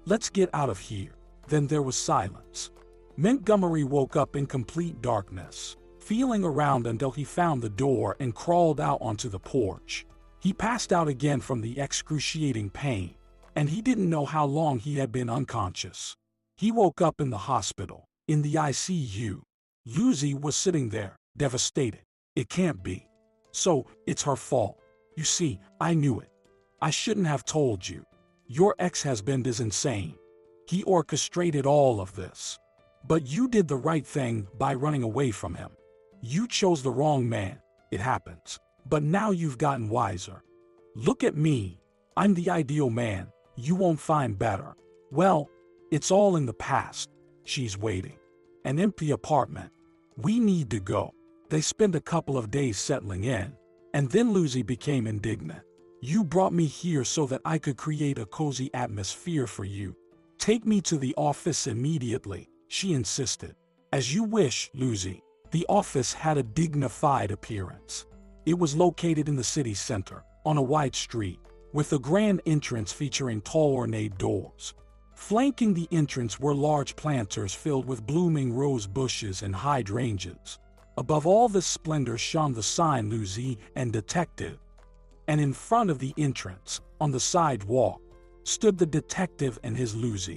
Let's get out of here." Then there was silence. Montgomery woke up in complete darkness, feeling around until he found the door and crawled out onto the porch. He passed out again from the excruciating pain, and he didn't know how long he had been unconscious. He woke up in the hospital, in the ICU. Lusy was sitting there, devastated. "It can't be. So, it's her fault. You see, I knew it. I shouldn't have told you. Your ex-husband is insane. He orchestrated all of this. But you did the right thing by running away from him. You chose the wrong man. It happens. But now you've gotten wiser. Look at me. I'm the ideal man. You won't find better. Well, it's all in the past." She's waiting. An empty apartment. "We need to go." They spent a couple of days settling in, and then Lusy became indignant. "You brought me here so that I could create a cozy atmosphere for you. Take me to the office immediately," she insisted. "As you wish, Lusy." The office had a dignified appearance. It was located in the city center, on a wide street, with a grand entrance featuring tall ornate doors. Flanking the entrance were large planters filled with blooming rose bushes and hydrangeas. Above all this splendor shone the sign Lusy and Detective. And in front of the entrance, on the sidewalk, stood the detective and his Lusy.